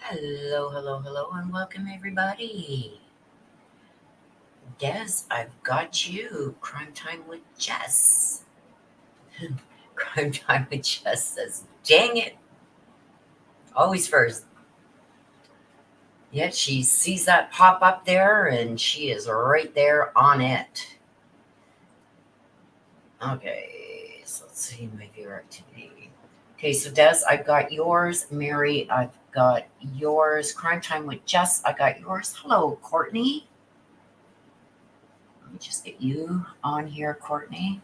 Hello, hello, hello, and welcome everybody. Des, I've got you. Crime Time with Jess. Crime Time with Jess says, dang it, always first. Yeah, she sees that pop up there and she is right there on it. Okay, so let's see my viewer activity. Okay, so Des, I've got yours. Mary, I've got yours. Crime Time with Jess, I got yours. Hello, Courtney. Let me just get you on here, Courtney.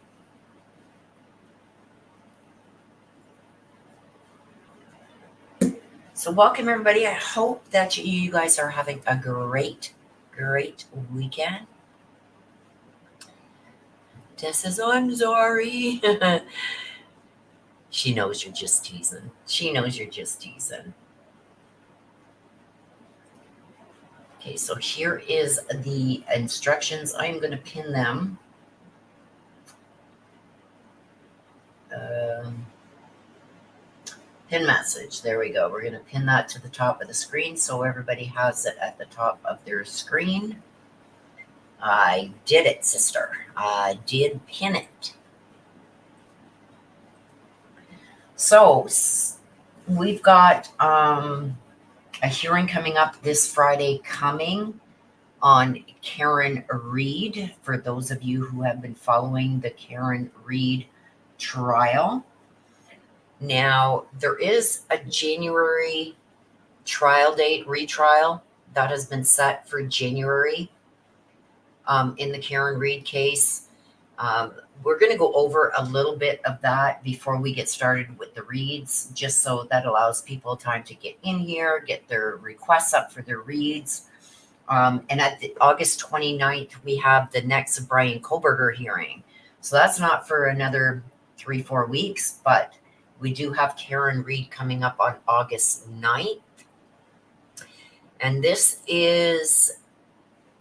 So, welcome everybody. I hope that you guys are having a great weekend. Tess says, "Oh, I'm sorry." She knows you're just teasing. She knows you're just teasing. Okay, so here is the instructions. I am going to pin them. Pin message. There we go. We're going to pin that to the top of the screen so everybody has it at the top of their screen. I did it, sister. I did pin it. So we've got a hearing coming up this Friday coming on Karen Reed, for those of you who have been following the Karen Reed trial. Now, there is a January trial date, retrial, that has been set for January in the Karen Reed case. We're going to go over a little bit of that before we get started with the reads, just so that allows people time to get in here, get their requests up for their reads. And at the August 29th, we have the next Brian Koberger hearing. So that's not for another 3-4 weeks, but we do have Karen Reed coming up on August 9th. And this is,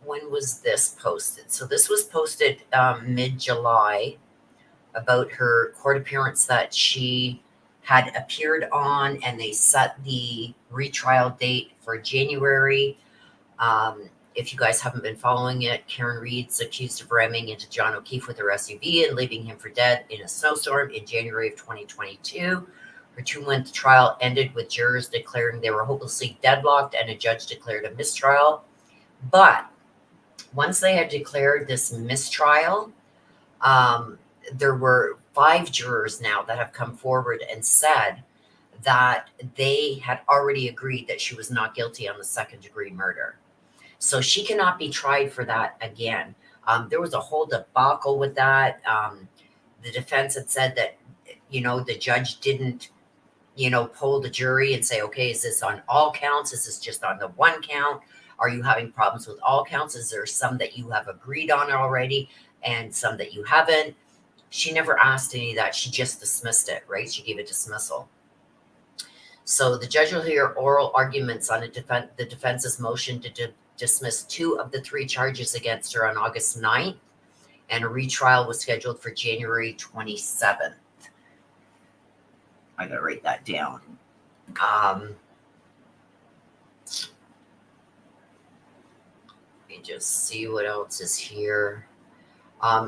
when was this posted? So this was posted mid-July about her court appearance that she had appeared on, and they set the retrial date for January. If you guys haven't been following it, Karen Reed's accused of ramming into John O'Keefe with her SUV and leaving him for dead in a snowstorm in January of 2022. Her 2-month trial ended with jurors declaring they were hopelessly deadlocked, and a judge declared a mistrial. But once they had declared this mistrial, there were 5 jurors now that have come forward and said that they had already agreed that she was not guilty on the second-degree murder. So she cannot be tried for that again. There was a whole debacle with that. The defense had said that, the judge didn't, poll the jury and say, okay, is this on all counts? Is this just on the one count? Are you having problems with all counts? Is there some that you have agreed on already and some that you haven't? She never asked any of that. She just dismissed it, right? She gave a dismissal. So the judge will hear oral arguments on the defense's motion to dismiss 2 of the 3 charges against her on August 9th, and a retrial was scheduled for January 27th. I gotta write that down. Let me just see what else is here.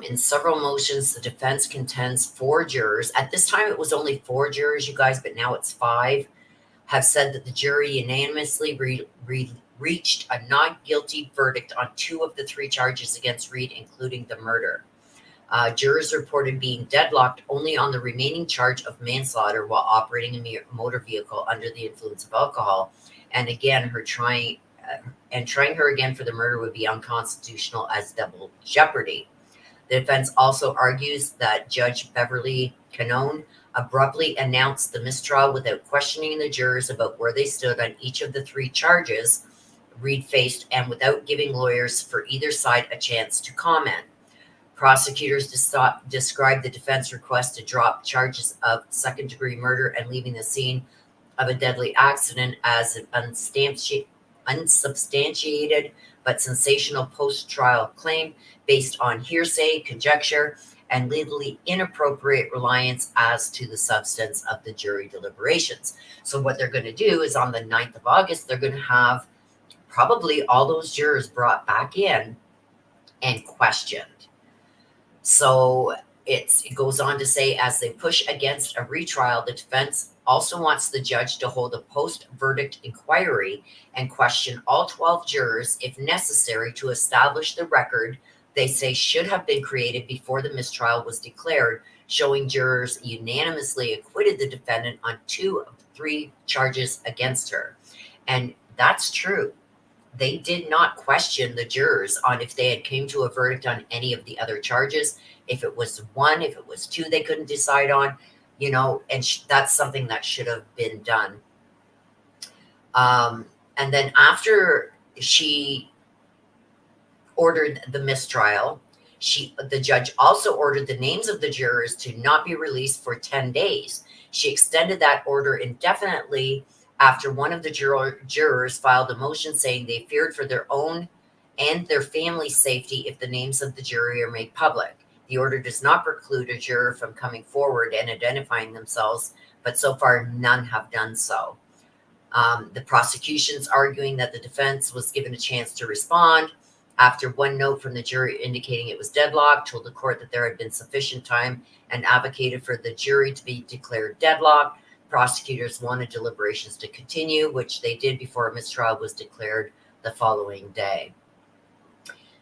In several motions, the defense contends 4 jurors. At this time, it was only 4 jurors, you guys, but now it's 5. Have said that the jury unanimously reached a not guilty verdict on 2 of the 3 charges against Reed, including the murder. Jurors reported being deadlocked only on the remaining charge of manslaughter while operating a motor vehicle under the influence of alcohol. And again, trying her again for the murder would be unconstitutional as double jeopardy. The defense also argues that Judge Beverly Canone abruptly announced the mistrial without questioning the jurors about where they stood on each of the 3 charges Reed faced, and without giving lawyers for either side a chance to comment. Prosecutors described the defense request to drop charges of second-degree murder and leaving the scene of a deadly accident as an unsubstantiated but sensational post-trial claim based on hearsay, conjecture, and legally inappropriate reliance as to the substance of the jury deliberations. So what they're going to do is on the 9th of August, they're going to have probably all those jurors brought back in and questioned. So it goes on to say, as they push against a retrial, the defense also wants the judge to hold a post-verdict inquiry and question all 12 jurors if necessary to establish the record they say should have been created before the mistrial was declared, showing jurors unanimously acquitted the defendant on 2 of the 3 charges against her. And that's true. They did not question the jurors on if they had came to a verdict on any of the other charges. If it was 1, if it was 2, they couldn't decide on, and that's something that should have been done. And then after she ordered the mistrial, the judge also ordered the names of the jurors to not be released for 10 days. She extended that order indefinitely after one of the jurors filed a motion saying they feared for their own and their family's safety if the names of the jury are made public. The order does not preclude a juror from coming forward and identifying themselves, but so far none have done so. The prosecution's arguing that the defense was given a chance to respond after one note from the jury indicating it was deadlocked, told the court that there had been sufficient time, and advocated for the jury to be declared deadlocked. Prosecutors wanted deliberations to continue, which they did before a mistrial was declared the following day.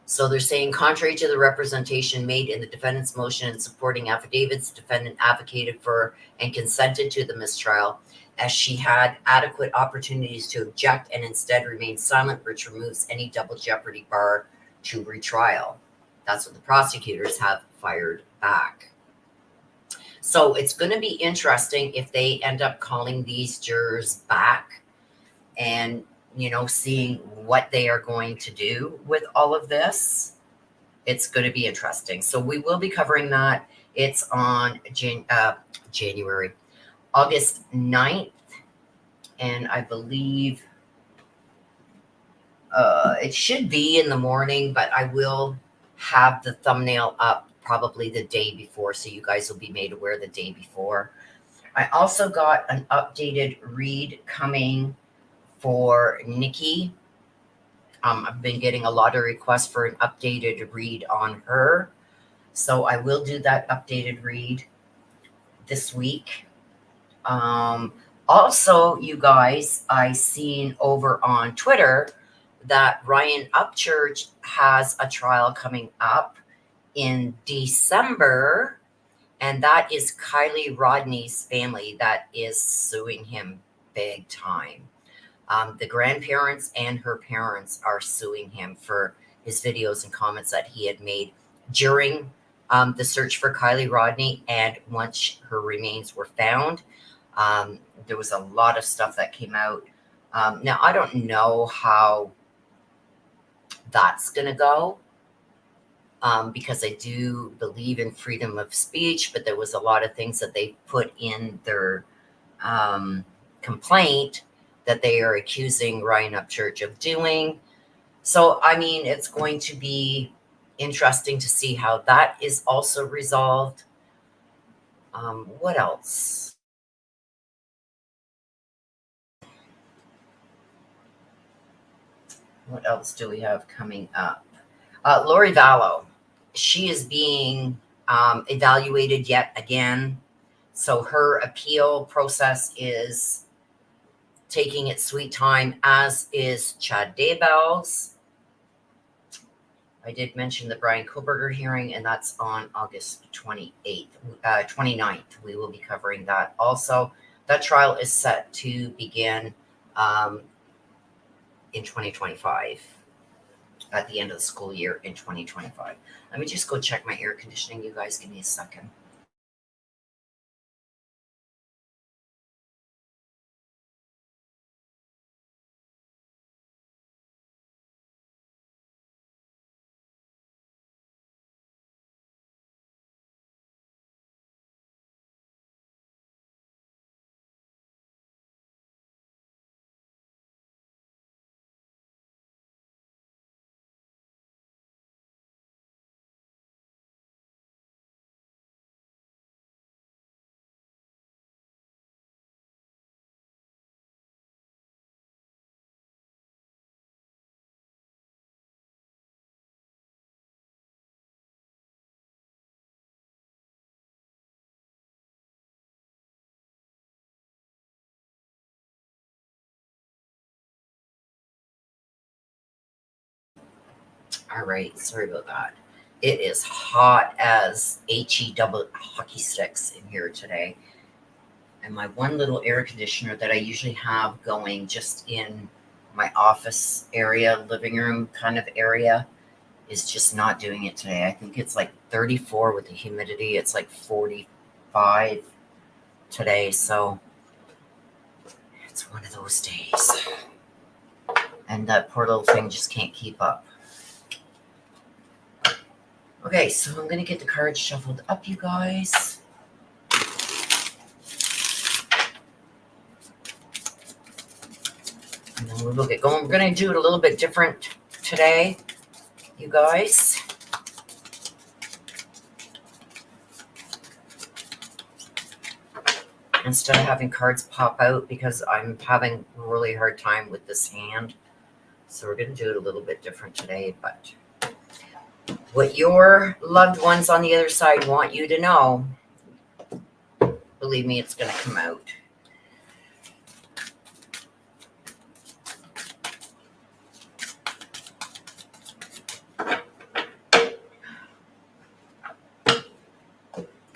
So they're saying, contrary to the representation made in the defendant's motion and supporting affidavits, the defendant advocated for and consented to the mistrial, as she had adequate opportunities to object and instead remained silent, which removes any double jeopardy bar to retrial. That's what the prosecutors have fired back. So it's going to be interesting if they end up calling these jurors back and, seeing what they are going to do with all of this. It's going to be interesting. So we will be covering that. It's on August 9th. And I believe it should be in the morning, but I will have the thumbnail up probably the day before, so you guys will be made aware the day before. I also got an updated read coming for Nikki. I've been getting a lot of requests for an updated read on her, so I will do that updated read this week. Also, you guys, I seen over on Twitter that Ryan Upchurch has a trial coming up in December, and that is Kylie Rodney's family that is suing him big time. The grandparents and her parents are suing him for his videos and comments that he had made during the search for Kylie Rodney, and once her remains were found. There was a lot of stuff that came out. Now, I don't know how that's going to go because I do believe in freedom of speech, but there was a lot of things that they put in their complaint that they are accusing Ryan Upchurch of doing. So, I mean, it's going to be interesting to see how that is also resolved. What else? What else do we have coming up? Lori Vallow, she is being evaluated yet again. So her appeal process is taking its sweet time, as is Chad Daybell's. I did mention the Brian Koberger hearing, and that's on August 29th. We will be covering that also. That trial is set to begin in 2025, at the end of the school year in 2025. Let me just go check my air conditioning. You guys give me a second. All right, sorry about that. It is hot as HE double hockey sticks in here today. And my one little air conditioner that I usually have going just in my office area, living room kind of area, is just not doing it today. I think it's like 34 with the humidity. It's like 45 today. So it's one of those days. And that poor little thing just can't keep up. Okay, so I'm going to get the cards shuffled up, you guys. And then we will get going. We're going to do it a little bit different today, you guys. Instead of having cards pop out, because I'm having a really hard time with this hand. So we're going to do it a little bit different today. But what your loved ones on the other side want you to know, believe me, it's going to come out.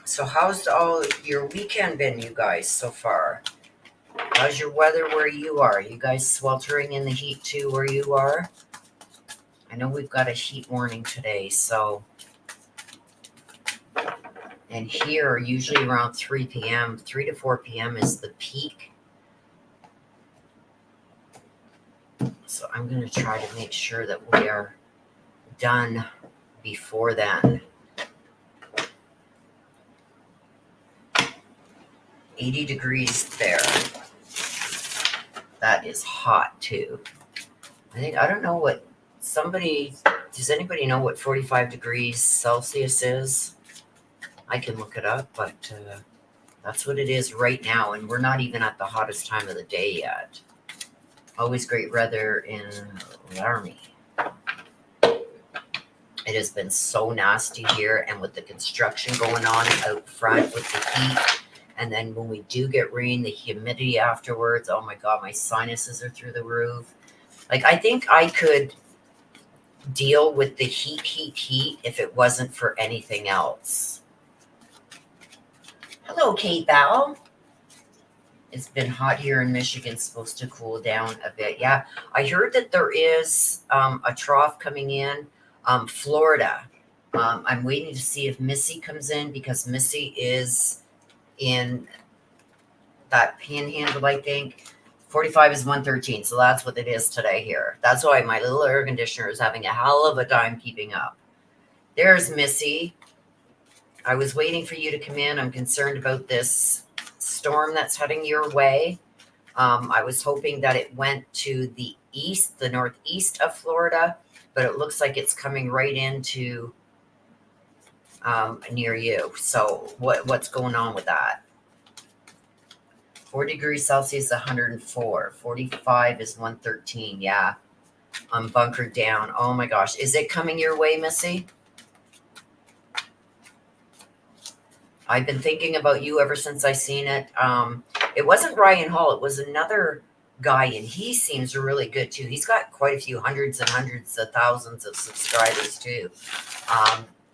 So how's all your weekend been, you guys, so far? How's your weather where you are? You guys sweltering in the heat too where you are? I know we've got a heat warning today, so. And here, usually around 3 p.m., 3 to 4 p.m. is the peak. So I'm going to try to make sure that we are done before then. 80 degrees there. That is hot too. I don't know what does anybody know what 45 degrees Celsius is? I can look it up, but that's what it is right now. And we're not even at the hottest time of the day yet. Always great weather in Laramie. It has been so nasty here, and with the construction going on out front with the heat. And then when we do get rain, the humidity afterwards, oh my God, my sinuses are through the roof. Like, I think I could deal with the heat if it wasn't for anything else. Hello, Kate Bell. It's been hot here in Michigan. It's supposed to cool down a bit. Yeah, I heard that there is a trough coming in Florida. I'm waiting to see if Missy comes in, because Missy is in that panhandle, I think. 45 is 113, so that's what it is today here. That's why my little air conditioner is having a hell of a time keeping up. There's Missy. I was waiting for you to come in. I'm concerned about this storm that's heading your way. I was hoping that it went to the east, the northeast of Florida, but it looks like it's coming right into near you. So what's going on with that? 4 degrees Celsius, 104. 45 is 113. Yeah, I'm bunkered down. Oh my gosh. Is it coming your way, Missy? I've been thinking about you ever since I seen it. It wasn't Ryan Hall. It was another guy, and he seems really good too. He's got quite a few hundreds and hundreds of thousands of subscribers too.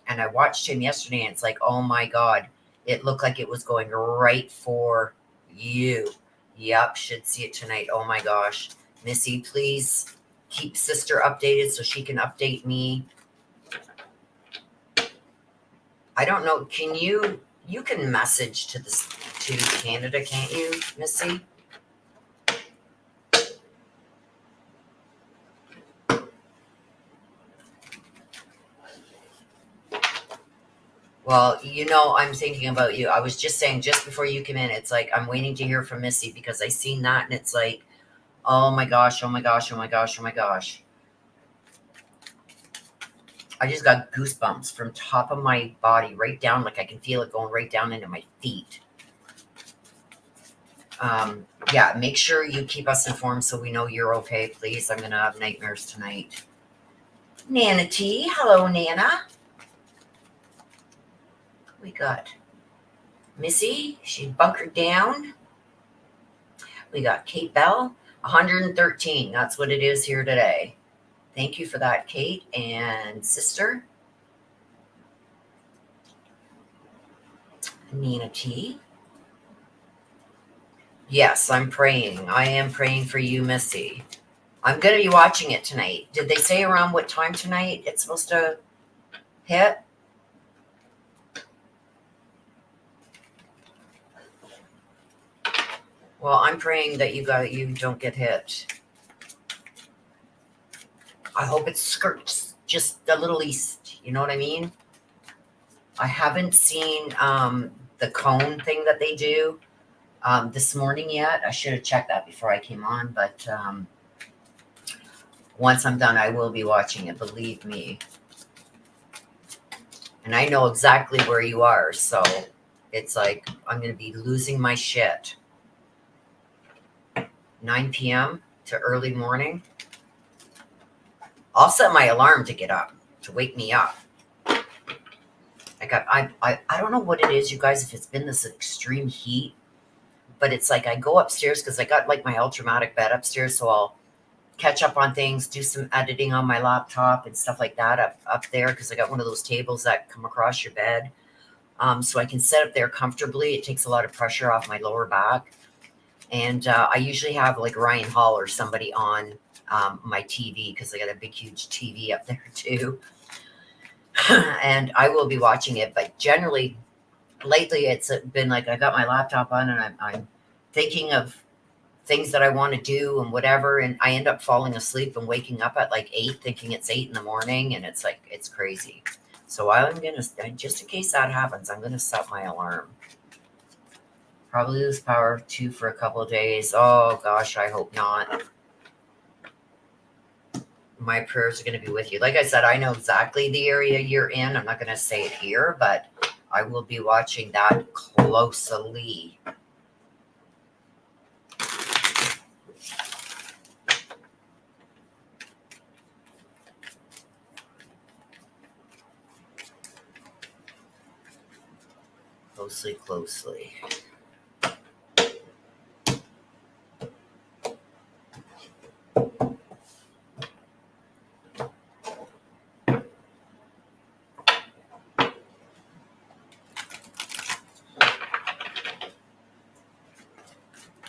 And I watched him yesterday, and it's like, oh my God, it looked like it was going right for you. Yep, should see it tonight. Oh my gosh. Missy, please keep sister updated so she can update me. I don't know. Can you can message to Canada, can't you, Missy? Well, I'm thinking about you. I was just saying, just before you come in, it's like I'm waiting to hear from Missy, because I seen that, and it's like, oh my gosh, oh my gosh, oh my gosh, oh my gosh. I just got goosebumps from top of my body right down, like I can feel it going right down into my feet. Yeah, make sure you keep us informed so we know you're okay, please. I'm going to have nightmares tonight. Nana T. Hello, Nana. We got Missy. She's bunkered down. We got Kate Bell. 113. That's what it is here today. Thank you for that, Kate and sister. Nina T. Yes, I'm praying. I am praying for you, Missy. I'm going to be watching it tonight. Did they say around what time tonight it's supposed to hit? Well, I'm praying that you don't get hit. I hope it skirts just a little east. You know what I mean? I haven't seen the cone thing that they do this morning yet. I should have checked that before I came on, but once I'm done, I will be watching it, believe me. And I know exactly where you are, so it's like I'm going to be losing my shit. 9 p.m. to early morning. I'll set my alarm to get up, to wake me up. I don't know what it is, you guys, if it's been this extreme heat, but it's like I go upstairs because I got like my ultramatic bed upstairs, so I'll catch up on things, do some editing on my laptop and stuff like that up there because I got one of those tables that come across your bed. So I can sit up there comfortably. It takes a lot of pressure off my lower back. And I usually have like Ryan Hall or somebody on my TV because I got a big, huge TV up there too. And I will be watching it. But generally, lately, it's been like I got my laptop on and I'm thinking of things that I want to do and whatever. And I end up falling asleep and waking up at like 8, thinking it's 8 in the morning. And it's like, it's crazy. So I'm going to, just in case that happens, I'm going to set my alarm. Probably lose power too for a couple of days. Oh gosh, I hope not. My prayers are going to be with you. Like I said, I know exactly the area you're in. I'm not going to say it here, but I will be watching that closely. Closely.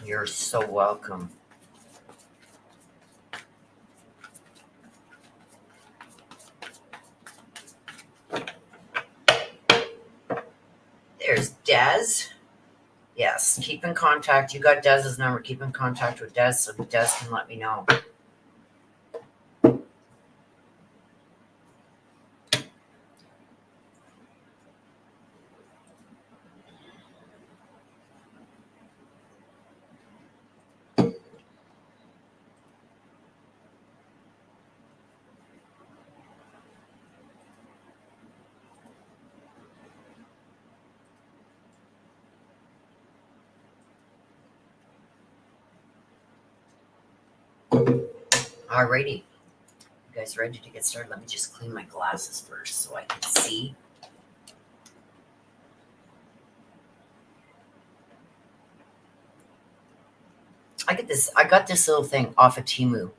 You're so welcome. There's Des. Yes, keep in contact. You got Dez's number. Keep in contact with Des so Des can let me know. Alrighty. You guys ready to get started? Let me just clean my glasses first so I can see. I got this little thing off of Temu.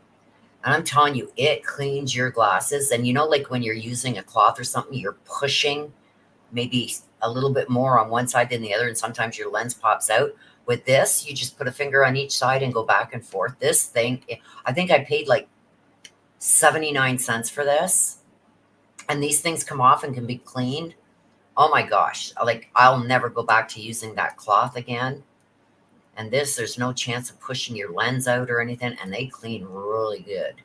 And I'm telling you, it cleans your glasses. And you know, like when you're using a cloth or something, you're pushing maybe a little bit more on one side than the other. And sometimes your lens pops out. With this, you just put a finger on each side and go back and forth. This thing, I think I paid like 79 cents for this. And these things come off and can be cleaned. Oh my gosh. Like I'll never go back to using that cloth again. And this, there's no chance of pushing your lens out or anything. And they clean really good.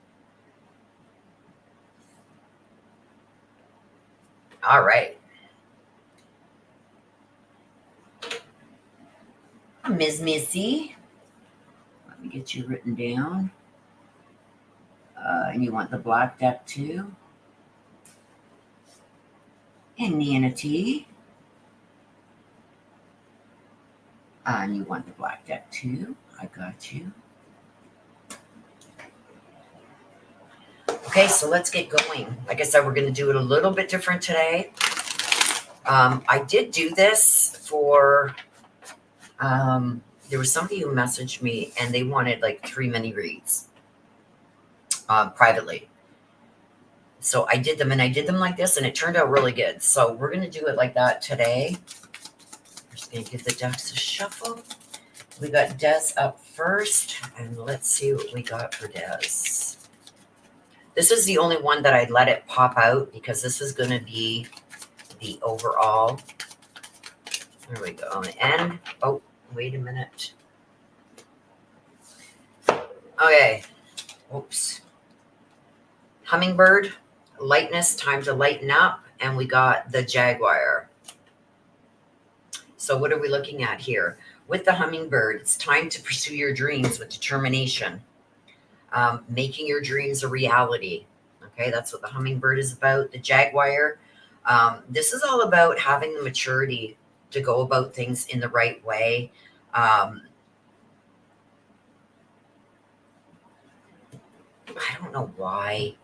All right. Ms. Missy. Let me get you written down. And you want the black deck too. And Nana T. And you want the black deck too. I got you. Okay, so let's get going. Like I said, we're going to do it a little bit different today. I did do this for, there was somebody who messaged me and they wanted like 3 mini reads privately. So I did them, and I did them like this, and it turned out really good. So we're going to do it like that today. I'm just going to give the decks a shuffle. We got Des up first, and let's see what we got for Des. This is the only one that I'd let it pop out because this is going to be the overall. There we go. And, oh, wait a minute. Okay. Oops. Hummingbird, lightness, time to lighten up. And we got the Jaguar. So what are we looking at here? With the hummingbird, it's time to pursue your dreams with determination. Making your dreams a reality. Okay, that's what the hummingbird is about. The Jaguar, this is all about having the maturity to go about things in the right way. I don't know why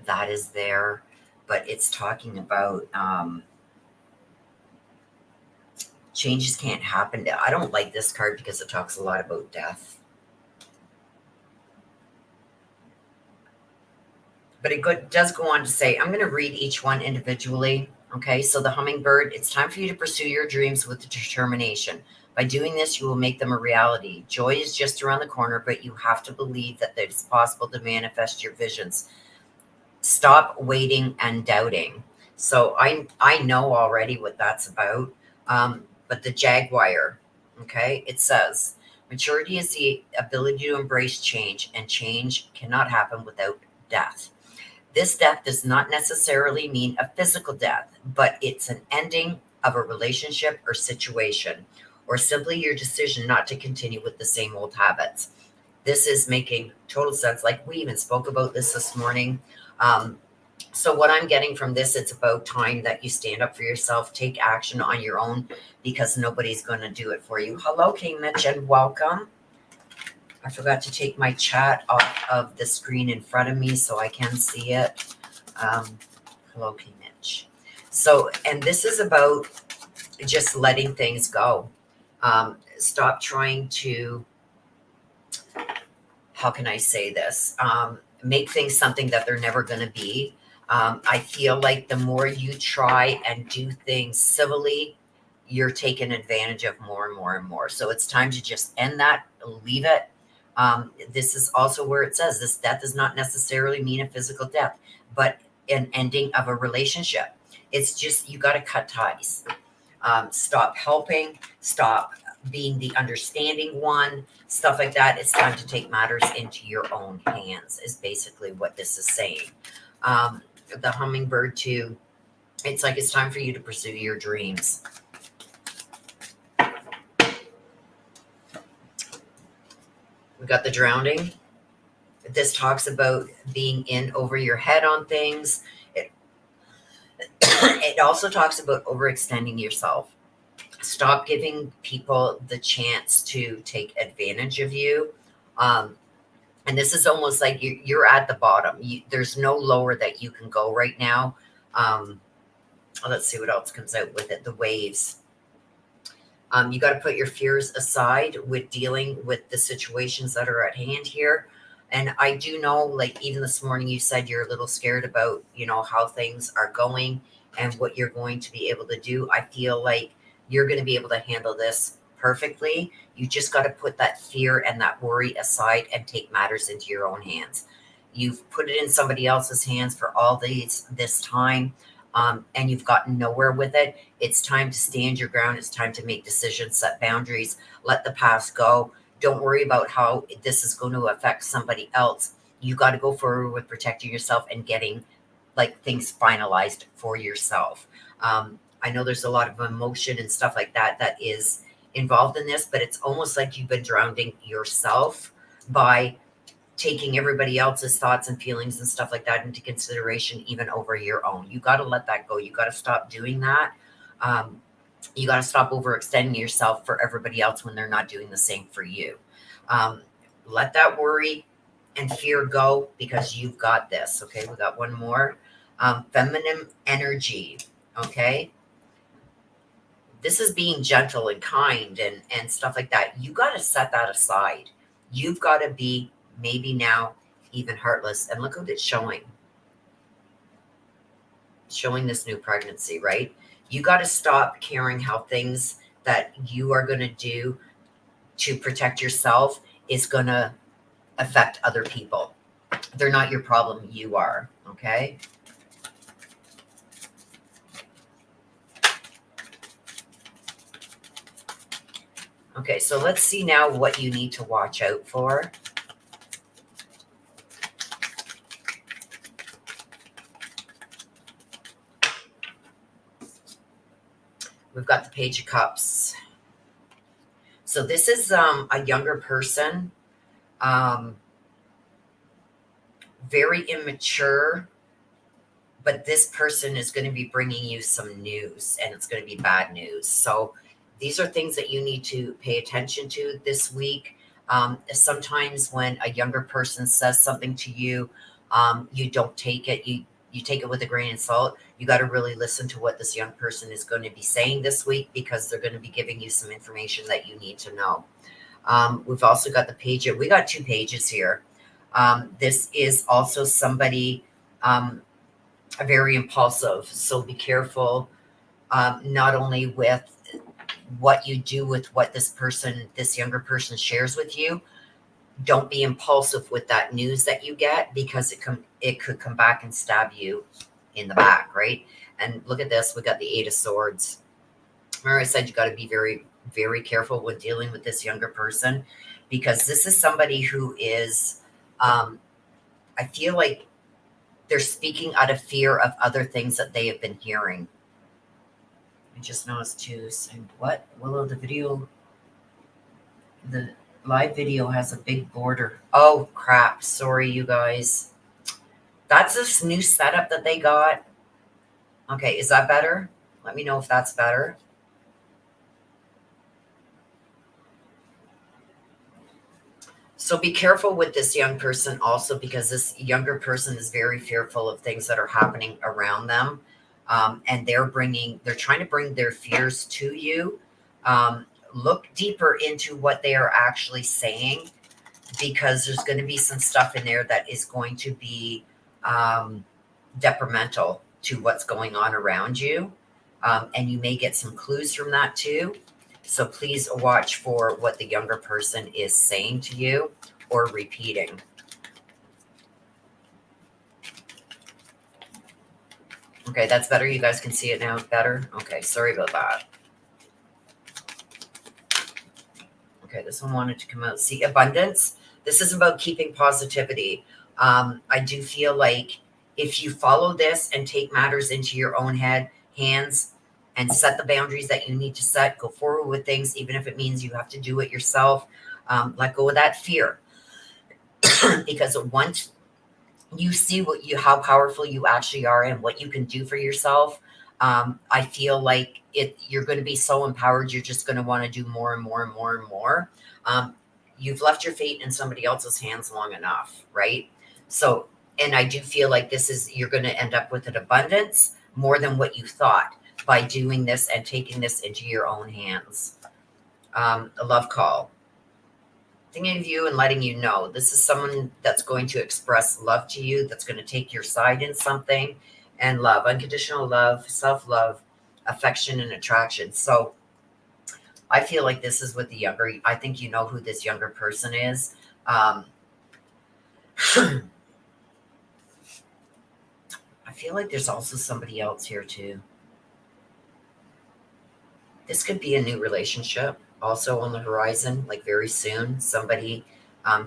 that is there, but it's talking about changes can't happen. I don't like this card because it talks a lot about death. But it does go on to say, I'm going to read each one individually. Okay, so the hummingbird, it's time for you to pursue your dreams with determination. By doing this, you will make them a reality. Joy is just around the corner, but you have to believe that it's possible to manifest your visions. Stop waiting and doubting. So I know already what that's about. But the Jaguar, okay, it says, maturity is the ability to embrace change, and change cannot happen without death. This death does not necessarily mean a physical death, but it's an ending of a relationship or situation, or simply your decision not to continue with the same old habits. This is making total sense. Like we even spoke about this morning. So what I'm getting from this, it's about time that you stand up for yourself, take action on your own, because nobody's going to do it for you. Hello, King Mitch, and welcome. I forgot to take my chat off of the screen in front of me so I can see it. Hello, King Mitch. So, and this is about just letting things go. Stop trying to, how can I say this? Make things something that they're never going to be. I feel like the more you try and do things civilly, you're taken advantage of more and more and more. So it's time to just end that, leave it. This is also where it says this death does not necessarily mean a physical death, but an ending of a relationship. It's just, you got to cut ties. Stop helping, stop being the understanding one, stuff like that. It's time to take matters into your own hands, is basically what this is saying. The hummingbird too, it's like it's time for you to pursue your dreams. We got the drowning. This talks about being in over your head on things. It also talks about overextending yourself. Stop giving people the chance to take advantage of you. And this is almost like you're at the bottom. There's no lower that you can go right now. Let's see what else comes out with it. The waves. You got to put your fears aside with dealing with the situations that are at hand here. And I do know, like, even this morning, you said you're a little scared about, how things are going and what you're going to be able to do. I feel like you're going to be able to handle this perfectly. You just got to put that fear and that worry aside and take matters into your own hands. You've put it in somebody else's hands for all this time, and you've gotten nowhere with it. It's time to stand your ground. It's time to make decisions, set boundaries, let the past go. Don't worry about how this is going to affect somebody else. You got to go forward with protecting yourself and getting things finalized for yourself. I know there's a lot of emotion and stuff like that is involved in this, but it's almost like you've been drowning yourself by taking everybody else's thoughts and feelings and stuff like that into consideration, even over your own. You got to let that go. You got to stop doing that. You got to stop overextending yourself for everybody else when they're not doing the same for you. Let that worry and fear go, because you've got this. Okay, we got one more. Feminine energy. Okay. This is being gentle and kind and stuff like that. You got to set that aside. You've got to be maybe now even heartless. And look what it's showing. showing this new pregnancy, right? You got to stop caring how things that you are going to do to protect yourself is going to affect other people. They're not your problem. You are. Okay. Okay. So let's see now what you need to watch out for. We've got the Page of Cups. So this is a younger person, very immature, but this person is going to be bringing you some news, and it's going to be bad news. So these are things that you need to pay attention to this week. Sometimes when a younger person says something to you, you don't take it. You take it with a grain of salt. You got to really listen to what this young person is going to be saying this week, because they're going to be giving you some information that you need to know. We've also got the page. We got 2 pages here. This is also somebody very impulsive. So be careful, not only with what you do with what this younger person shares with you. Don't be impulsive with that news that you get, because it could come back and stab you in the back, right? And look at this. We got the 8 of Swords. Remember I said you got to be very, very careful when dealing with this younger person, because this is somebody who is, I feel like they're speaking out of fear of other things that they have been hearing. I just noticed too, saying, what? Willow, the live video has a big border. Oh, crap. Sorry, you guys. That's this new setup that they got. Okay, is that better? Let me know if that's better. So be careful with this young person also, because this younger person is very fearful of things that are happening around them. And they're trying to bring their fears to you. Look deeper into what they are actually saying, because there's going to be some stuff in there that is going to be detrimental to what's going on around you. And you may get some clues from that too. So please watch for what the younger person is saying to you or repeating. Okay, that's better. You guys can see it now better. Okay, sorry about that. Okay, this one wanted to come out. See, abundance. This is about keeping positivity. I do feel like if you follow this and take matters into your own hands, and set the boundaries that you need to set, go forward with things, even if it means you have to do it yourself. Let go of that fear, because once you see how powerful you actually are and what you can do for yourself, I feel like you're going to be so empowered. You're just going to want to do more and more and more and more. You've left your fate in somebody else's hands long enough, right? So, and I do feel like you're going to end up with an abundance more than what you thought, by doing this and taking this into your own hands. A love call. Thinking of you and letting you know. This is someone that's going to express love to you, that's going to take your side in something. And love, unconditional love, self-love, affection, and attraction. So I feel like this is with I think you know who this younger person is. I feel like there's also somebody else here too. This could be a new relationship also on the horizon, like very soon, somebody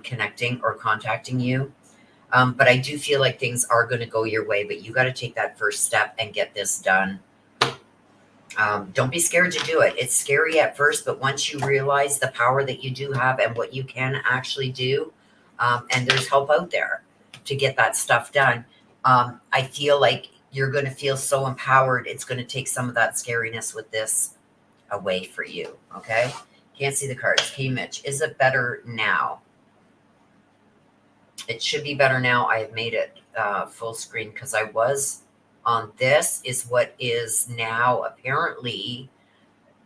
connecting or contacting you. But I do feel like things are going to go your way, but you got to take that first step and get this done. Don't be scared to do it. It's scary at first, but once you realize the power that you do have and what you can actually do, and there's help out there to get that stuff done, I feel like you're going to feel so empowered. It's going to take some of that scariness with this away for you. Okay, can't see the cards. Hey Mitch, is it better now? It should be better now. I have made it full screen because I was on this is what is now apparently,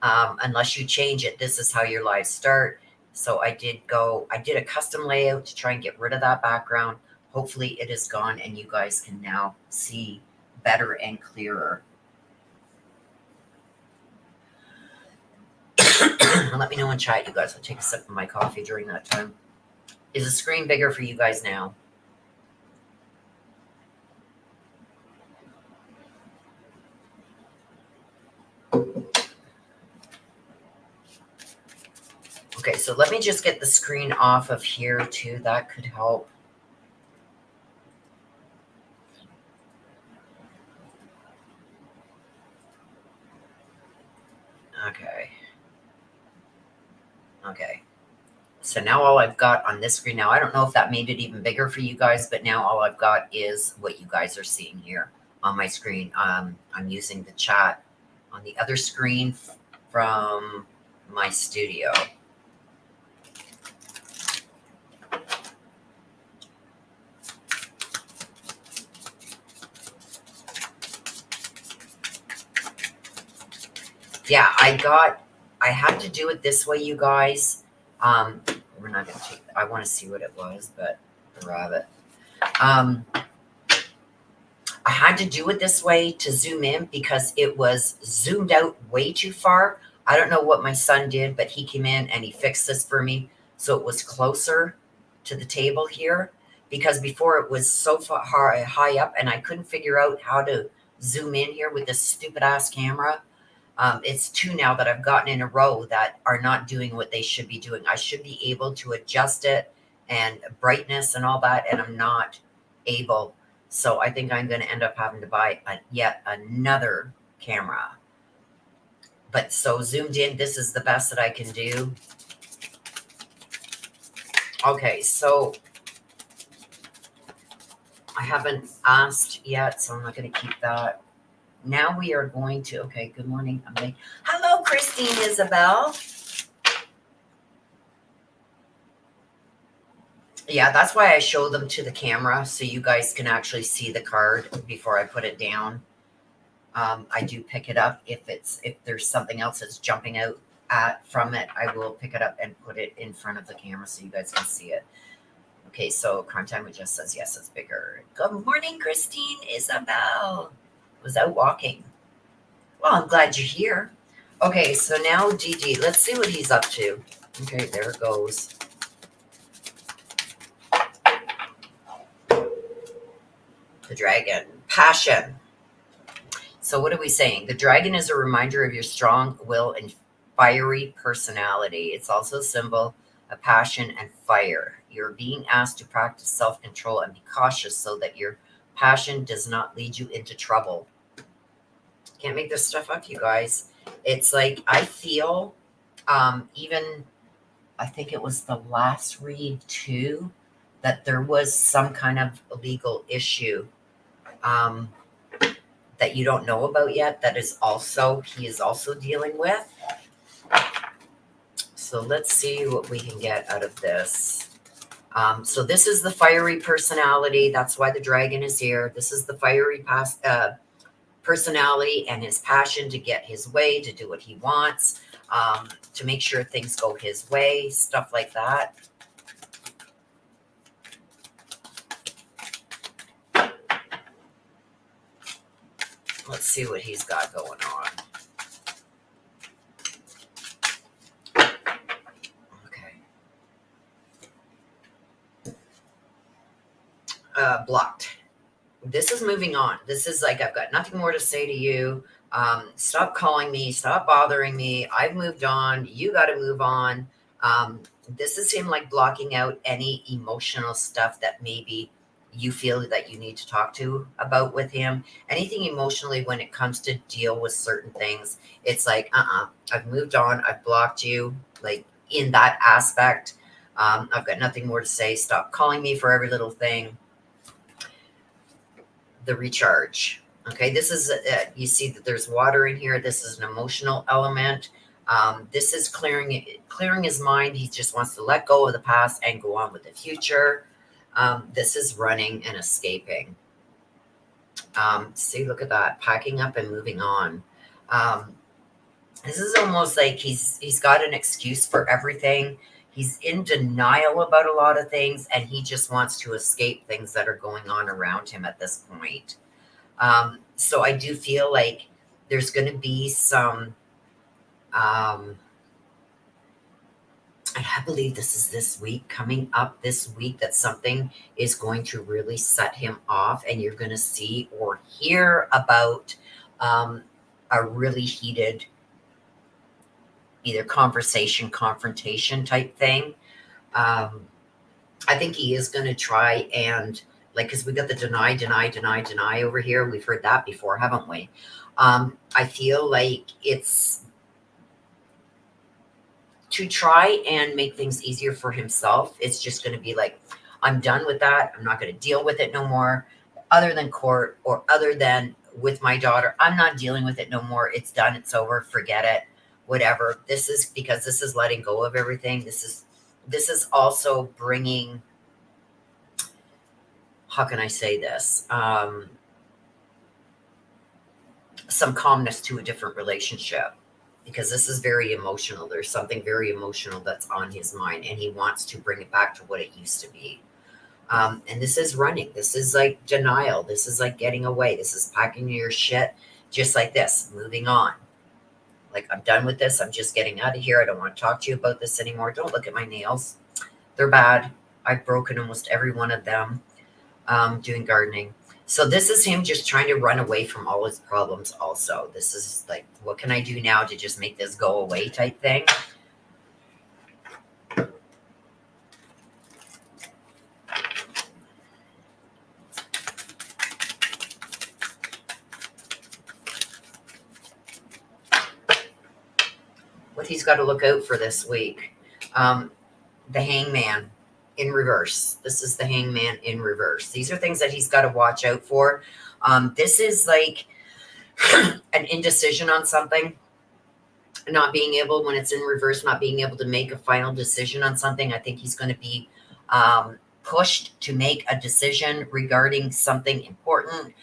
unless you change it, this is how your lives start. So I did a custom layout to try and get rid of that background. Hopefully it is gone and you guys can now see better and clearer. Let me know in chat, you guys. I'll take a sip of my coffee during that time. Is the screen bigger for you guys now? Okay, so let me just get the screen off of here too. That could help. Okay. Okay. So now all I've got on this screen now, I don't know if that made it even bigger for you guys, but now all I've got is what you guys are seeing here on my screen. I'm using the chat on the other screen from my studio. Yeah, I had to do it this way, you guys. We're not going to take, I want to see what it was, but the rabbit. I had to do it this way to zoom in because it was zoomed out way too far. I don't know what my son did, but he came in and he fixed this for me. So it was closer to the table here, because before it was so far high up and I couldn't figure out how to zoom in here with this stupid ass camera. It's two now that I've gotten in a row that are not doing what they should be doing. I should be able to adjust it and brightness and all that, and I'm not able. So I think I'm going to end up having to buy yet another camera. But so zoomed in, this is the best that I can do. Okay, so I haven't asked yet, so I'm not going to keep that. Now we are going to, okay, good morning. Hello, Christine Isabel. Yeah, that's why I show them to the camera, so you guys can actually see the card before I put it down. I do pick it up if there's something else that's jumping out from it. I will pick it up and put it in front of the camera so you guys can see it. Okay, so Crime Time just says yes, it's bigger. Good morning, Christine Isabel. Was out walking. Well, I'm glad you're here. Okay, so now DD, let's see what he's up to. Okay, there it goes. The dragon, passion. So what are we saying? The dragon is a reminder of your strong will and fiery personality. It's also a symbol of passion and fire. You're being asked to practice self-control and be cautious so that your passion does not lead you into trouble. Can't make this stuff up, you guys. It's like I feel, even I think it was the last read too, that there was some kind of legal issue that you don't know about yet. That is also he is also dealing with. So let's see what we can get out of this. So this is the fiery personality. That's why the dragon is here. This is the fiery personality and his passion to get his way, to do what he wants, to make sure things go his way, stuff like that. Let's see what he's got going on. Blocked. This is moving on. This is like, I've got nothing more to say to you. Stop calling me. Stop bothering me. I've moved on. You got to move on. This is him like blocking out any emotional stuff that maybe you feel that you need to talk to about with him. Anything emotionally when it comes to deal with certain things. It's like, I've moved on. I've blocked you. Like in that aspect, I've got nothing more to say. Stop calling me for every little thing. The recharge. Okay, this is, you see that there's water in here. This is an emotional element. This is clearing his mind. He just wants to let go of the past and go on with the future. This is running and escaping. See, look at that, packing up and moving on. This is almost like he's got an excuse for everything. He's in denial about a lot of things, and he just wants to escape things that are going on around him at this point. So I do feel like there's going to be some, I believe this is this week, coming up this week, that something is going to really set him off, and you're going to see or hear about a really heated either conversation, confrontation type thing. I think he is going to try and, like, because we got the deny over here. We've heard that before, haven't we? I feel like it's to try and make things easier for himself. It's just going to be like, I'm done with that. I'm not going to deal with it no more, other than court or other than with my daughter. I'm not dealing with it no more. It's done. It's over. Forget it. Whatever. This is because this is letting go of everything. This is also bringing, how can I say this? Some calmness to a different relationship, because this is very emotional. There's something very emotional that's on his mind, and he wants to bring it back to what it used to be. And this is running. This is like denial. This is like getting away. This is packing your shit, just like this, moving on. Like, I'm done with this. I'm just getting out of here. I don't want to talk to you about this anymore. Don't look at my nails. They're bad. I've broken almost every one of them doing gardening. So this is him just trying to run away from all his problems also. This is like, what can I do now to just make this go away type thing? What he's got to look out for this week. The Hangman in reverse. This is the Hangman in reverse. These are things that he's got to watch out for. This is like an indecision on something, not being able, when it's in reverse, not being able to make a final decision on something. I think he's going to be pushed to make a decision regarding something important.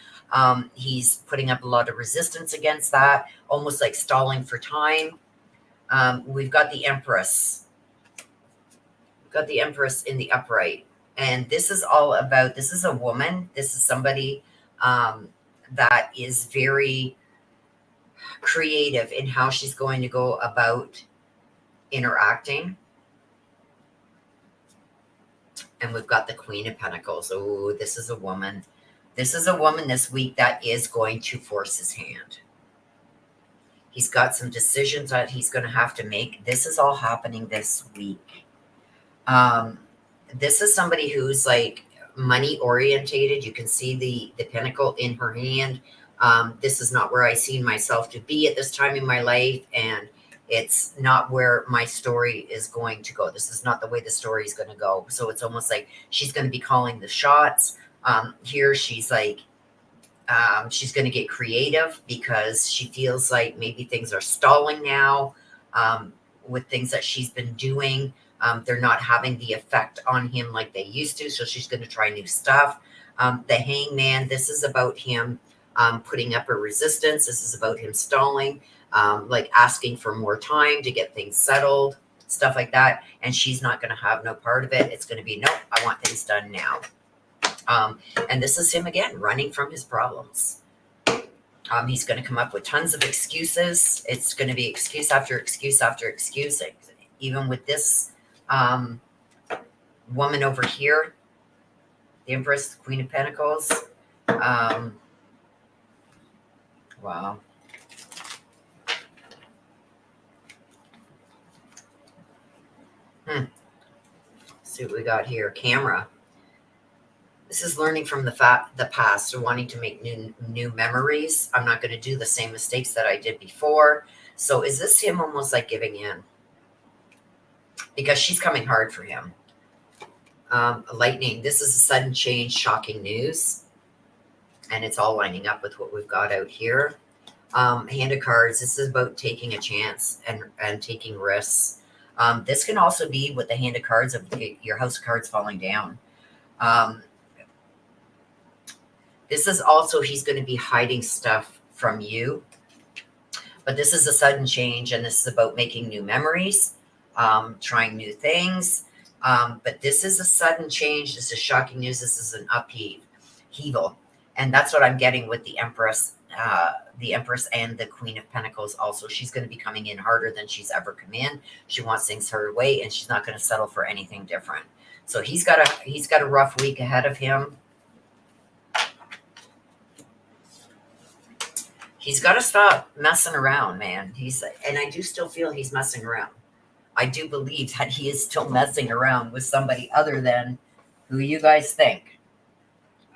He's putting up a lot of resistance against that, almost like stalling for time. We've got the Empress. We've got the Empress in the upright. And this is all about, this is a woman. This is somebody that is very creative in how she's going to go about interacting. And we've got the Queen of Pentacles. Oh, this is a woman. This is a woman this week that is going to force his hand. He's got some decisions that he's going to have to make. This is all happening this week. This is somebody who's like money orientated. You can see the pentacle in her hand. This is not where I see myself to be at this time in my life, and it's not where my story is going to go. This is not the way the story is going to go. So it's almost like she's going to be calling the shots. Here she's like, she's going to get creative because she feels like maybe things are stalling now with things that she's been doing. They're not having the effect on him like they used to. So she's going to try new stuff. The Hangman, this is about him putting up a resistance. This is about him stalling, like asking for more time to get things settled, stuff like that. And she's not going to have no part of it. It's going to be, nope, I want things done now. And this is him again, running from his problems. He's going to come up with tons of excuses. It's going to be excuse after excuse after excuse. Even with this woman over here, the Empress, the Queen of Pentacles. Wow. Let's see what we got here. Camera. This is learning from the past and wanting to make new memories. I'm not going to do the same mistakes that I did before. So is this him almost like giving in? Because she's coming hard for him. Lightning. This is a sudden change, shocking news. And it's all lining up with what we've got out here. Hand of Cards. This is about taking a chance and taking risks. This can also be with the Hand of Cards of your House of Cards falling down. This is also, he's going to be hiding stuff from you. But this is a sudden change, and this is about making new memories, trying new things. But this is a sudden change. This is shocking news. This is an upheaval. And that's what I'm getting with the Empress. The Empress and the Queen of Pentacles also. She's going to be coming in harder than she's ever come in. She wants things her way, and she's not going to settle for anything different. So he's got a rough week ahead of him. He's got to stop messing around, man. And I do still feel he's messing around. I do believe that he is still messing around with somebody other than who you guys think.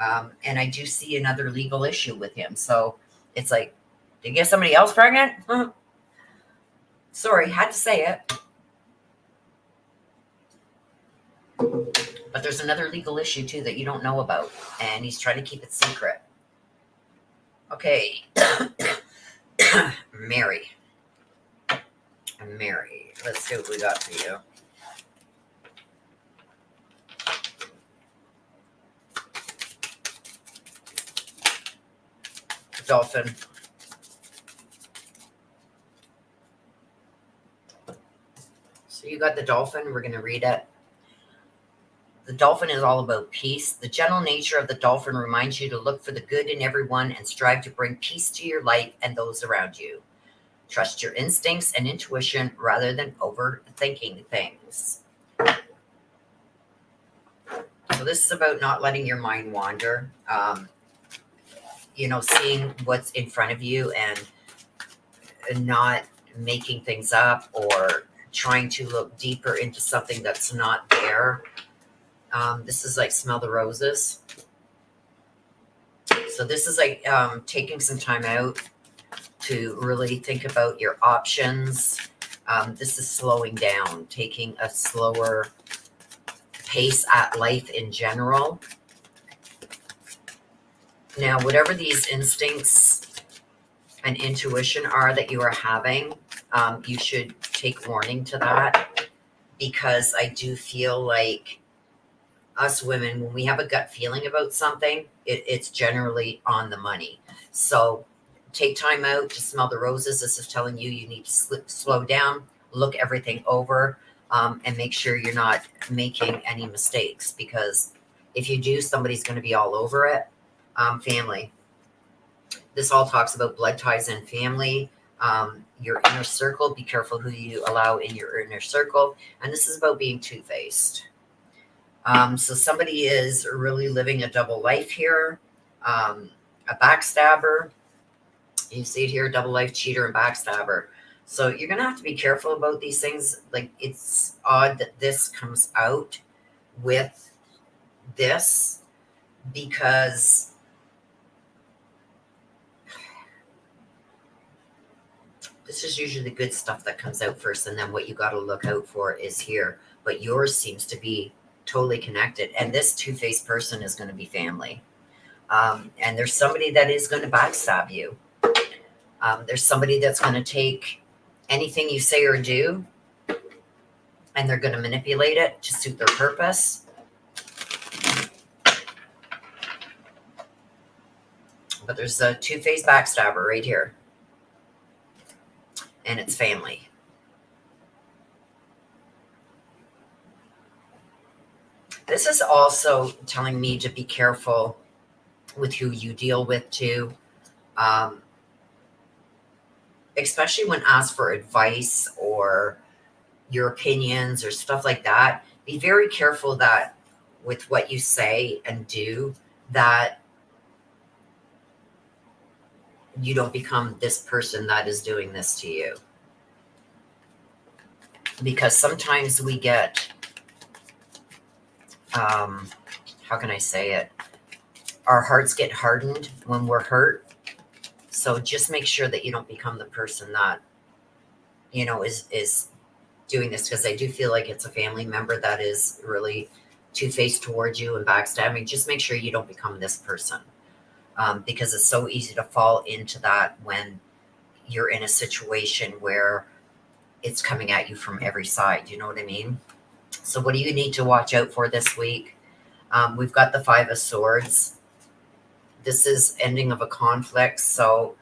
And I do see another legal issue with him. So it's like, did you get somebody else pregnant? Sorry, had to say it. But there's another legal issue too that you don't know about. And he's trying to keep it secret. Okay. Mary. Let's see what we got for you. Dolphin. So you got the dolphin. We're going to read it. The dolphin is all about peace. The gentle nature of the dolphin reminds you to look for the good in everyone and strive to bring peace to your life and those around you. Trust your instincts and intuition rather than overthinking things. So this is about not letting your mind wander. Seeing what's in front of you and not making things up or trying to look deeper into something that's not there. This is like smell the roses. So this is like taking some time out to really think about your options. This is slowing down, taking a slower pace at life in general. Now, whatever these instincts and intuition are that you are having, you should take warning to that, because I do feel like us women, when we have a gut feeling about something, it's generally on the money. So take time out to smell the roses. This is telling you need to slow down, look everything over, and make sure you're not making any mistakes, because if you do, somebody's going to be all over it. Family. This all talks about blood ties and family. Your inner circle. Be careful who you allow in your inner circle. And this is about being two-faced. So somebody is really living a double life here. A backstabber. You see it here, double life cheater and backstabber. So you're going to have to be careful about these things. Like, it's odd that this comes out with this, because this is usually the good stuff that comes out first, and then what you got to look out for is here. But yours seems to be totally connected, and this two-faced person is going to be family. And there's somebody that is going to backstab you. There's somebody that's going to take anything you say or do, and they're going to manipulate it to suit their purpose. But there's a two-faced backstabber right here. And it's family. This is also telling me to be careful with who you deal with too. Especially when asked for advice or your opinions or stuff like that. Be very careful that with what you say and do, that you don't become this person that is doing this to you. Because sometimes we get, how can I say it? Our hearts get hardened when we're hurt. So just make sure that you don't become the person that, is doing this. Because I do feel like it's a family member that is really two-faced towards you and backstabbing. Just make sure you don't become this person. Because it's so easy to fall into that when you're in a situation where it's coming at you from every side. You know what I mean? So what do you need to watch out for this week? We've got the Five of Swords. This is ending of a conflict. So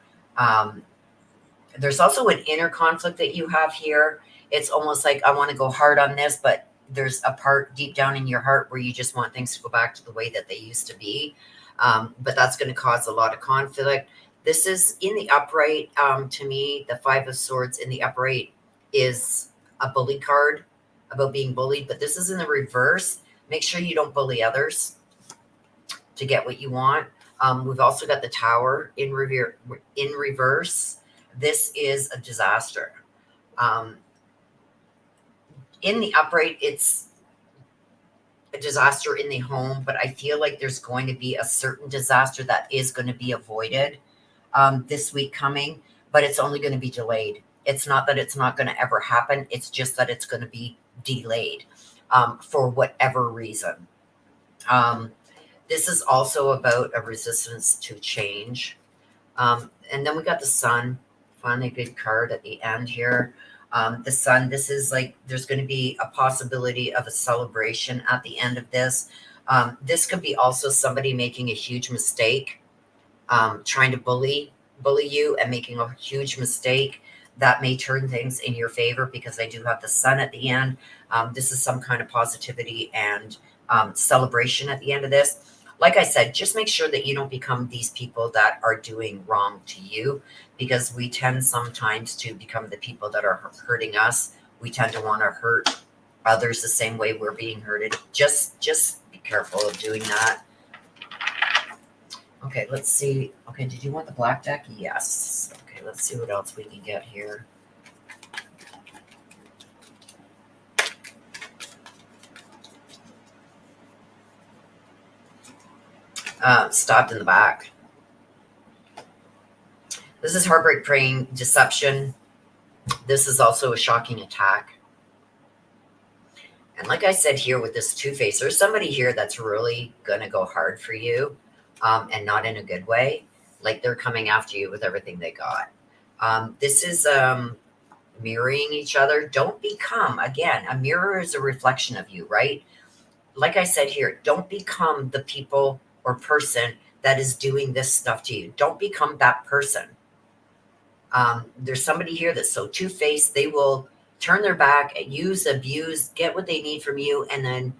there's also an inner conflict that you have here. It's almost like, I want to go hard on this, but there's a part deep down in your heart where you just want things to go back to the way that they used to be. But that's going to cause a lot of conflict. This is in the upright. To me, the Five of Swords in the upright is a bully card about being bullied, but this is in the reverse. Make sure you don't bully others to get what you want. We've also got the Tower in reverse. This is a disaster. In the upright, it's a disaster in the home, but I feel like there's going to be a certain disaster that is going to be avoided this week coming, but it's only going to be delayed. It's not that it's not going to ever happen. It's just that it's going to be delayed for whatever reason. This is also about a resistance to change. And then we got the Sun, finally a good card at the end here. The Sun, this is like, there's going to be a possibility of a celebration at the end of this. This could be also somebody making a huge mistake, trying to bully you and making a huge mistake. That may turn things in your favor because I do have the Sun at the end. This is some kind of positivity and celebration at the end of this. Like I said, just make sure that you don't become these people that are doing wrong to you, because we tend sometimes to become the people that are hurting us. We tend to want to hurt others the same way we're being hurted. Just be careful of doing that. Okay, let's see. Okay, did you want the black deck? Yes. Okay, let's see what else we can get here. Stopped in the back. This is heartbreak, praying, deception. This is also a shocking attack. And like I said here with this Two-Face, there's somebody here that's really going to go hard for you, and not in a good way. Like they're coming after you with everything they got. This is mirroring each other. Don't become, again, a mirror is a reflection of you, right? Like I said here, don't become the people or person that is doing this stuff to you. Don't become that person. There's somebody here that's so two-faced, they will turn their back, use, abuse, get what they need from you, and then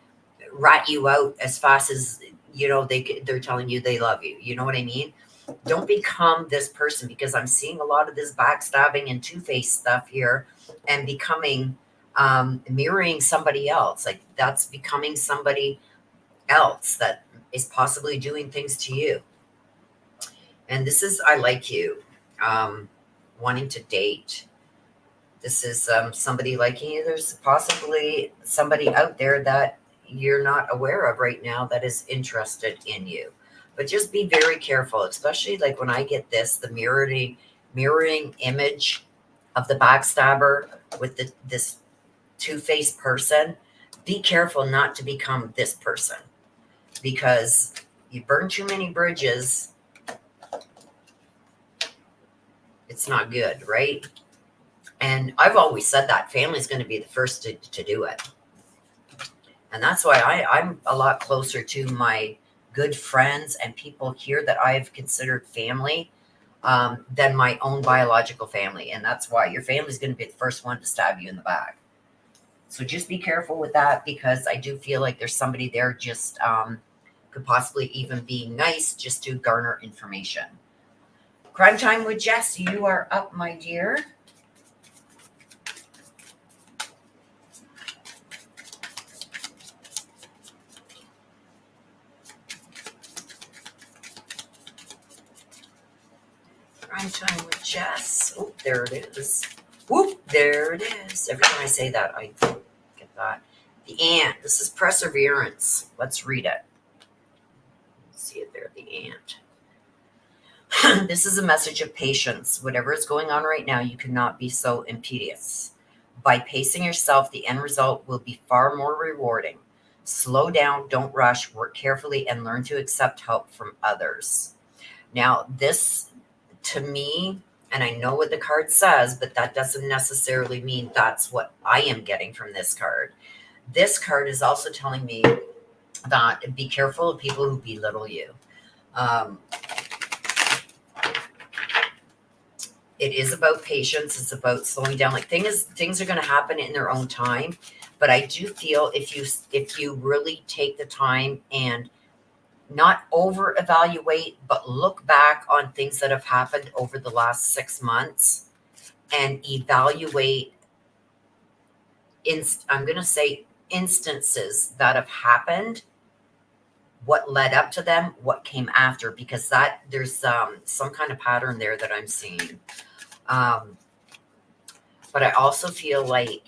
rat you out as fast as, you know, they're telling you they love you. You know what I mean? Don't become this person, because I'm seeing a lot of this backstabbing and two-faced stuff here, and becoming, mirroring somebody else. Like that's becoming somebody else that is possibly doing things to you. And this is, I like you, wanting to date. This is somebody liking you. There's possibly somebody out there that you're not aware of right now that is interested in you. But just be very careful, especially like when I get this, the mirroring image of the backstabber with this two-faced person. Be careful not to become this person, because you burn too many bridges. It's not good, right? And I've always said that family is going to be the first to do it. And that's why I'm a lot closer to my good friends and people here that I've considered family than my own biological family. And that's why your family is going to be the first one to stab you in the back. So just be careful with that, because I do feel like there's somebody there just could possibly even be nice just to garner information. Crime Time with Jess, you are up, my dear. Crime Time with Jess. Oh, there it is. Whoop, there it is. Every time I say that, I get that. The Ant. This is perseverance. Let's read it. See it there, the Ant. This is a message of patience. Whatever is going on right now, you cannot be so impetuous. By pacing yourself, the end result will be far more rewarding. Slow down, don't rush, work carefully, and learn to accept help from others. Now, this, to me, and I know what the card says, but that doesn't necessarily mean that's what I am getting from this card. This card is also telling me that be careful of people who belittle you. It is about patience. It's about slowing down. Like things are going to happen in their own time. But I do feel if you really take the time and not over evaluate, but look back on things that have happened over the last 6 months and evaluate I'm going to say instances that have happened, what led up to them, what came after, because that there's some kind of pattern there that I'm seeing. But I also feel like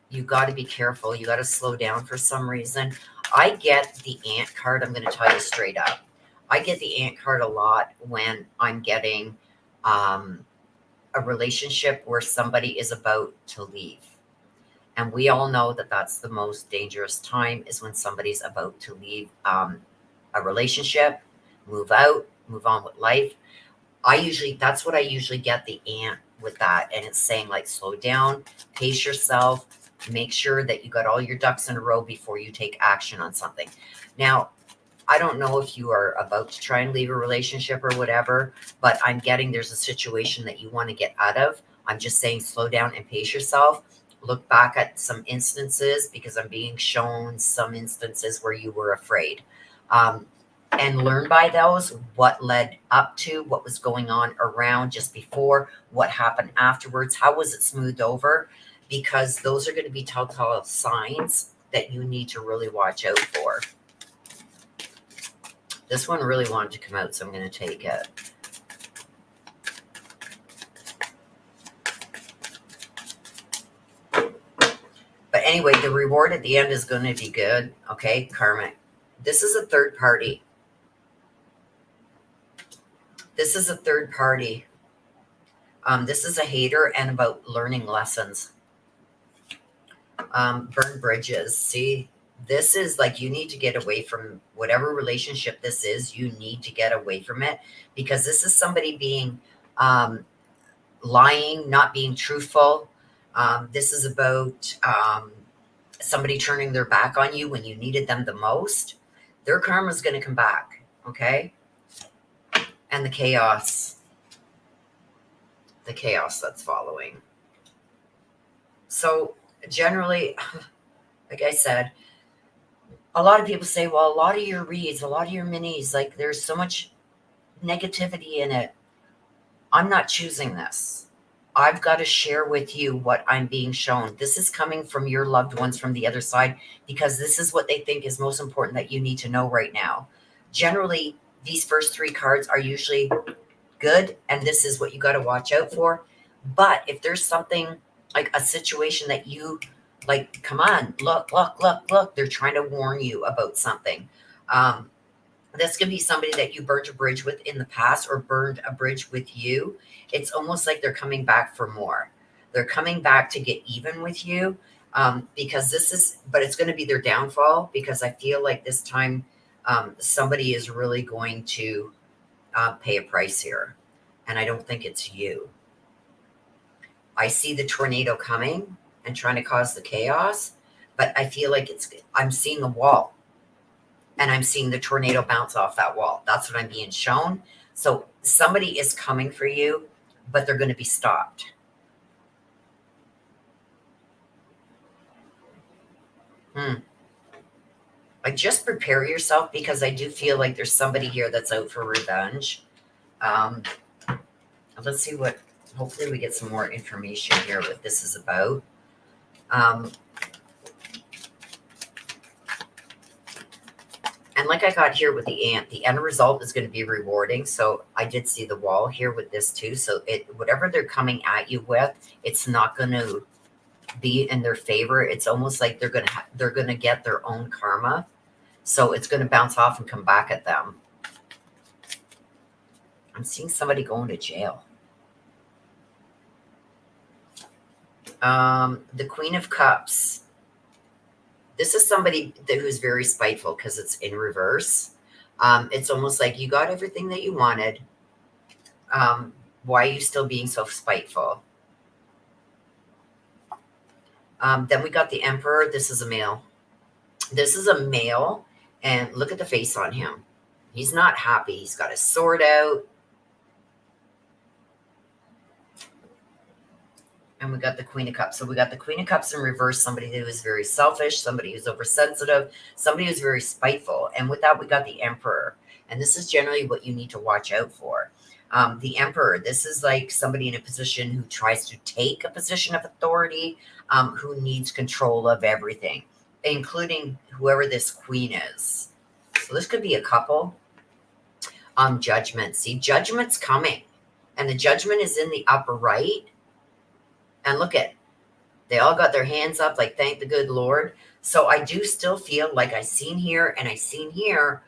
you got to be careful. You got to slow down for some reason. I get the ant card. I'm going to tell you straight up. I get the ant card a lot when I'm getting a relationship where somebody is about to leave. And we all know that that's the most dangerous time, is when somebody's about to leave a relationship, move out, move on with life. That's what I usually get the ant with that. And it's saying, like, slow down, pace yourself, make sure that you got all your ducks in a row before you take action on something. Now, I don't know if you are about to try and leave a relationship or whatever, but I'm getting there's a situation that you want to get out of. I'm just saying slow down and pace yourself. Look back at some instances, because I'm being shown some instances where you were afraid. And learn by those, what led up to, what was going on around just before, what happened afterwards, how was it smoothed over, because those are going to be telltale signs that you need to really watch out for. This one really wanted to come out, so I'm going to take it. But anyway, the reward at the end is going to be good. Okay, karmic. This is a third party. This is a third party. This is a hater and about learning lessons. Burn bridges. See, this is like you need to get away from whatever relationship this is. You need to get away from it, because this is somebody being lying, not being truthful. This is about somebody turning their back on you when you needed them the most. Their karma is going to come back. Okay. And the chaos that's following. So generally, like I said, a lot of people say, well, a lot of your reads, a lot of your minis, like there's so much negativity in it. I'm not choosing this. I've got to share with you what I'm being shown. This is coming from your loved ones from the other side, because this is what they think is most important that you need to know right now. Generally, these first 3 cards are usually good, and this is what you got to watch out for. But if there's something like a situation that you like, come on, look, they're trying to warn you about something. This can be somebody that you burnt a bridge with in the past, or burned a bridge with you. It's almost like they're coming back for more. They're coming back to get even with you, because but it's going to be their downfall, because I feel like this time somebody is really going to pay a price here. And I don't think it's you. I see the tornado coming and trying to cause the chaos, but I feel like I'm seeing a wall, and I'm seeing the tornado bounce off that wall. That's what I'm being shown. So somebody is coming for you, but they're going to be stopped. Just prepare yourself, because I do feel like there's somebody here that's out for revenge. Let's see hopefully we get some more information here, what this is about. And like I got here with the end result is going to be rewarding. So I did see the wall here with this too. So whatever they're coming at you with, it's not going to be in their favor. It's almost like they're going to get their own karma. So it's going to bounce off and come back at them. I'm seeing somebody going to jail. The Queen of Cups. This is somebody who's very spiteful, because it's in reverse. It's almost like you got everything that you wanted. Why are you still being so spiteful? Then we got the Emperor. This is a male. This is a male, and look at the face on him. He's not happy. He's got his sword out. And we got the Queen of Cups. So we got the Queen of Cups in reverse, somebody who is very selfish, somebody who's oversensitive, somebody who's very spiteful. And with that, we got the Emperor. And this is generally what you need to watch out for. The Emperor, this is like somebody in a position who tries to take a position of authority, who needs control of everything, including whoever this queen is. So this could be a couple. Judgment. See, judgment's coming. And the judgment is in the upper right. And look at, they all got their hands up like, thank the good Lord. So I do still feel like I seen here and I seen here.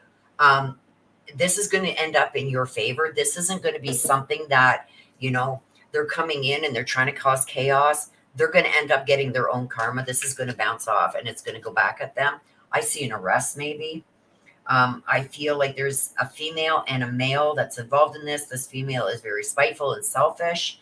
This is going to end up in your favor. This isn't going to be something that, they're coming in and they're trying to cause chaos. They're going to end up getting their own karma. This is going to bounce off and it's going to go back at them. I see an arrest maybe. I feel like there's a female and a male that's involved in this. This female is very spiteful and selfish.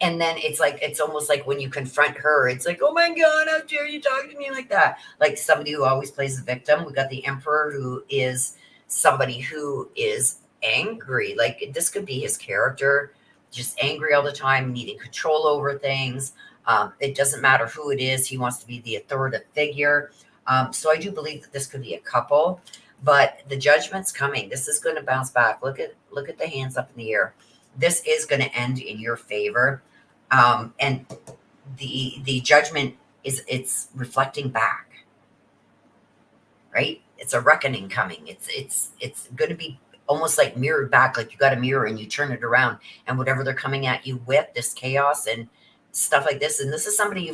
And then it's almost like when you confront her, it's like, oh my God, how dare you talk to me like that? Like somebody who always plays the victim. We got the Emperor, who is somebody who is angry. Like this could be his character, just angry all the time, needing control over things. It doesn't matter who it is. He wants to be the authoritative figure. So I do believe that this could be a couple, but the judgment's coming. This is going to bounce back. Look at the hands up in the air. This is going to end in your favor. And the judgment it's reflecting back, right? It's a reckoning coming. It's going to be almost like mirrored back, like you got a mirror and you turn it around, and whatever they're coming at you with, this chaos and stuff like this. And this is somebody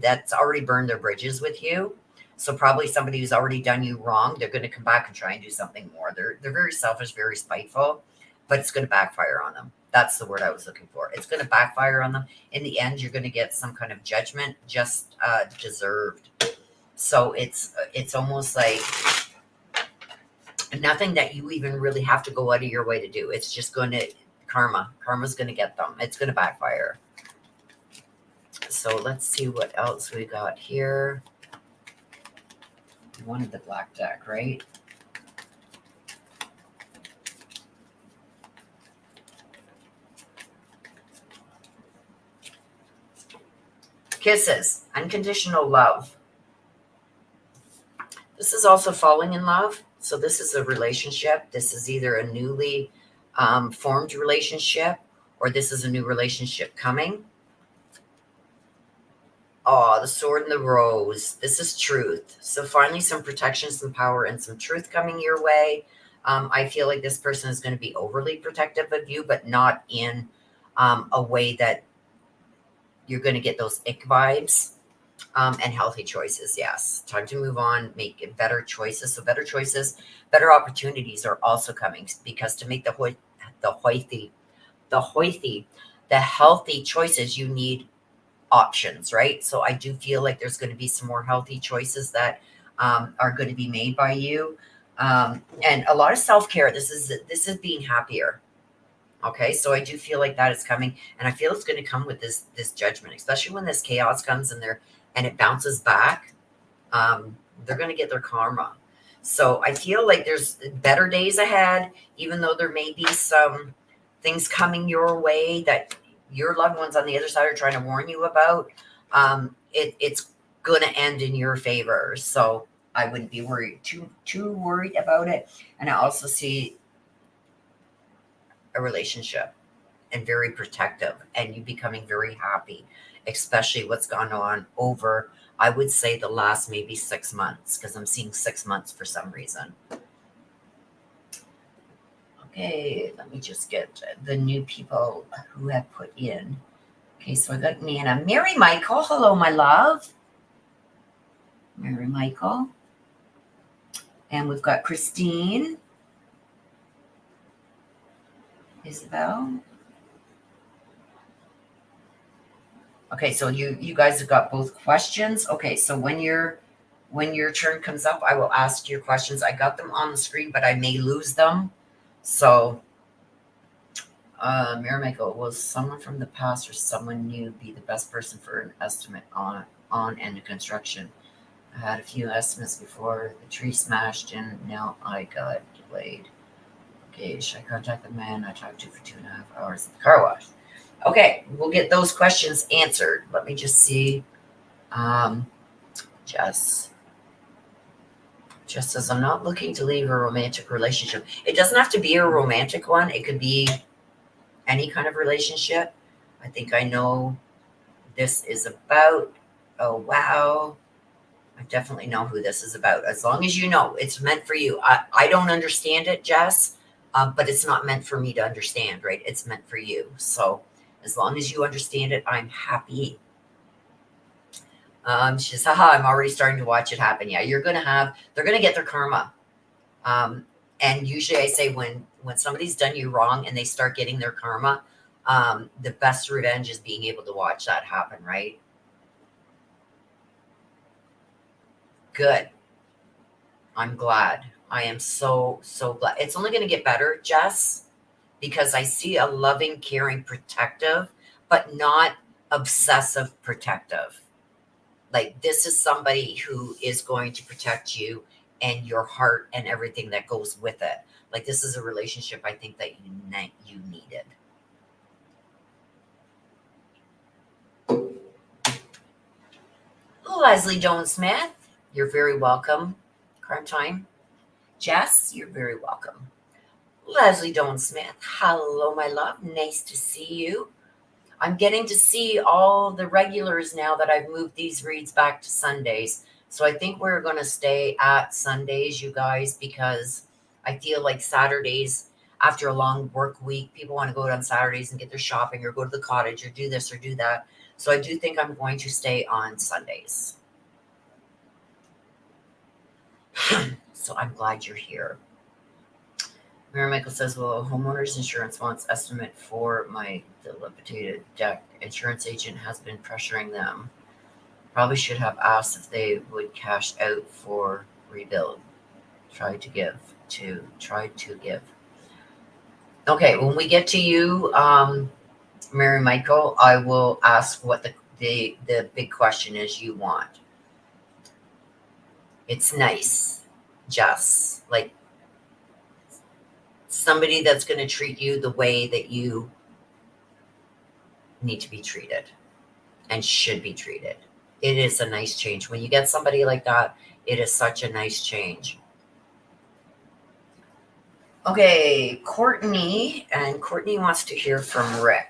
that's already burned their bridges with you. So probably somebody who's already done you wrong. They're going to come back and try and do something more. They're very selfish, very spiteful, but it's going to backfire on them. That's the word I was looking for. It's going to backfire on them. In the end, you're going to get some kind of judgment, just deserved. So it's almost like nothing that you even really have to go out of your way to do. It's just going to Karma's going to get them. It's going to backfire. So let's see what else we got here. You wanted the black deck, right? Kisses, unconditional love. This is also falling in love. So this is a relationship. This is either a newly formed relationship, or this is a new relationship coming. Oh, the sword and the rose. This is truth. So finally some protection, some power, and some truth coming your way. I feel like this person is going to be overly protective of you, but not in a way that you're going to get those ick vibes. And healthy choices, yes. Time to move on, make better choices. So better choices, better opportunities are also coming, because to make the healthy choices, you need options, right? So I do feel like there's going to be some more healthy choices that are going to be made by you. And a lot of self-care. This is being happier. Okay, so I do feel like that is coming, and I feel it's going to come with this judgment, especially when this chaos comes and it bounces back. They're going to get their karma. So I feel like there's better days ahead, even though there may be some things coming your way that your loved ones on the other side are trying to warn you about. It's going to end in your favor. So I wouldn't be worried too worried about it. And I also see a relationship and very protective, and you becoming very happy, especially what's gone on over, I would say, the last maybe 6 months, because I'm seeing 6 months for some reason. Okay, let me just get the new people who have put in. Okay, so I got Nana. Mary Michael, hello, my love. Mary Michael. And we've got Christine. Isabel. Okay, so you guys have got both questions. Okay, so when your turn comes up, I will ask your questions. I got them on the screen, but I may lose them. So, Mary Michael, will someone from the past or someone new be the best person for an estimate on and the construction? I had a few estimates before the tree smashed, and now I got delayed. Okay, should I contact the man I talked to for 2.5 hours at the car wash? Okay, we'll get those questions answered. Let me just see. Jess says, I'm not looking to leave a romantic relationship. It doesn't have to be a romantic one. It could be any kind of relationship. I think I know this is about. Oh, wow. I definitely know who this is about. As long as you know it's meant for you. I don't understand it, Jess, but it's not meant for me to understand, right? It's meant for you. So as long as you understand it, I'm happy. She says, haha, I'm already starting to watch it happen. Yeah, they're going to get their karma. And usually I say when somebody's done you wrong and they start getting their karma, the best revenge is being able to watch that happen, right? Good. I'm glad. I am so glad. It's only going to get better, Jess, because I see a loving, caring, protective, but not obsessive protective. Like this is somebody who is going to protect you and your heart and everything that goes with it. Like this is a relationship I think that you needed. Leslie Jones Smith, you're very welcome. Crime time. Jess, you're very welcome. Leslie Jones Smith, hello, my love. Nice to see you. I'm getting to see all the regulars now that I've moved these reads back to Sundays. So I think we're going to stay at Sundays, you guys, because I feel like Saturdays, after a long work week, people want to go out on Saturdays and get their shopping or go to the cottage or do this or do that. So I do think I'm going to stay on Sundays. So I'm glad you're here. Mary Michael says, well, homeowner's insurance wants estimate for my dilapidated deck. Insurance agent has been pressuring them. Probably should have asked if they would cash out for rebuild. Try to give. Okay, when we get to you, Mary Michael, I will ask what the big question is you want. It's nice, Jess. Like somebody that's going to treat you the way that you need to be treated and should be treated. It is a nice change. When you get somebody like that, it is such a nice change. Okay, Courtney wants to hear from Rick.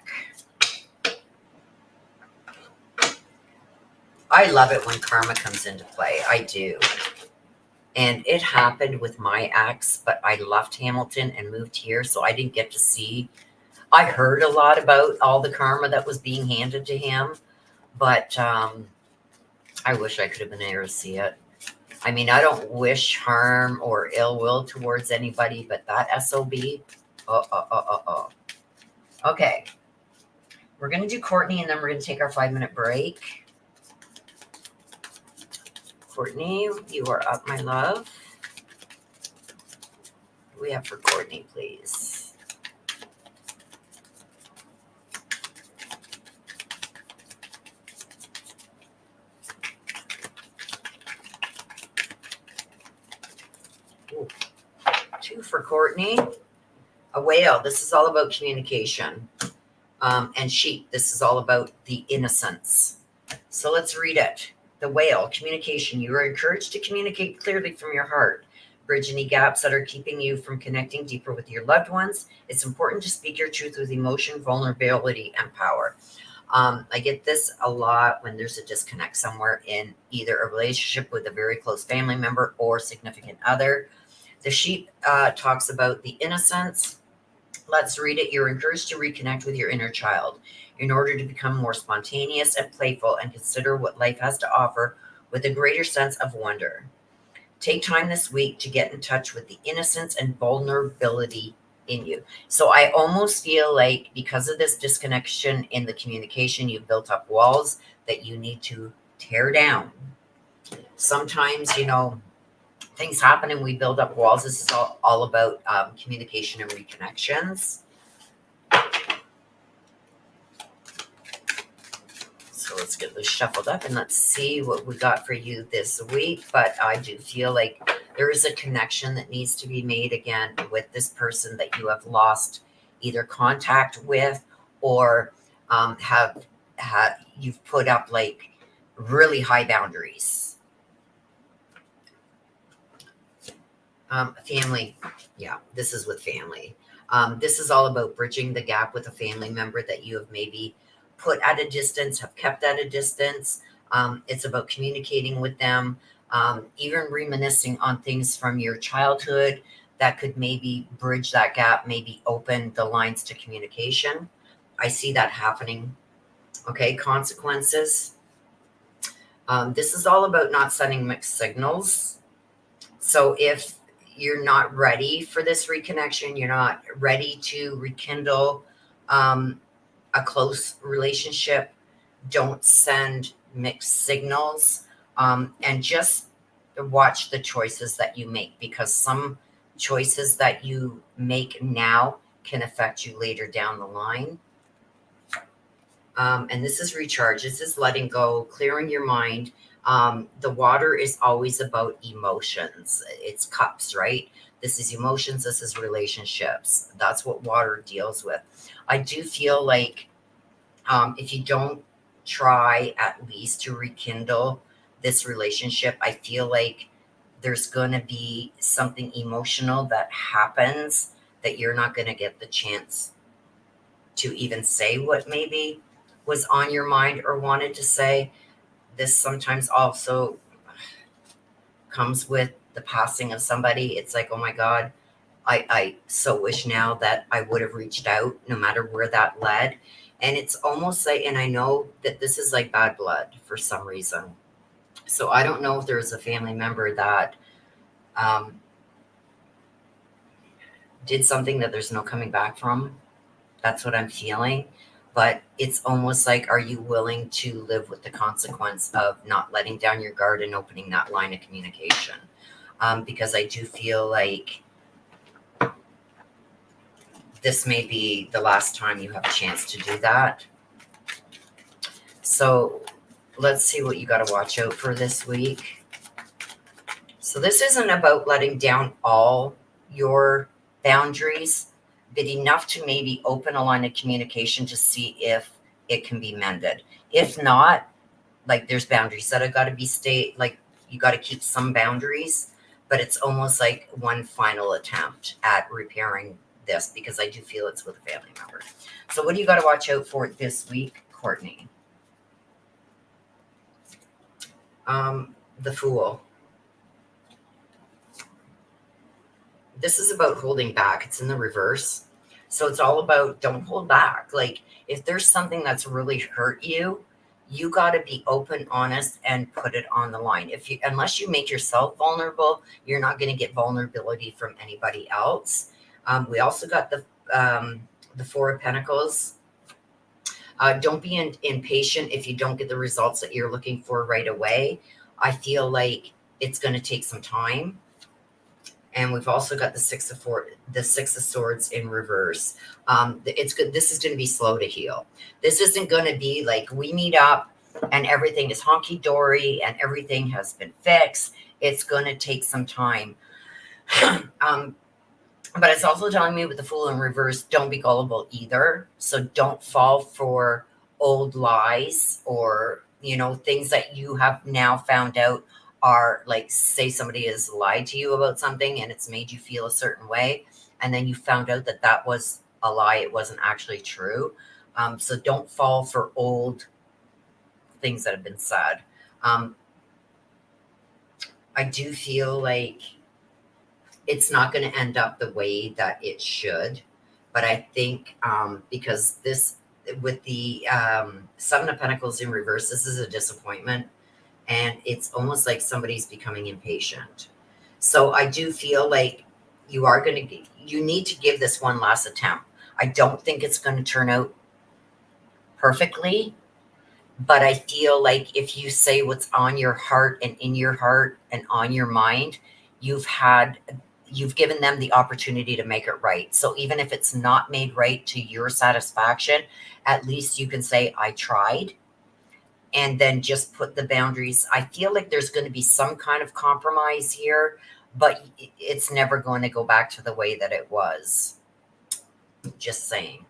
I love it when karma comes into play. I do. And it happened with my ex, but I left Hamilton and moved here, so I didn't get to see. I heard a lot about all the karma that was being handed to him, but I wish I could have been there to see it. I mean, I don't wish harm or ill will towards anybody, but that SOB, Okay. We're going to do Courtney, and then we're going to take our 5-minute break. Courtney, you are up, my love. What do we have for Courtney, please? Ooh. 2 for Courtney. A whale. This is all about communication. And sheep. This is all about the innocence. So let's read it. The whale, communication. You are encouraged to communicate clearly from your heart. Bridge any gaps that are keeping you from connecting deeper with your loved ones. It's important to speak your truth with emotion, vulnerability, and power. I get this a lot when there's a disconnect somewhere in either a relationship with a very close family member or significant other. The sheep talks about the innocence. Let's read it. You're encouraged to reconnect with your inner child in order to become more spontaneous and playful and consider what life has to offer with a greater sense of wonder. Take time this week to get in touch with the innocence and vulnerability in you. So I almost feel like because of this disconnection in the communication, you've built up walls that you need to tear down. Sometimes, things happen and we build up walls. This is all about communication and reconnections. So let's get this shuffled up and let's see what we got for you this week. But I do feel like there is a connection that needs to be made again with this person that you have lost either contact with or you've put up like really high boundaries. Family. Yeah, this is with family. This is all about bridging the gap with a family member that you have maybe put at a distance, have kept at a distance. It's about communicating with them, even reminiscing on things from your childhood that could maybe bridge that gap, maybe open the lines to communication. I see that happening. Okay, consequences. This is all about not sending mixed signals. So if you're not ready for this reconnection, you're not ready to rekindle a close relationship, don't send mixed signals, and just watch the choices that you make, because some choices that you make now can affect you later down the line. And this is recharge. This is letting go, clearing your mind. The water is always about emotions. It's cups, right? This is emotions. This is relationships. That's what water deals with. I do feel like if you don't try at least to rekindle this relationship, I feel like there's going to be something emotional that happens that you're not going to get the chance to even say what maybe was on your mind or wanted to say. This sometimes also comes with the passing of somebody. It's like, oh my God, I so wish now that I would have reached out no matter where that led. And it's almost like, and I know that this is like bad blood for some reason. So I don't know if there's a family member that did something that there's no coming back from. That's what I'm feeling. But it's almost like, are you willing to live with the consequence of not letting down your guard and opening that line of communication? Because I do feel like this may be the last time you have a chance to do that. So let's see what you got to watch out for this week. So this isn't about letting down all your boundaries, but enough to maybe open a line of communication to see if it can be mended. If not, like there's boundaries that have got to be like you got to keep some boundaries, but it's almost like one final attempt at repairing this, because I do feel it's with a family member. So what do you got to watch out for this week, Courtney? The Fool. This is about holding back. It's in the reverse. So it's all about don't hold back. Like if there's something that's really hurt you, you got to be open, honest, and put it on the line. Unless you make yourself vulnerable, you're not going to get vulnerability from anybody else. We also got the Four of Pentacles. Don't be impatient if you don't get the results that you're looking for right away. I feel like it's going to take some time. And we've also got the Six of Swords in reverse. It's good. This is going to be slow to heal. This isn't going to be like we meet up and everything is honky dory and everything has been fixed. It's going to take some time. But it's also telling me with the Fool in reverse, don't be gullible either. So don't fall for old lies or, things that you have now found out are like, say somebody has lied to you about something and it's made you feel a certain way. And then you found out that that was a lie. It wasn't actually true. So don't fall for old things that have been said. I do feel like it's not going to end up the way that it should. But I think because this, with the Seven of Pentacles in reverse, this is a disappointment. And it's almost like somebody's becoming impatient. So I do feel like you need to give this one last attempt. I don't think it's going to turn out perfectly. But I feel like if you say what's on your heart and in your heart and on your mind, you've given them the opportunity to make it right. So even if it's not made right to your satisfaction, at least you can say, I tried. And then just put the boundaries. I feel like there's going to be some kind of compromise here, but it's never going to go back to the way that it was. Just saying.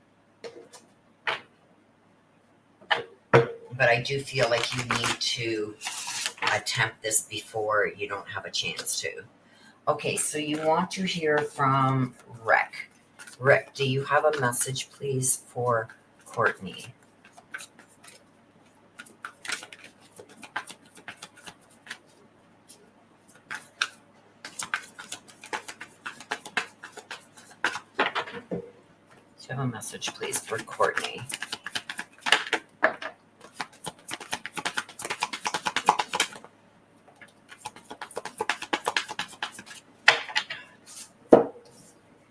but I do feel like you need to attempt this before you don't have a chance to. Okay, so you want to hear from Rick. Rick, do you have a message, please, for Courtney? Do you have a message, please, for Courtney?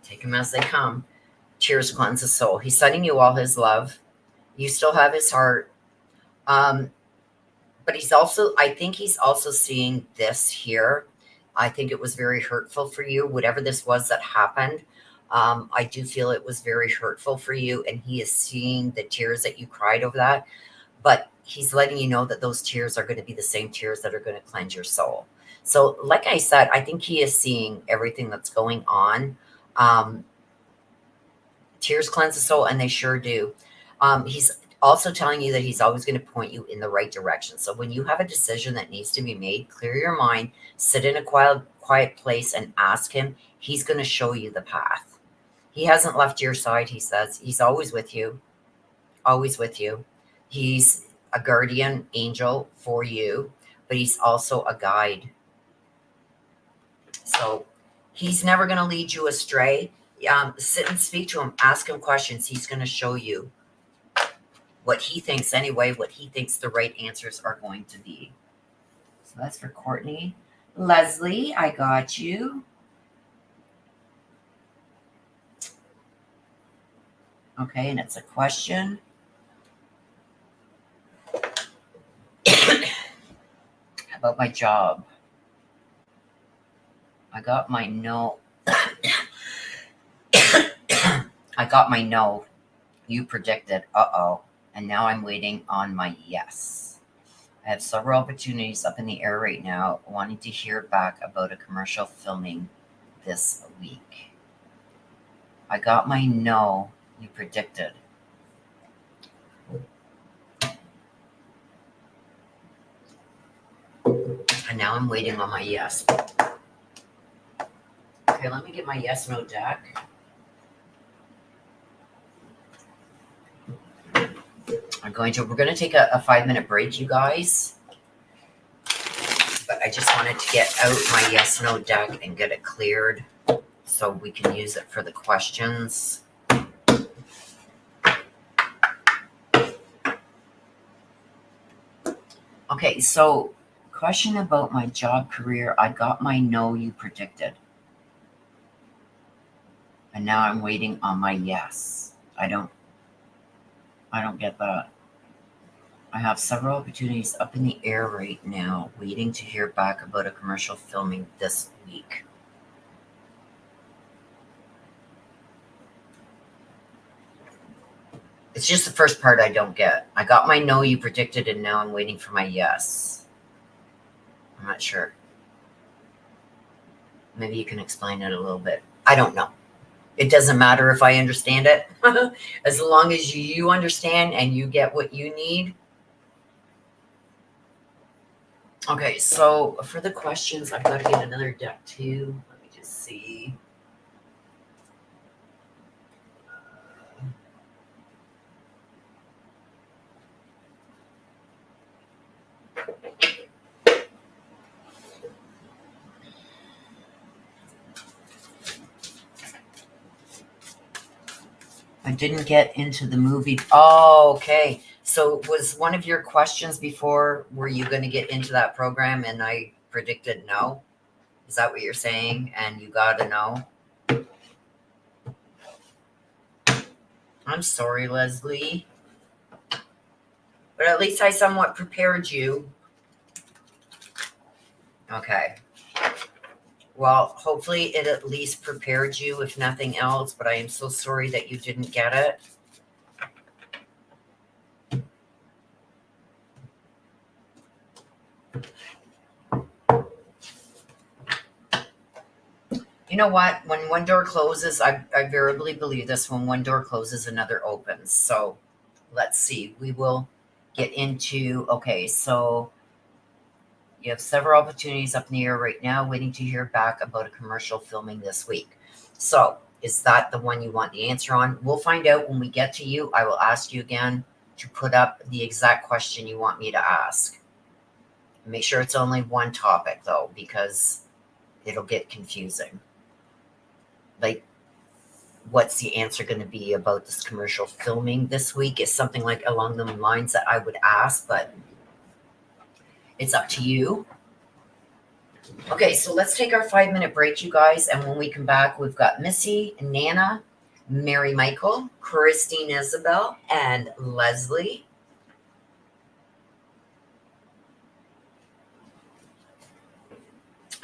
Take them as they come. Tears cleanse the soul. He's sending you all his love. You still have his heart. But he's also, I think he's also seeing this here. I think it was very hurtful for you, whatever this was that happened. I do feel it was very hurtful for you, and he is seeing the tears that you cried over that. But he's letting you know that those tears are going to be the same tears that are going to cleanse your soul. So, like I said, I think he is seeing everything that's going on. Tears cleanse the soul, and they sure do. He's also telling you that he's always going to point you in the right direction. So when you have a decision that needs to be made, clear your mind, sit in a quiet place and ask him. He's going to show you the path. He hasn't left your side, he says. He's always with you. Always with you. He's a guardian angel for you, but he's also a guide. So he's never going to lead you astray. Sit and speak to him. Ask him questions. He's going to show you what he thinks anyway, what he thinks the right answers are going to be. So that's for Courtney. Leslie, I got you. Okay, and it's a question. About my job. I got my no. I got my no. You predicted. Uh-oh. And now I'm waiting on my yes. I have several opportunities up in the air right now, wanting to hear back about a commercial filming this week. I got my no, you predicted. And now I'm waiting on my yes. Okay, let me get my yes no deck. We're going to take a 5-minute break, you guys. But I just wanted to get out my yes no deck and get it cleared so we can use it for the questions. Okay, so question about my job career. I got my no, you predicted. And now I'm waiting on my yes. I don't get that. I have several opportunities up in the air right now, waiting to hear back about a commercial filming this week. It's just the first part I don't get. I got my no, you predicted, and now I'm waiting for my yes. I'm not sure. Maybe you can explain it a little bit. I don't know. It doesn't matter if I understand it. As long as you understand and you get what you need. Okay, so for the questions, I've got to get another deck too. Let me just see. I didn't get into the movie. Oh, okay. So was one of your questions before, were you going to get into that program and I predicted no? Is that what you're saying? And you got a no? I'm sorry, Leslie. But at least I somewhat prepared you. Okay. Well, hopefully it at least prepared you, if nothing else, but I am so sorry that you didn't get it. You know what? When one door closes, I verily believe this, when one door closes, another opens. So let's see. We will get into, okay, so you have several opportunities up in the air right now, waiting to hear back about a commercial filming this week. So is that the one you want the answer on? We'll find out when we get to you. I will ask you again to put up the exact question you want me to ask. Make sure it's only one topic, though, because it'll get confusing. Like, what's the answer going to be about this commercial filming this week? Is something like along the lines that I would ask, but it's up to you. Okay, so let's take our 5-minute break, you guys. And when we come back, we've got Missy, Nana, Mary Michael, Christine Isabel, and Leslie.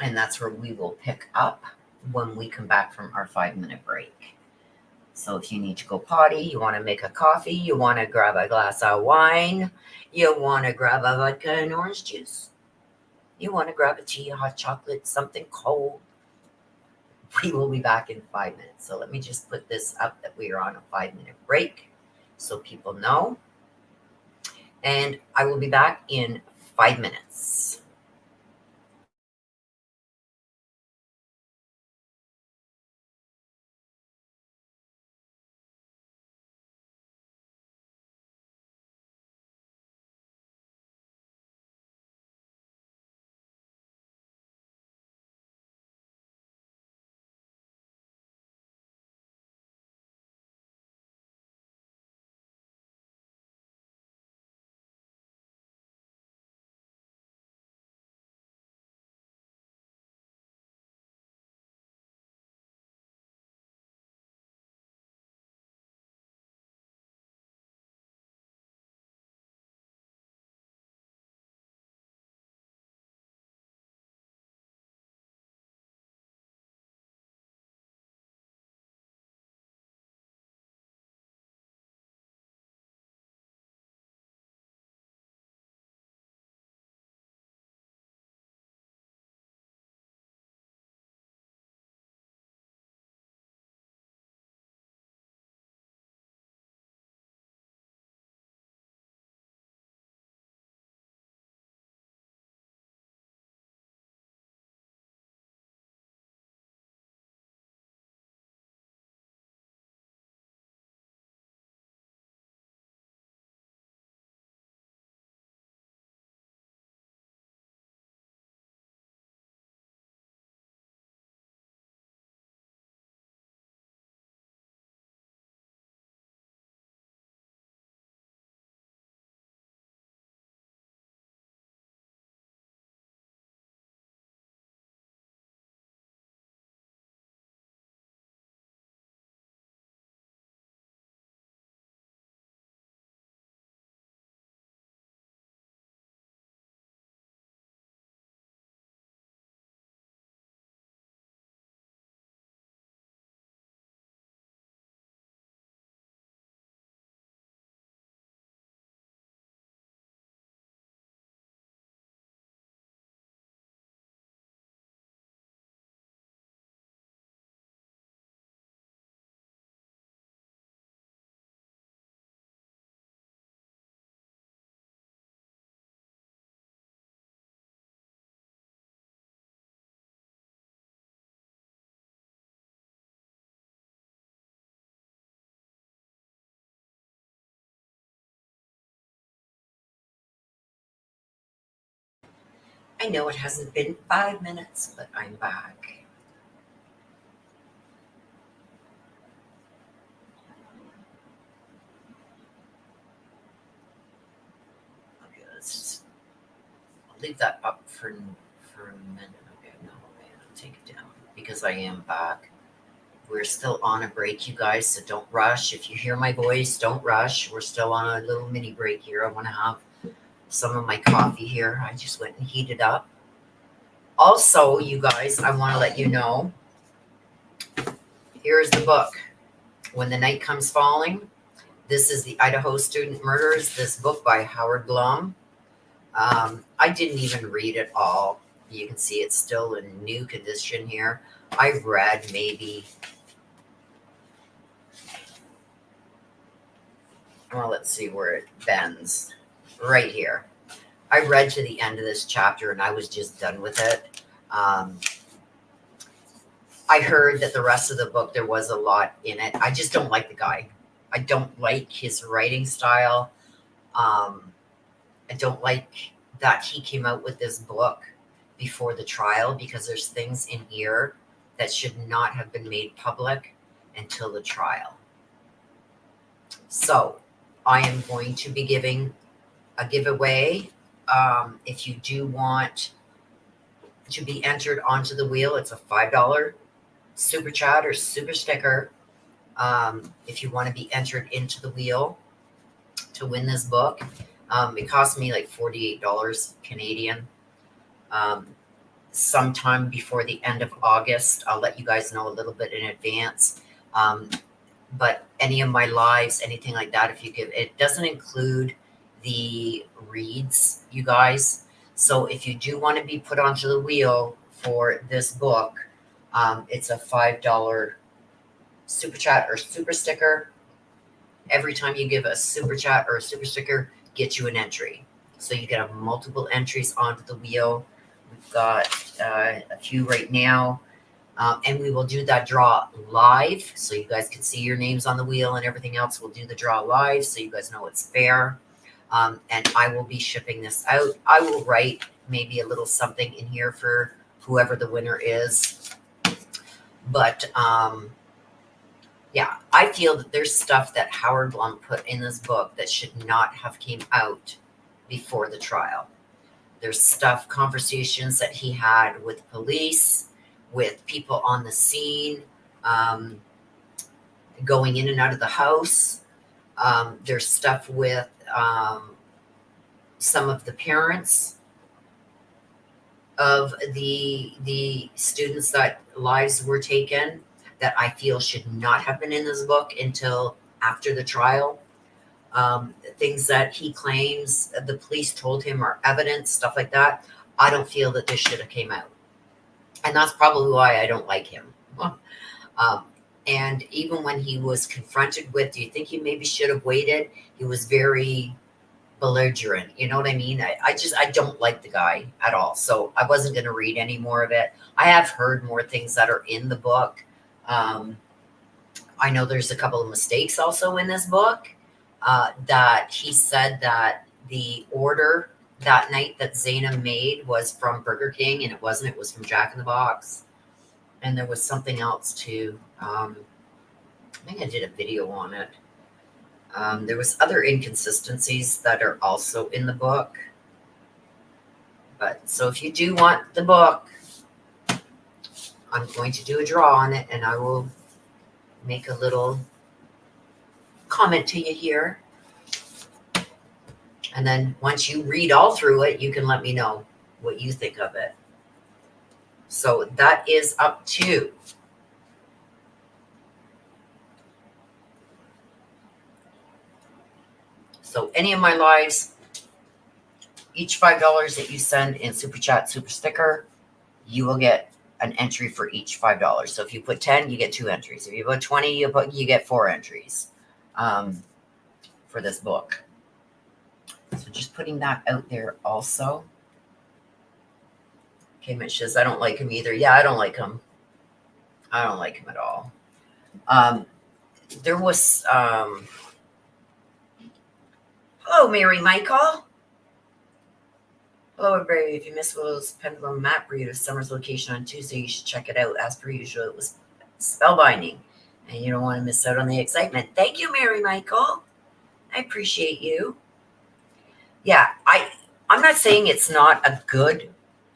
And that's where we will pick up when we come back from our 5-minute break. So if you need to go potty, you want to make a coffee, you want to grab a glass of wine, you want to grab a vodka and orange juice, you want to grab a tea, hot chocolate, something cold, we will be back in 5 minutes. So let me just put this up that we are on a 5-minute break so people know. And I will be back in 5 minutes. I know it hasn't been 5 minutes, but I'm back. Okay, let's just leave that up for a minute. Okay, no, okay, I'll take it down because I am back. We're still on a break, you guys, so don't rush. If you hear my voice, don't rush. We're still on a little mini break here. I want to have some of my coffee here. I just went and heated up. Also, you guys, I want to let you know, here's the book, When the Night Comes Falling. This is the Idaho Student Murders, this book by Howard Blum. I didn't even read it all. You can see it's still in new condition here. I've read maybe, well, let's see where it bends. right here. I read to the end of this chapter and I was just done with it. I heard that the rest of the book, there was a lot in it. I just don't like the guy. I don't like his writing style. I don't like that he came out with this book before the trial, because there's things in here that should not have been made public until the trial. So I am going to be giving a giveaway. If you do want to be entered onto the wheel, it's a $5 super chat or super sticker. If you want to be entered into the wheel to win this book, it cost me like $48 Canadian. Sometime before the end of August, I'll let you guys know a little bit in advance. But any of my lives, anything like that, if you give, it doesn't include the reads, you guys. So if you do want to be put onto the wheel for this book, it's a $5 super chat or super sticker. Every time you give a super chat or a super sticker, get you an entry. So you can have multiple entries onto the wheel. We've got a few right now. And we will do that draw live, so you guys can see your names on the wheel and everything else. We'll do the draw live, so you guys know it's fair. And I will be shipping this out. I will write maybe a little something in here for whoever the winner is. But yeah, I feel that there's stuff that Howard Blum put in this book that should not have came out before the trial. There's stuff, conversations that he had with police, with people on the scene, going in and out of the house. There's stuff with some of the parents of the students that lives were taken that I feel should not have been in this book until after the trial. Things that he claims the police told him are evidence, stuff like that. I don't feel that this should have came out. And that's probably why I don't like him. And even when he was confronted with, do you think he maybe should have waited? He was very belligerent. You know what I mean? I don't like the guy at all. So I wasn't going to read any more of it. I have heard more things that are in the book. I know there's a couple of mistakes also in this book, that he said that the order that night that Zaina made was from Burger King, and it wasn't. It was from Jack in the Box. And there was something else too. I think I did a video on it. There was other inconsistencies that are also in the book. But so if you do want the book, I'm going to do a draw on it, and I will make a little comment to you here. And then once you read all through it, you can let me know what you think of it. So that is up to so any of my lives, each $5 that you send in super chat, super sticker, you will get an entry for each $5. So if you put 10, you get 2 entries. If you put 20, you get 4 entries for this book. So just putting that out there also. Okay, Mitch says, I don't like him either. Yeah, I don't like him. I don't like him at all. There was, hello, Mary Michael. Hello, everybody. If you missed Willow's Pendulum map read of Summer's location on Tuesday, you should check it out. As per usual, it was spellbinding, and you don't want to miss out on the excitement. Thank you, Mary Michael. I appreciate you. Yeah, I'm not saying it's not a good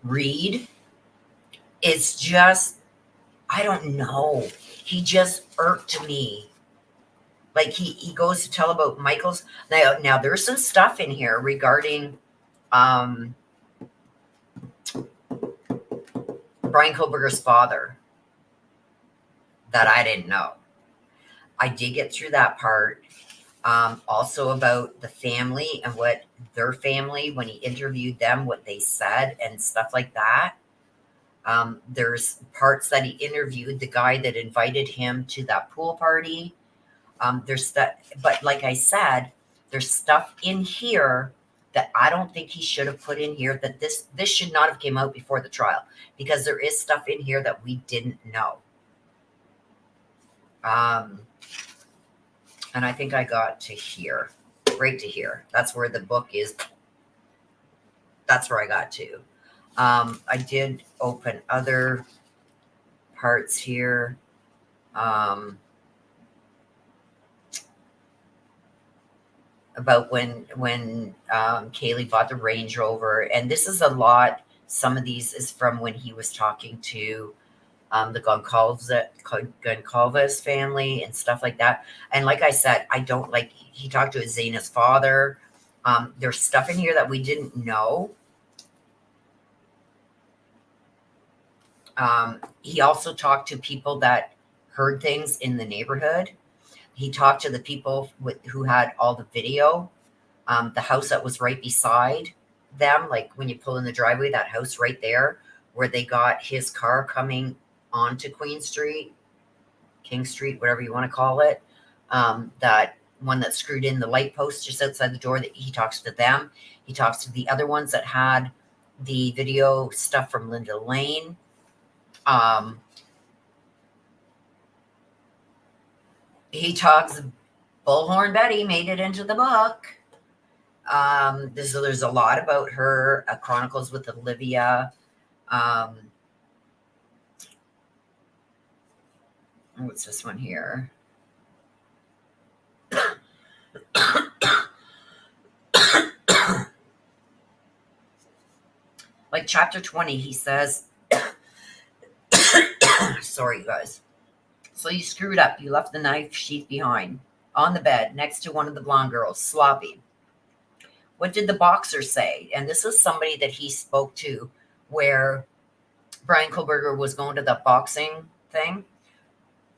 read. It's just, I don't know. He just irked me. Like he goes to tell about Michael's. Now there's some stuff in here regarding Brian Koberger's father that I didn't know. I did get through that part. Also about the family and what their family, when he interviewed them, what they said and stuff like that. There's parts that he interviewed the guy that invited him to that pool party. There's that, but like I said, there's stuff in here that I don't think he should have put in here, that this should not have came out before the trial, because there is stuff in here that we didn't know. And I think I got to here, right to here. That's where the book is. That's where I got to. I did open other parts here. About when Kaylee bought the Range Rover. And this is a lot. Some of these is from when he was talking to the Goncalves family and stuff like that. And like I said, I don't like, he talked to Zena's father. There's stuff in here that we didn't know. He also talked to people that heard things in the neighborhood. He talked to the people who had all the video. The house that was right beside them, like when you pull in the driveway, that house right there where they got his car coming onto Queen Street, King Street, whatever you want to call it. That one that screwed in the light post just outside the door, that he talks to them. He talks to the other ones that had the video stuff from Linda Lane. He talks, Bullhorn Betty made it into the book. There's a lot about her, Chronicles with Olivia. What's this one here? Like chapter 20, he says, sorry, you guys. So you screwed up. You left the knife sheath behind on the bed next to one of the blonde girls, sloppy. What did the boxer say? And this is somebody that he spoke to where Brian Kohlberger was going to the boxing thing.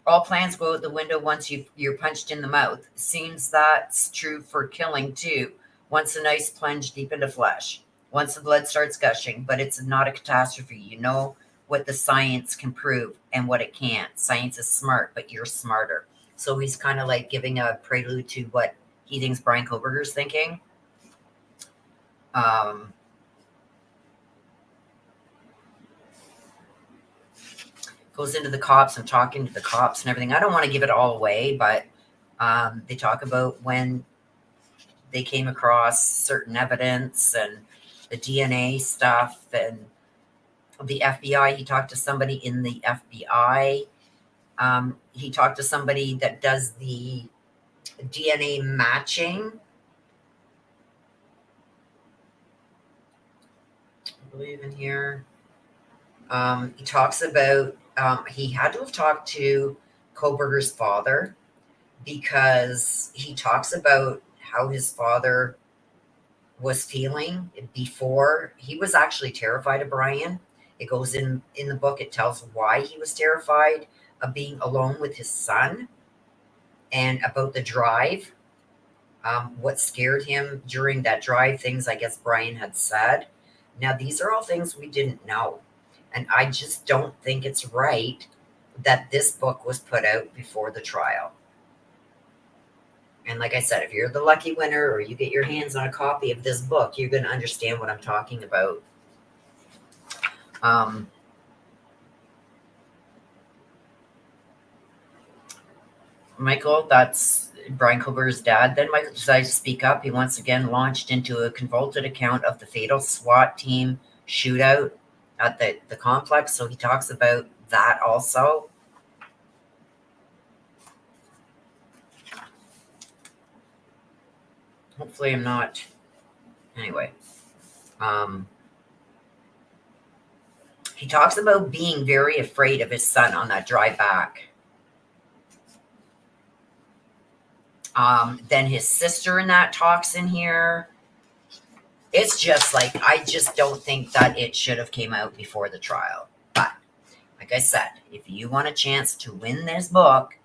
All plans go out the window once you're punched in the mouth. Seems that's true for killing too. Once a nice plunge deep into flesh. Once the blood starts gushing, but it's not a catastrophe. You know what the science can prove and what it can't. Science is smart, but you're smarter. So he's kind of like giving a prelude to what he thinks Brian Kohlberger's thinking. Goes into the cops and talking to the cops and everything. I don't want to give it all away, but they talk about when they came across certain evidence and the DNA stuff and the FBI. He talked to somebody in the FBI. He talked to somebody that does the DNA matching. I believe in here. He talks about, he had to have talked to Kohlberger's father, because he talks about how his father was feeling before. He was actually terrified of Brian. It goes in the book. It tells why he was terrified of being alone with his son, and about the drive, what scared him during that drive, things I guess Brian had said. Now, these are all things we didn't know. And I just don't think it's right that this book was put out before the trial. And like I said, if you're the lucky winner or you get your hands on a copy of this book, you're going to understand what I'm talking about. Michael, that's Brian Kohlberger's dad. Then Michael decided to speak up. He once again launched into a convoluted account of the fatal SWAT team shootout at the complex. So he talks about that also. Hopefully I'm not. Anyway. He talks about being very afraid of his son on that drive back. Then his sister in that talks in here. It's just like, I just don't think that it should have came out before the trial. But like I said, if you want a chance to win this book,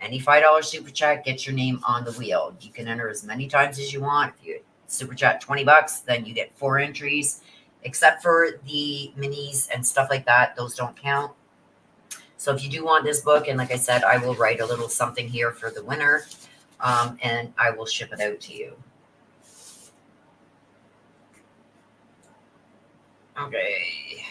any $5 super chat gets your name on the wheel. You can enter as many times as you want. If you super chat $20, then you get 4 entries, except for the minis and stuff like that. Those don't count. So if you do want this book, and like I said, I will write a little something here for the winner, and I will ship it out to you. Okay.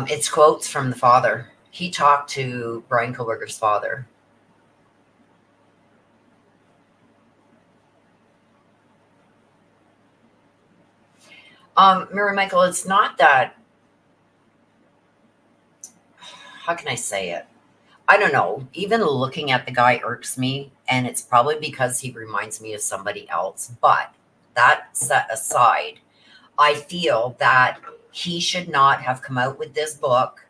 It's quotes from the father. He talked to Brian Koberger's father. Mary Michael, it's not that, how can I say it? I don't know. Even looking at the guy irks me, and it's probably because he reminds me of somebody else. But that set aside, I feel that he should not have come out with this book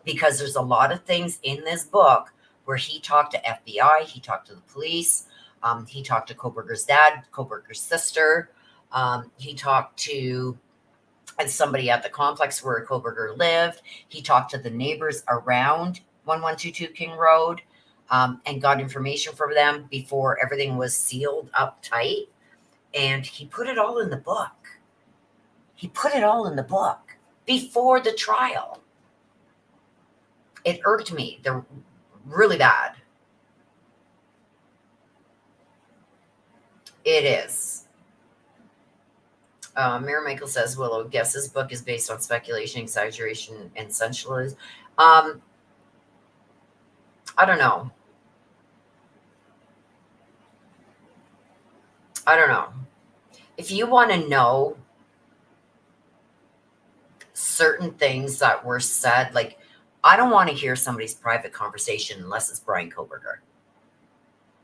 because there's a lot of things in this book where he talked to FBI, he talked to the police, he talked to Koberger's dad, Koberger's sister, he talked to somebody at the complex where Koberger lived. He talked to the neighbors around 1122 King Road, and got information from them before everything was sealed up tight. And he put it all in the book. He put it all in the book before the trial. It irked me. They're really bad. It is. Mira Michael says, Willow, guess this book is based on speculation, exaggeration, and sensationalism. I don't know. I don't know. If you want to know certain things that were said, like, I don't want to hear somebody's private conversation unless it's Brian Koberger.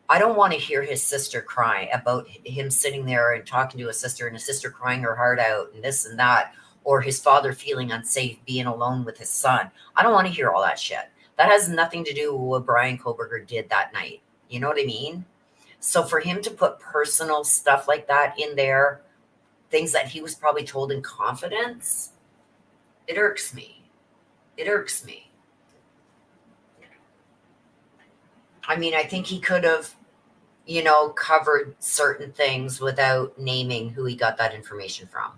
I don't want to hear his sister cry about him sitting there and talking to his sister and his sister crying her heart out and this and that, or his father feeling unsafe being alone with his son. I don't want to hear all that shit. That has nothing to do with what Brian Koberger did that night. You know what I mean? So for him to put personal stuff like that in there, things that he was probably told in confidence, it irks me. It irks me. I mean, I think he could have, covered certain things without naming who he got that information from.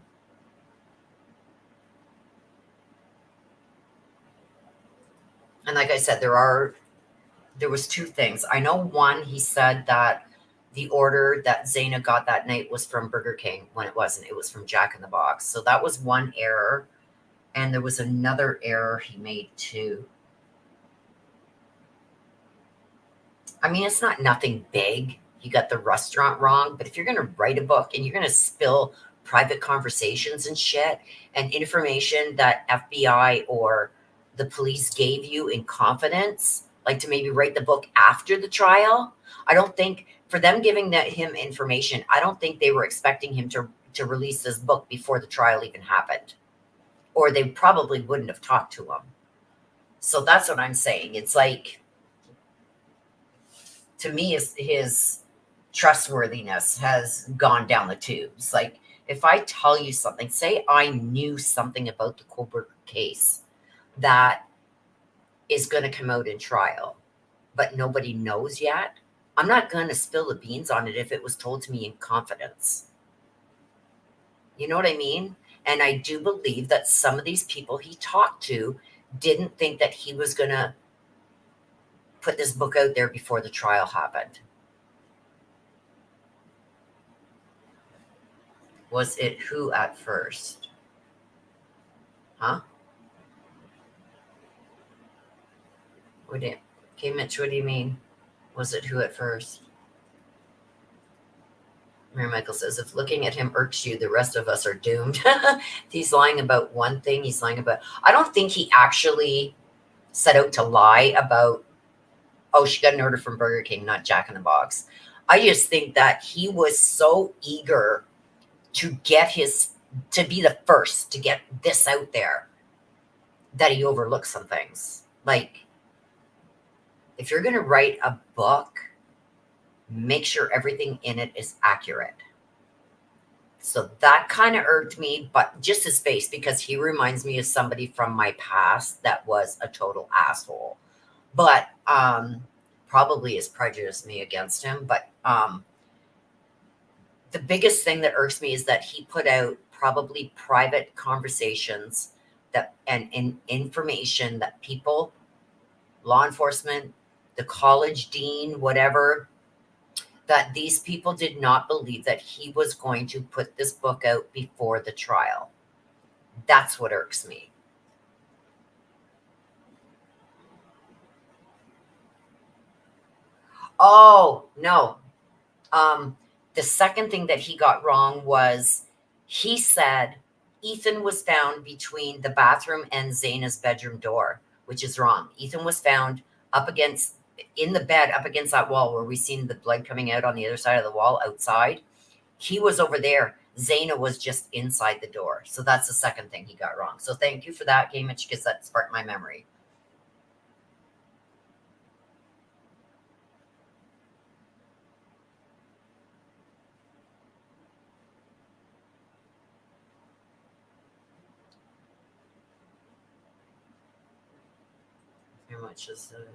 And like I said, there was two things. I know one, he said that the order that Zaina got that night was from Burger King when it wasn't. It was from Jack in the Box. So that was one error. And there was another error he made too. I mean, it's not nothing big. You got the restaurant wrong, but if you're going to write a book and you're going to spill private conversations and shit and information that FBI or the police gave you in confidence, like to maybe write the book after the trial, I don't think for them giving him information, I don't think they were expecting him to release this book before the trial even happened, or they probably wouldn't have talked to him. So that's what I'm saying. It's like, to me, his trustworthiness has gone down the tubes. Like, if I tell you something, say I knew something about the Koberger case that is going to come out in trial, but nobody knows yet, I'm not going to spill the beans on it if it was told to me in confidence. You know what I mean? And I do believe that some of these people he talked to didn't think that he was going to put this book out there before the trial happened. Was it who at first? Huh? Okay, Mitch, what do you mean? Was it who at first? Mary Michael says, if looking at him irks you, the rest of us are doomed. He's lying about one thing. He's lying about, I don't think he actually set out to lie about, oh, she got an order from Burger King, not Jack in the Box. I just think that he was so eager to be the first to get this out there that he overlooked some things. Like, if you're going to write a book, make sure everything in it is accurate. So that kind of irked me, but just his face, because he reminds me of somebody from my past that was a total asshole. But probably has prejudiced me against him. But the biggest thing that irks me is that he put out probably private conversations and information that people, law enforcement, the college dean, whatever, that these people did not believe that he was going to put this book out before the trial. That's what irks me. Oh, no. The second thing that he got wrong was he said Ethan was found between the bathroom and Zaina's bedroom door, which is wrong. Ethan was found in the bed up against that wall where we seen the blood coming out on the other side of the wall outside. He was over there. Zaina was just inside the door. So that's the second thing he got wrong. So thank you for that, Gamage, because that sparked my memory. How much is it?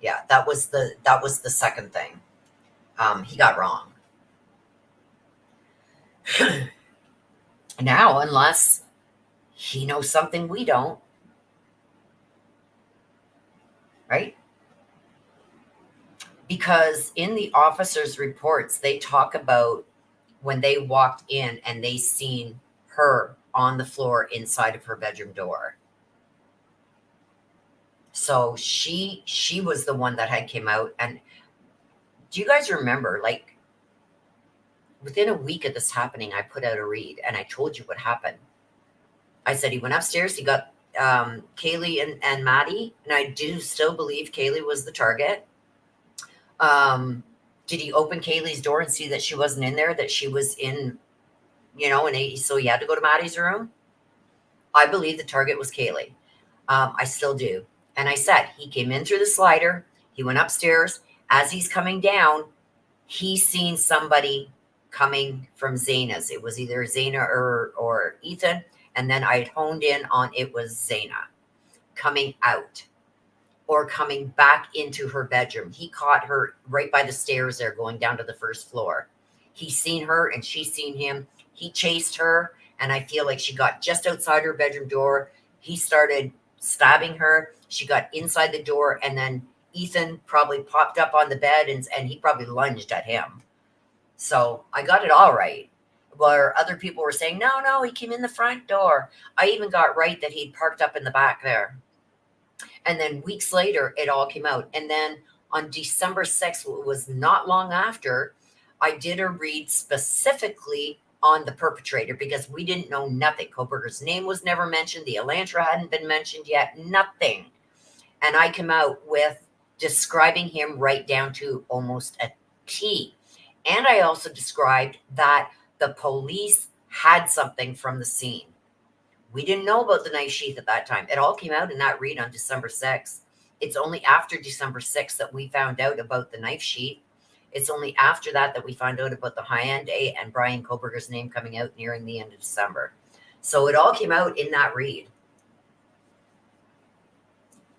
Yeah, that was the second thing. He got wrong. Now, unless he knows something we don't, right? Because in the officers' reports, they talk about when they walked in and they seen her on the floor inside of her bedroom door. So she was the one that had came out. And do you guys remember, like, within a week of this happening, I put out a read and I told you what happened. I said he went upstairs, he got Kaylee and Maddie, and I do still believe Kaylee was the target. Did he open Kaylee's door and see that she wasn't in there, that she was in, so he had to go to Maddie's room? I believe the target was Kaylee. I still do. And I said, he came in through the slider. He went upstairs. As he's coming down, he's seen somebody coming from Zaina's. It was either Zaina or Ethan. And then I had honed in on it was Zaina coming out or coming back into her bedroom. He caught her right by the stairs there going down to the first floor. He's seen her and she's seen him. He chased her, and I feel like she got just outside her bedroom door. He started stabbing her. She got inside the door, and then Ethan probably popped up on the bed and he probably lunged at him. So I got it all right. Where other people were saying, no, he came in the front door. I even got right that he'd parked up in the back there. And then weeks later, it all came out. And then on December 6th, it was not long after, I did a read specifically on the perpetrator because we didn't know nothing. Koberger's name was never mentioned. The Elantra hadn't been mentioned yet. Nothing. And I come out with describing him right down to almost a T. And I also described that the police had something from the scene. We didn't know about the knife sheath at that time. It all came out in that read on December 6th. It's only after December 6th that we found out about the knife sheath. It's only after that we found out about the high-end A and Brian Koberger's name coming out nearing the end of December. So it all came out in that read.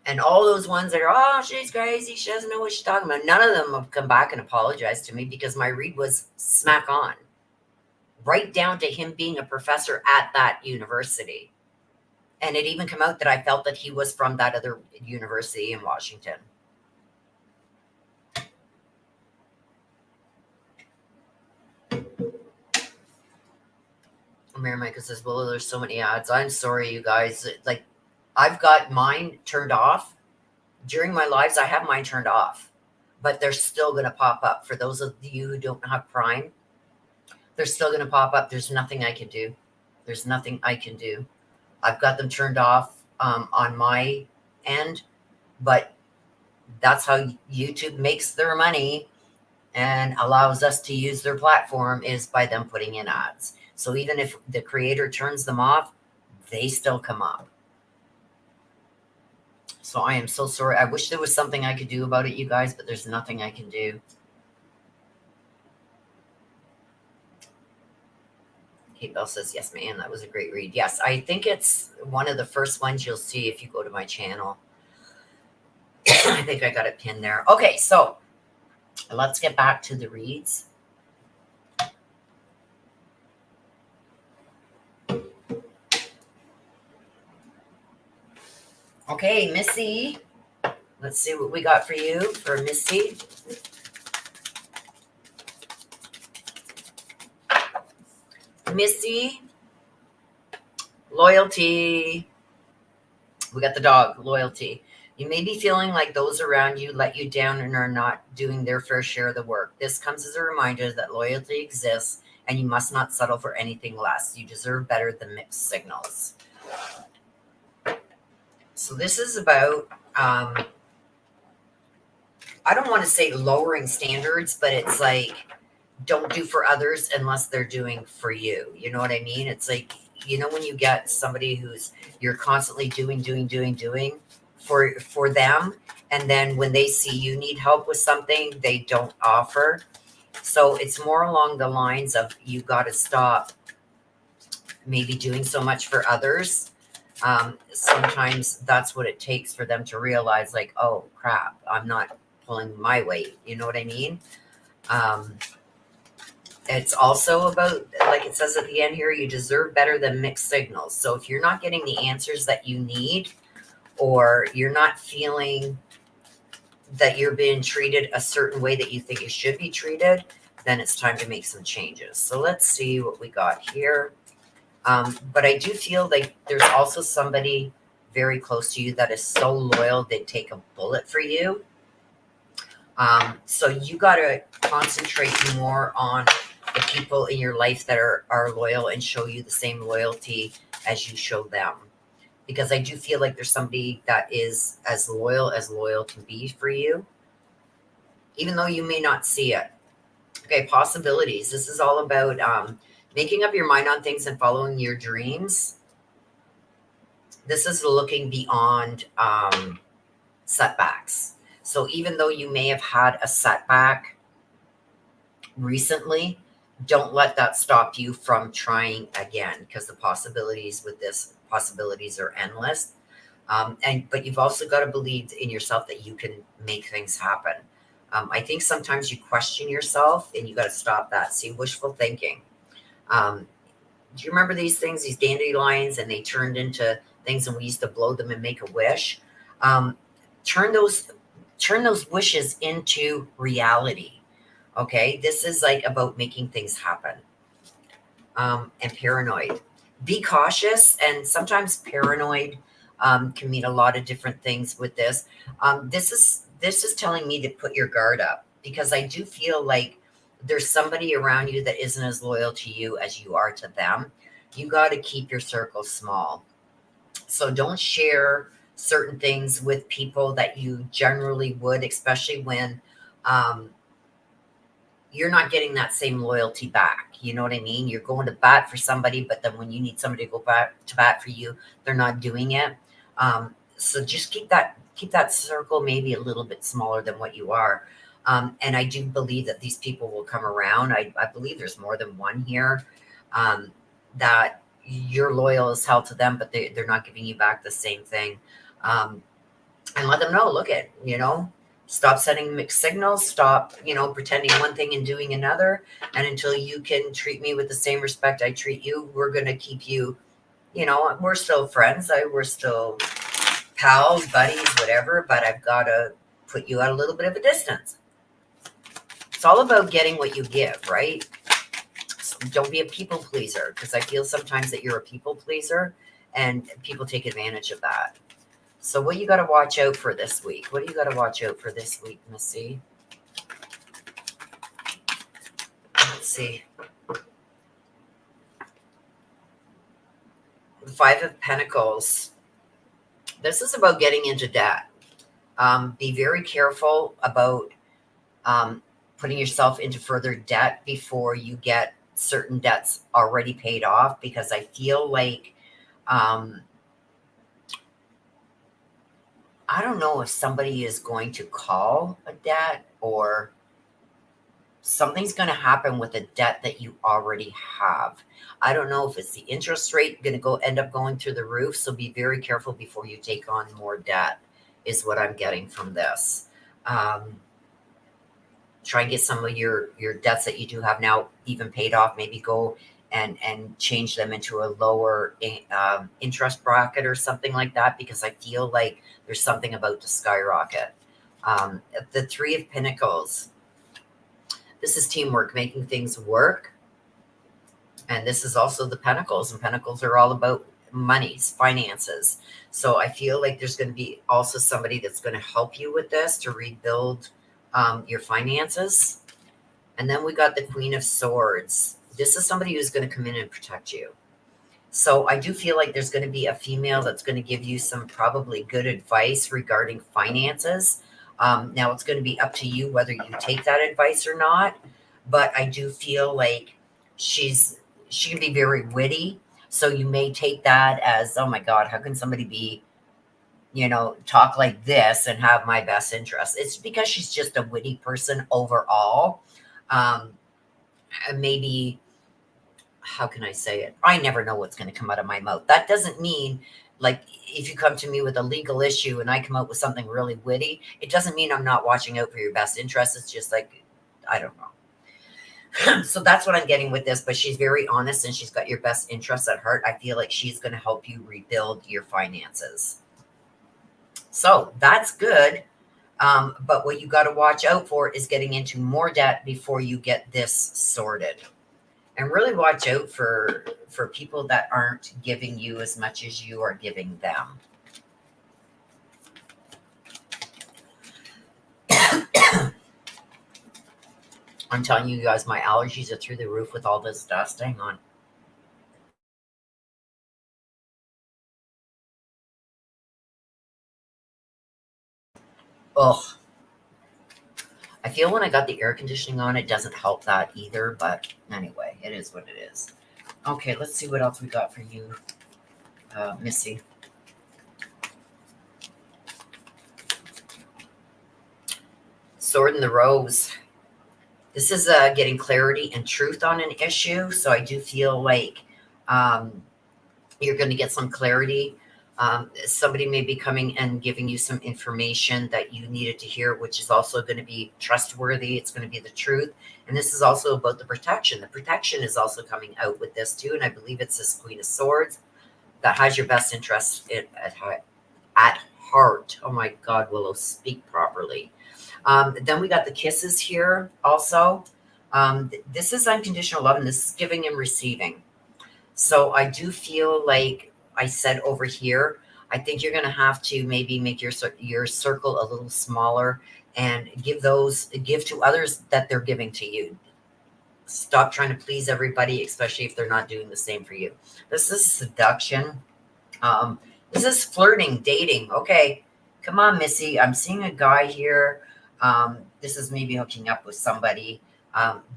And all those ones that are, oh, she's crazy, she doesn't know what she's talking about, none of them have come back and apologized to me because my read was smack on. Right down to him being a professor at that university. And it even came out that I felt that he was from that other university in Washington. Mary Micah says, well, there's so many ads. I'm sorry, you guys. Like, I've got mine turned off. During my lives, I have mine turned off. But they're still going to pop up. For those of you who don't have Prime, they're still going to pop up. There's nothing I can do. There's nothing I can do. I've got them turned off on my end. But that's how YouTube makes their money and allows us to use their platform is by them putting in ads. So even if the creator turns them off, they still come up. So I am so sorry. I wish there was something I could do about it, you guys, but there's nothing I can do. Kate Bell says, yes, ma'am, that was a great read. Yes, I think it's one of the first ones you'll see if you go to my channel. I think I got it pinned there. Okay, so let's get back to the reads. Okay, Missy. Let's see what we got for you for Missy. Missy, loyalty. We got the dog, loyalty. You may be feeling like those around you let you down and are not doing their fair share of the work. This comes as a reminder that loyalty exists and you must not settle for anything less. You deserve better than mixed signals. So this is about, I don't want to say lowering standards, but it's like, don't do for others unless they're doing for you. You know what I mean? It's like, when you get somebody who's you're constantly doing for them, and then when they see you need help with something, they don't offer. So it's more along the lines of you got to stop maybe doing so much for others. Sometimes that's what it takes for them to realize, like, oh crap, I'm not pulling my weight. You know what I mean? It's also about, like it says at the end here, you deserve better than mixed signals. So if you're not getting the answers that you need, or you're not feeling that you're being treated a certain way that you think you should be treated, then it's time to make some changes. So let's see what we got here. But I do feel like there's also somebody very close to you that is so loyal, they'd take a bullet for you. So you got to concentrate more on the people in your life that are loyal and show you the same loyalty as you show them. Because I do feel like there's somebody that is as loyal can be for you, even though you may not see it. Okay, possibilities. This is all about making up your mind on things and following your dreams. This is looking beyond setbacks. So even though you may have had a setback recently, don't let that stop you from trying again, because the possibilities are endless. But you've also got to believe in yourself that you can make things happen. I think sometimes you question yourself, and you got to stop that. See, wishful thinking. Do you remember these things, these dandelions, and they turned into things, and we used to blow them and make a wish? Turn those wishes into reality. Okay, this is like about making things happen. And paranoid. Be cautious, and sometimes paranoid can mean a lot of different things with this. This is telling me to put your guard up, because I do feel like there's somebody around you that isn't as loyal to you as you are to them. You got to keep your circle small. So don't share certain things with people that you generally would, especially when you're not getting that same loyalty back. You know what I mean? You're going to bat for somebody, but then when you need somebody to go back to bat for you, they're not doing it. So just keep that circle maybe a little bit smaller than what you are. And I do believe that these people will come around. I believe there's more than one here, that you're loyal as hell to them, but they're not giving you back the same thing. And let them know, look at, stop sending mixed signals, stop, pretending one thing and doing another. And until you can treat me with the same respect I treat you, we're going to keep you, we're still friends. We're still pals, buddies, whatever, but I've got to put you at a little bit of a distance. It's all about getting what you give, right? So don't be a people pleaser, because I feel sometimes that you're a people pleaser and people take advantage of that. So what you got to watch out for this week? What do you got to watch out for this week, Missy? Let's see. The Five of Pentacles. This is about getting into debt. Be very careful about putting yourself into further debt before you get certain debts already paid off, because I feel like I don't know if somebody is going to call a debt, or something's going to happen with a debt that you already have. I don't know if it's the interest rate going to end up going through the roof. So be very careful before you take on more debt, is what I'm getting from this. Try and get some of your debts that you do have now even paid off. Maybe go and change them into a lower interest bracket or something like that, because I feel like there's something about to skyrocket. Um, the Three of Pentacles. This is teamwork, making things work. And this is also the Pentacles, and Pentacles are all about monies, finances. So I feel like there's going to be also somebody that's going to help you with this to rebuild your finances. And then we got the Queen of Swords. This is somebody who's going to come in and protect you. So I do feel like there's going to be a female that's going to give you some probably good advice regarding finances. Now it's going to be up to you whether you take that advice or not. But I do feel like she can be very witty. So you may take that as, oh my God, how can somebody be, talk like this and have my best interest? It's because she's just a witty person overall. Maybe, how can I say it? I never know what's going to come out of my mouth. That doesn't mean, like, if you come to me with a legal issue and I come out with something really witty, it doesn't mean I'm not watching out for your best interest. It's just like, I don't know. So that's what I'm getting with this, but she's very honest and she's got your best interests at heart. I feel like she's going to help you rebuild your finances. So that's good. But what you got to watch out for is getting into more debt before you get this sorted. And really watch out for people that aren't giving you as much as you are giving them. I'm telling you guys, my allergies are through the roof with all this dust. Hang on. Ugh. I feel when I got the air conditioning on, it doesn't help that either. But anyway, it is what it is. Okay, let's see what else we got for you, Missy. Sword in the Rose. This is getting clarity and truth on an issue. So I do feel like you're going to get some clarity. Somebody may be coming and giving you some information that you needed to hear, which is also going to be trustworthy. It's going to be the truth. And this is also about the protection. The protection is also coming out with this too. And I believe it's this Queen of Swords that has your best interests at heart. Oh my God, Willow, speak properly. Then we got the Kisses here also. This is unconditional love, and this is giving and receiving. So I do feel like I said over here, I think you're going to have to maybe make your circle a little smaller and give to others that they're giving to you. Stop trying to please everybody, especially if they're not doing the same for you. This is seduction. This is flirting, dating. Okay, come on, Missy. I'm seeing a guy here. This is maybe hooking up with somebody.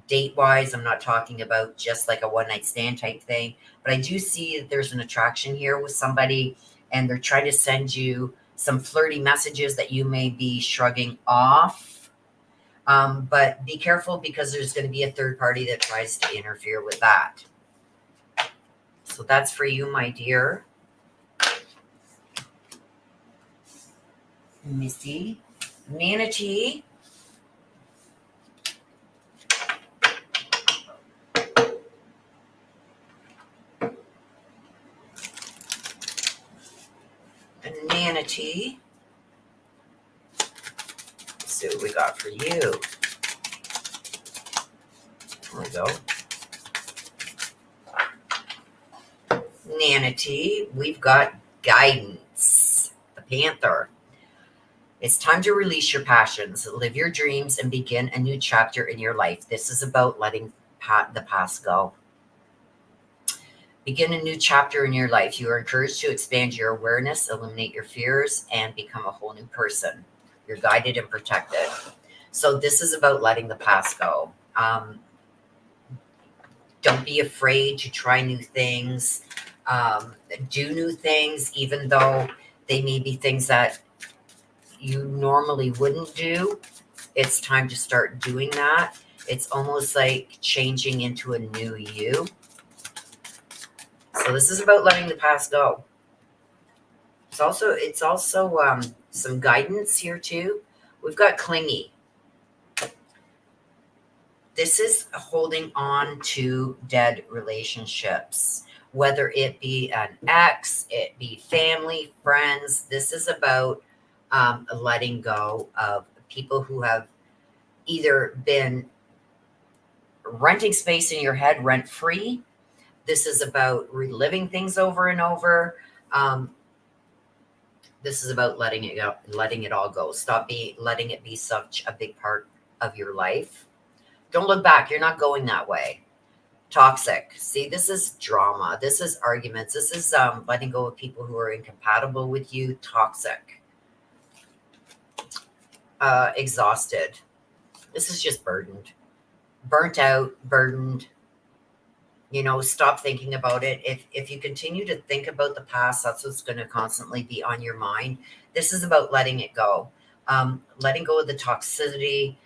Date-wise, I'm not talking about just like a one-night stand type thing, but I do see that there's an attraction here with somebody, and they're trying to send you some flirty messages that you may be shrugging off. But be careful, because there's going to be a third party that tries to interfere with that. So that's for you, my dear. Let me see. Manatee. Manatee. Let's see what we got for you. There we go. Manatee. We've got guidance. The Panther. It's time to release your passions, live your dreams, and begin a new chapter in your life. This is about letting the past go. Begin a new chapter in your life. You are encouraged to expand your awareness, eliminate your fears, and become a whole new person. You're guided and protected. So this is about letting the past go. Don't be afraid to try new things. Do new things, even though they may be things that you normally wouldn't do. It's time to start doing that. It's almost like changing into a new you. So this is about letting the past go. It's also some guidance here too. We've got clingy. This is holding on to dead relationships, whether it be an ex, it be family, friends. This is about letting go of people who have either been renting space in your head rent free. This is about reliving things over and over. Um, this is about letting it go, letting it all go. Letting it be such a big part of your life. Don't look back. You're not going that way. Toxic. See, this is drama. This is arguments. This is letting go of people who are incompatible with you. Toxic. Exhausted. This is just burdened. Burnt out, burdened. Stop thinking about it. If you continue to think about the past, that's what's going to constantly be on your mind. This is about letting it go. Letting go of the toxicity,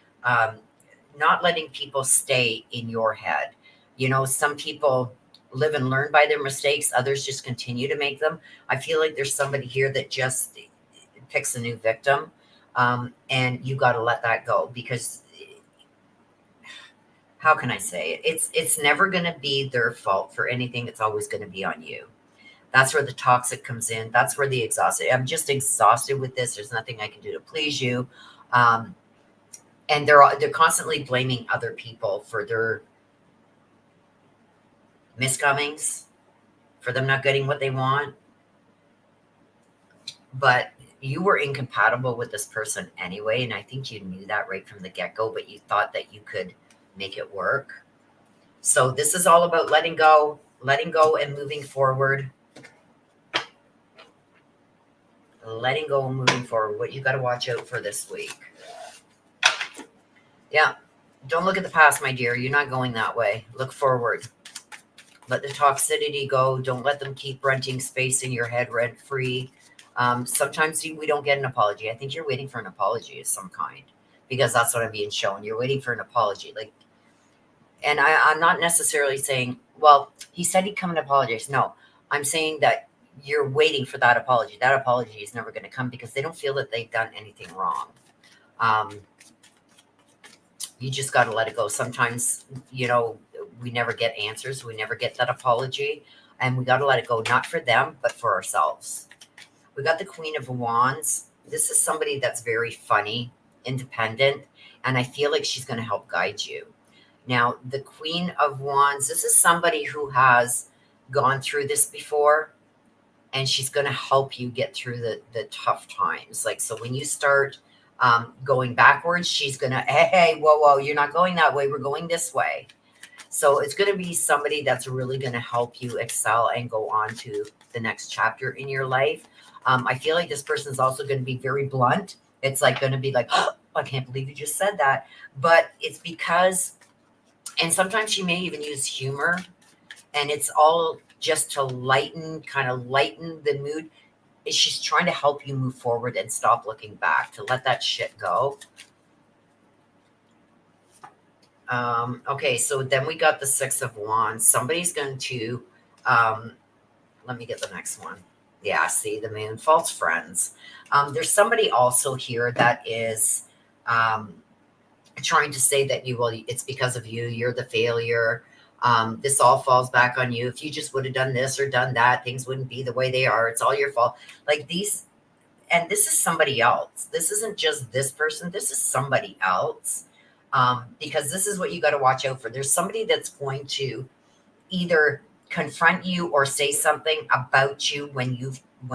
not letting people stay in your head. Some people live and learn by their mistakes, others just continue to make them. I feel like there's somebody here that just picks a new victim, and you got to let that go, because how can I say it? It's never going to be their fault for anything. It's always going to be on you. That's where the toxic comes in. That's where the exhausted. I'm just exhausted with this. There's nothing I can do to please you. And they're constantly blaming other people for their miscomings, for them not getting what they want. But you were incompatible with this person anyway, and I think you knew that right from the get-go, but you thought that you could make it work. So this is all about letting go and moving forward. Letting go and moving forward. What you got to watch out for this week. Yeah. Don't look at the past, my dear. You're not going that way. Look forward. Let the toxicity go. Don't let them keep renting space in your head rent free. Sometimes we don't get an apology. I think you're waiting for an apology of some kind, because that's what I'm being shown. You're waiting for an apology. And I'm not necessarily saying, well, he said he'd come and apologize. No, I'm saying that you're waiting for that apology. That apology is never going to come, because they don't feel that they've done anything wrong. You just got to let it go. Sometimes, we never get answers. We never get that apology, and we got to let it go, not for them, but for ourselves. We got the Queen of Wands. This is somebody that's very funny, independent, and I feel like she's going to help guide you. Now, the Queen of Wands, this is somebody who has gone through this before, and she's going to help you get through the tough times. So when you start going backwards, she's going to, hey, whoa, you're not going that way. We're going this way. So it's going to be somebody that's really going to help you excel and go on to the next chapter in your life. I feel like this person is also going to be very blunt. It's going to be like, oh, I can't believe you just said that. But it's because, and sometimes she may even use humor, and it's all just to kind of lighten the mood. She's trying to help you move forward and stop looking back, to let that shit go. Okay, so then we got the Six of Wands. Somebody's going to, let me get the next one. Yeah, see the moon, false friends. There's somebody also here that is trying to say that it's because of you. You're the failure. This all falls back on you. If you just would have done this or done that, things wouldn't be the way they are. It's all your fault. And this is somebody else. This isn't just this person. This is somebody else. Because this is what you got to watch out for. There's somebody that's going to either confront you or say something about you when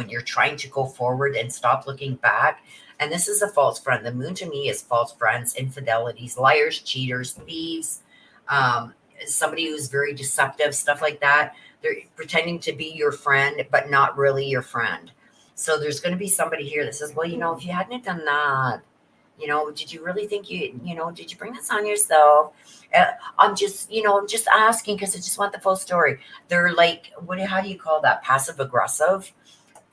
you're trying to go forward and stop looking back. And this is a false friend. The moon to me is false friends, infidelities, liars, cheaters, thieves, somebody who's very deceptive, stuff like that. They're pretending to be your friend, but not really your friend. So there's going to be somebody here that says, well, if you hadn't done that, did you really think did you bring this on yourself? I'm just asking because I just want the full story. They're how do you call that? Passive aggressive.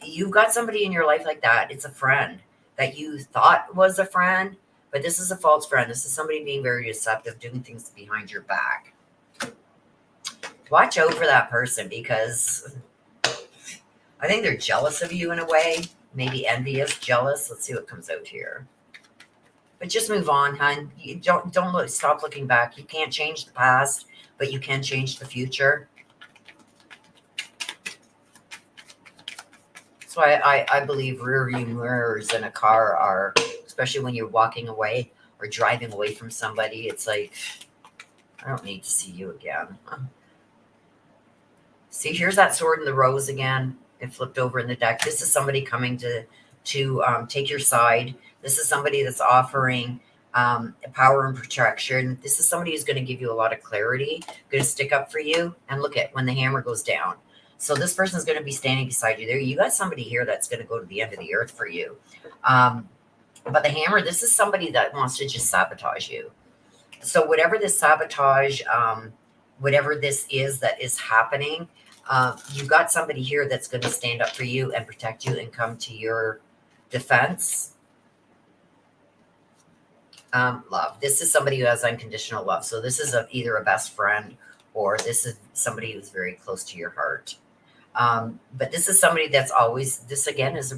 You've got somebody in your life like that. It's a friend that you thought was a friend, but this is a false friend. This is somebody being very deceptive, doing things behind your back. Watch out for that person, because I think they're jealous of you in a way, maybe envious, jealous. Let's see what comes out here. But just move on, hon. You don't look, stop looking back. You can't change the past, but you can change the future. So I believe rear view mirrors in a car are, especially when you're walking away or driving away from somebody, it's like, I don't need to see you again. See, here's that sword in the rose again. It flipped over in the deck. This is somebody coming to take your side. This is somebody that's offering power and protection. This is somebody who's going to give you a lot of clarity, going to stick up for you. And look at when the hammer goes down. So this person is going to be standing beside you there. You got somebody here that's going to go to the end of the earth for you. But the hammer, this is somebody that wants to just sabotage you. So whatever this sabotage, whatever this is that is happening, you got somebody here that's going to stand up for you and protect you and come to your defense. Love. This is somebody who has unconditional love. So this is either a best friend or this is somebody who's very close to your heart. But this is somebody that's always, this again is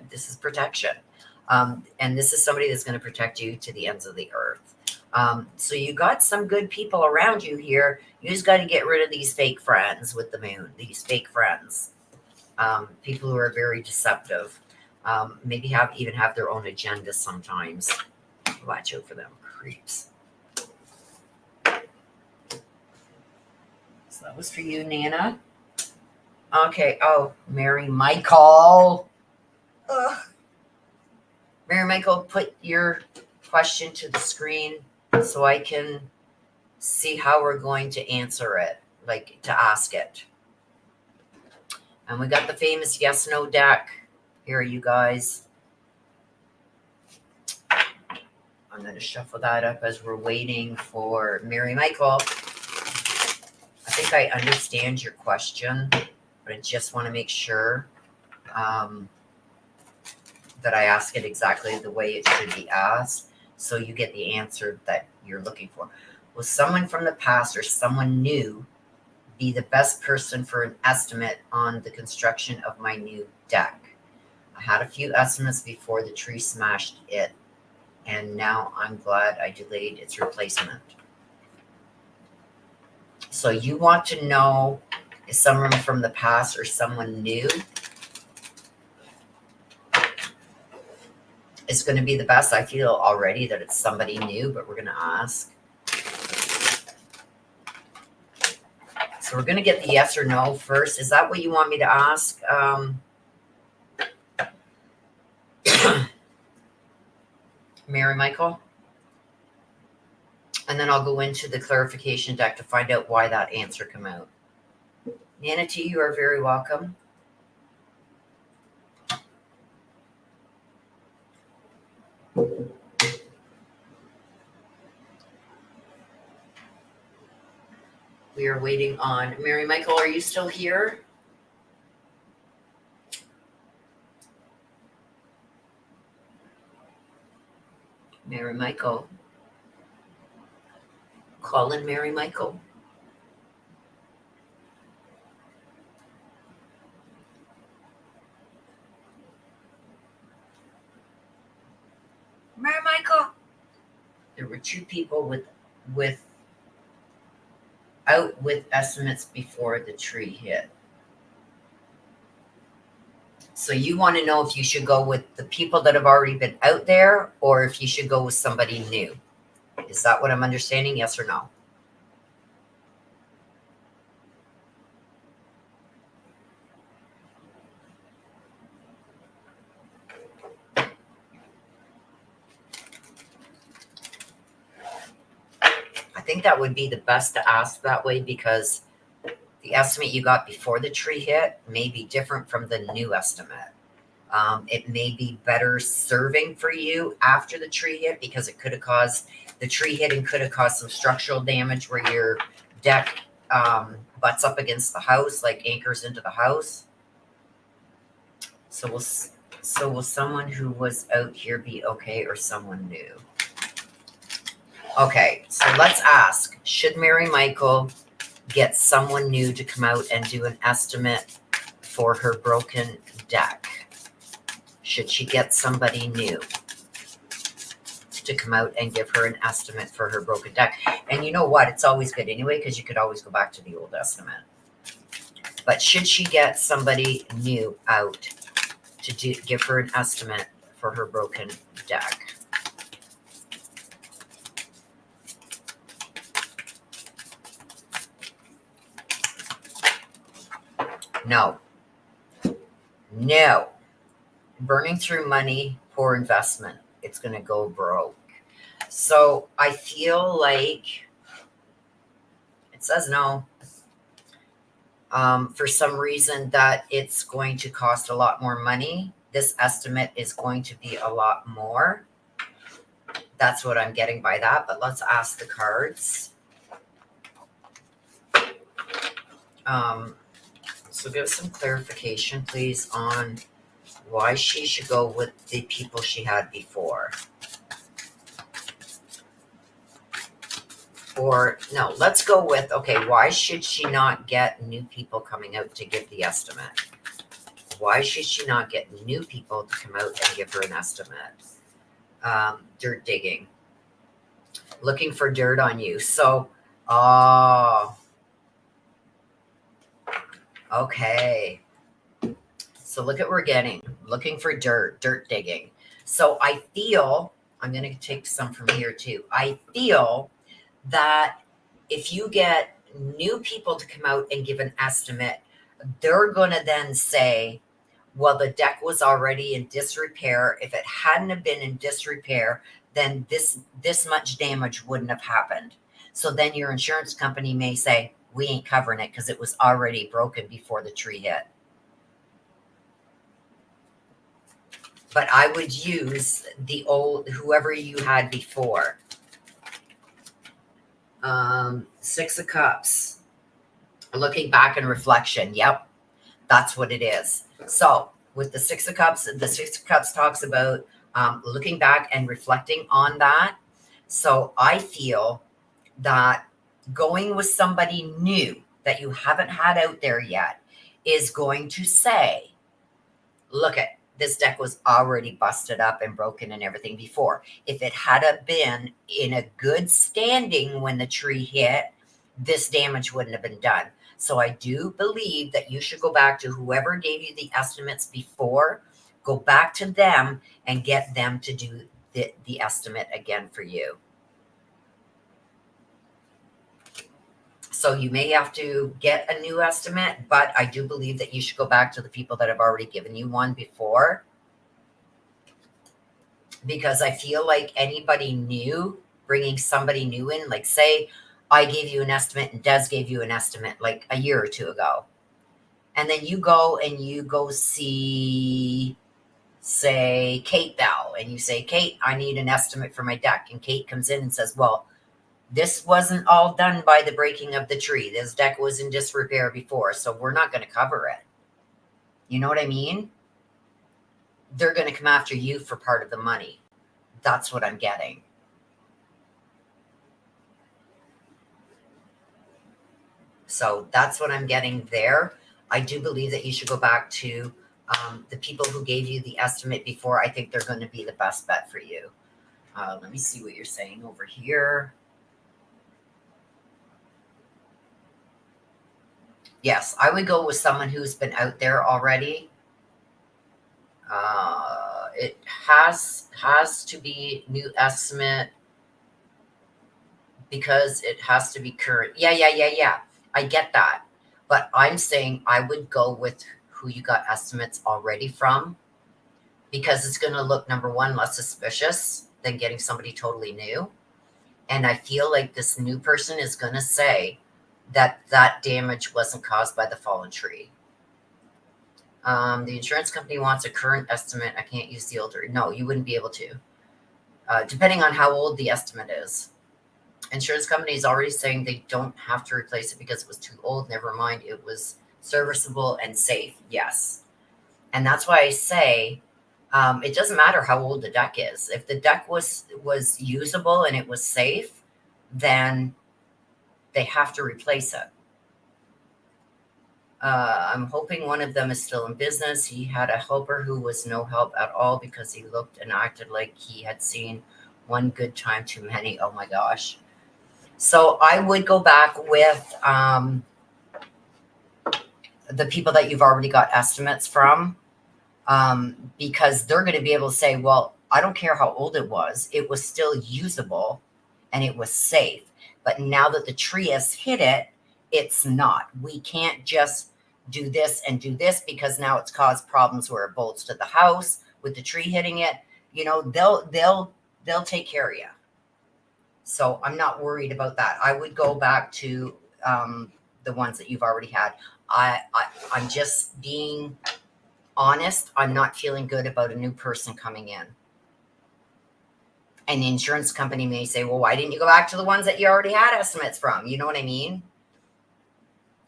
this is protection. And this is somebody that's going to protect you to the ends of the earth. So you got some good people around you here. You just got to get rid of these fake friends with the moon, these fake friends. People who are very deceptive. Maybe even have their own agenda sometimes. Watch out for them creeps. So that was for you, Nana. Okay. Oh, Mary Michael. Ugh. Mary Michael, put your question to the screen so I can see how we're going to answer it, like to ask it. And we got the famous yes, no deck. Here, you guys. I'm going to shuffle that up as we're waiting for Mary Michael. I think I understand your question, but I just want to make sure that I ask it exactly the way it should be asked, so you get the answer that you're looking for. Will someone from the past or someone new be the best person for an estimate on the construction of my new deck? I had a few estimates before the tree smashed it, and now I'm glad I delayed its replacement. So you want to know if someone from the past or someone new is going to be the best. I feel already that it's somebody new, but we're going to ask. So we're going to get the yes or no first. Is that what you want me to ask? Mary Michael? And then I'll go into the clarification deck to find out why that answer came out. Nana T, you are very welcome. We are waiting on Mary Michael. Are you still here? Mary Michael. Call in Mary Michael. Mary Michael. There were two people with estimates before the tree hit. So you want to know if you should go with the people that have already been out there or if you should go with somebody new. Is that what I'm understanding? Yes or no? I think that would be the best to ask that way, because the estimate you got before the tree hit may be different from the new estimate. It may be better serving for you after the tree hit, because it could have caused the tree hitting could have caused some structural damage where your deck butts up against the house, like anchors into the house. So will someone who was out here be okay, or someone new? Okay, so let's ask, should Mary Michael get someone new to come out and do an estimate for her broken deck? Should she get somebody new? to come out and give her an estimate for her broken deck. And you know what? It's always good anyway, because you could always go back to the old estimate. But should she get somebody new out to give her an estimate for her broken deck? No. No. Burning through money, poor investment. It's going to go broke. So I feel like it says no. For some reason that it's going to cost a lot more money. This estimate is going to be a lot more. That's what I'm getting by that. But let's ask the cards. So give some clarification, please, on why she should go with the people she had before. Or, no, let's go with, okay, why should she not get new people coming out to give the estimate? Why should she not get new people to come out and give her an estimate? Dirt digging. Looking for dirt on you. So, okay. So look at what we're getting. Looking for dirt digging. So I feel, I'm going to take some from here too. I feel that if you get new people to come out and give an estimate, they're going to then say, well, the deck was already in disrepair. If it hadn't have been in disrepair, then this much damage wouldn't have happened. So then your insurance company may say, we ain't covering it because it was already broken before the tree hit. But I would use the old, whoever you had before. 6 of Cups. Looking back in reflection. Yep. That's what it is. So with the 6 of Cups talks about looking back and reflecting on that. So I feel that going with somebody new that you haven't had out there yet is going to say, look at, this deck was already busted up and broken and everything before. If it had been in a good standing when the tree hit, this damage wouldn't have been done. So I do believe that you should go back to whoever gave you the estimates before, go back to them and get them to do the estimate again for you. So you may have to get a new estimate, but I do believe that you should go back to the people that have already given you one before. Because I feel like anybody new, bringing somebody new in, like say I gave you an estimate and Des gave you an estimate like a year or two ago. And then you go see, say, Kate Bell, and you say, Kate, I need an estimate for my deck. And Kate comes in and says, well, this wasn't all done by the breaking of the tree. This deck was in disrepair before, so we're not going to cover it. You know what I mean? They're going to come after you for part of the money. That's what I'm getting. So that's what I'm getting there. I do believe that you should go back to the people who gave you the estimate before. I think they're going to be the best bet for you. Let me see what you're saying over here. Yes, I would go with someone who's been out there already. It has to be new estimate because it has to be current. Yeah. I get that. But I'm saying I would go with who you got estimates already from, because it's going to look, number one, less suspicious than getting somebody totally new. And I feel like this new person is going to say that damage wasn't caused by the fallen tree. The insurance company wants a current estimate. I can't use the older. No, you wouldn't be able to. Depending on how old the estimate is. Insurance company is already saying they don't have to replace it because it was too old. Never mind, it was serviceable and safe. Yes. And that's why I say it doesn't matter how old the deck is. If the deck was usable and it was safe, then they have to replace it. I'm hoping one of them is still in business. He had a helper who was no help at all because he looked and acted like he had seen One good time too many. Oh my gosh. So I would go back with the people that you've already got estimates from, because they're going to be able to say, well, I don't care how old it was still usable and it was safe. But now that the tree has hit it, it's not. We can't just do this and do this because now it's caused problems where it bolts to the house with the tree hitting it. You know, they'll take care of you. So I'm not worried about that. I would go back to the ones that you've already had. I'm just being honest. I'm not feeling good about a new person coming in. And the insurance company may say, well, why didn't you go back to the ones that you already had estimates from? You know what I mean?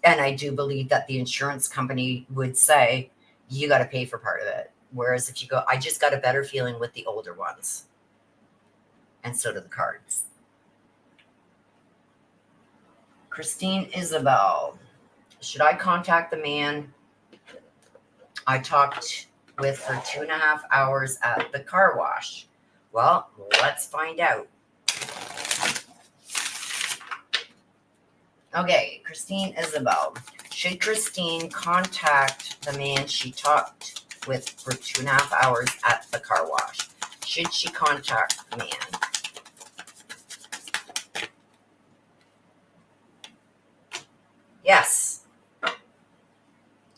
And I do believe that the insurance company would say, you got to pay for part of it. Whereas if you go, I just got a better feeling with the older ones. And so do the cards. Christine Isabel. Should I contact the man I talked with for 2.5 hours at the car wash? Well, let's find out. Okay, Christine Isabel. Should Christine contact the man she talked with for 2.5 hours at the car wash? Should she contact the man? Yes.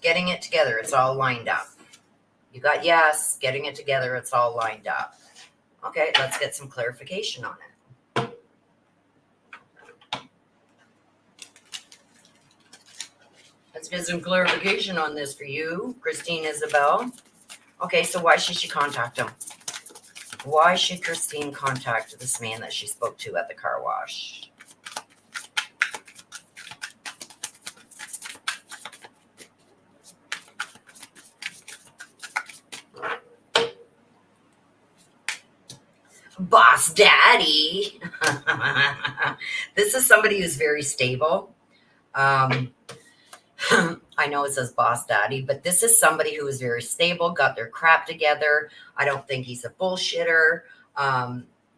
Getting it together, it's all lined up. You got yes, getting it together, it's all lined up. Okay, let's get some clarification on it. Let's get some clarification on this for you, Christine Isabel. Okay, so why should she contact him? Why should Christine contact this man that she spoke to at the car wash? Boss daddy. This is somebody who's very stable. I know it says boss daddy, but this is somebody who is very stable, got their crap together. I don't think he's a bullshitter.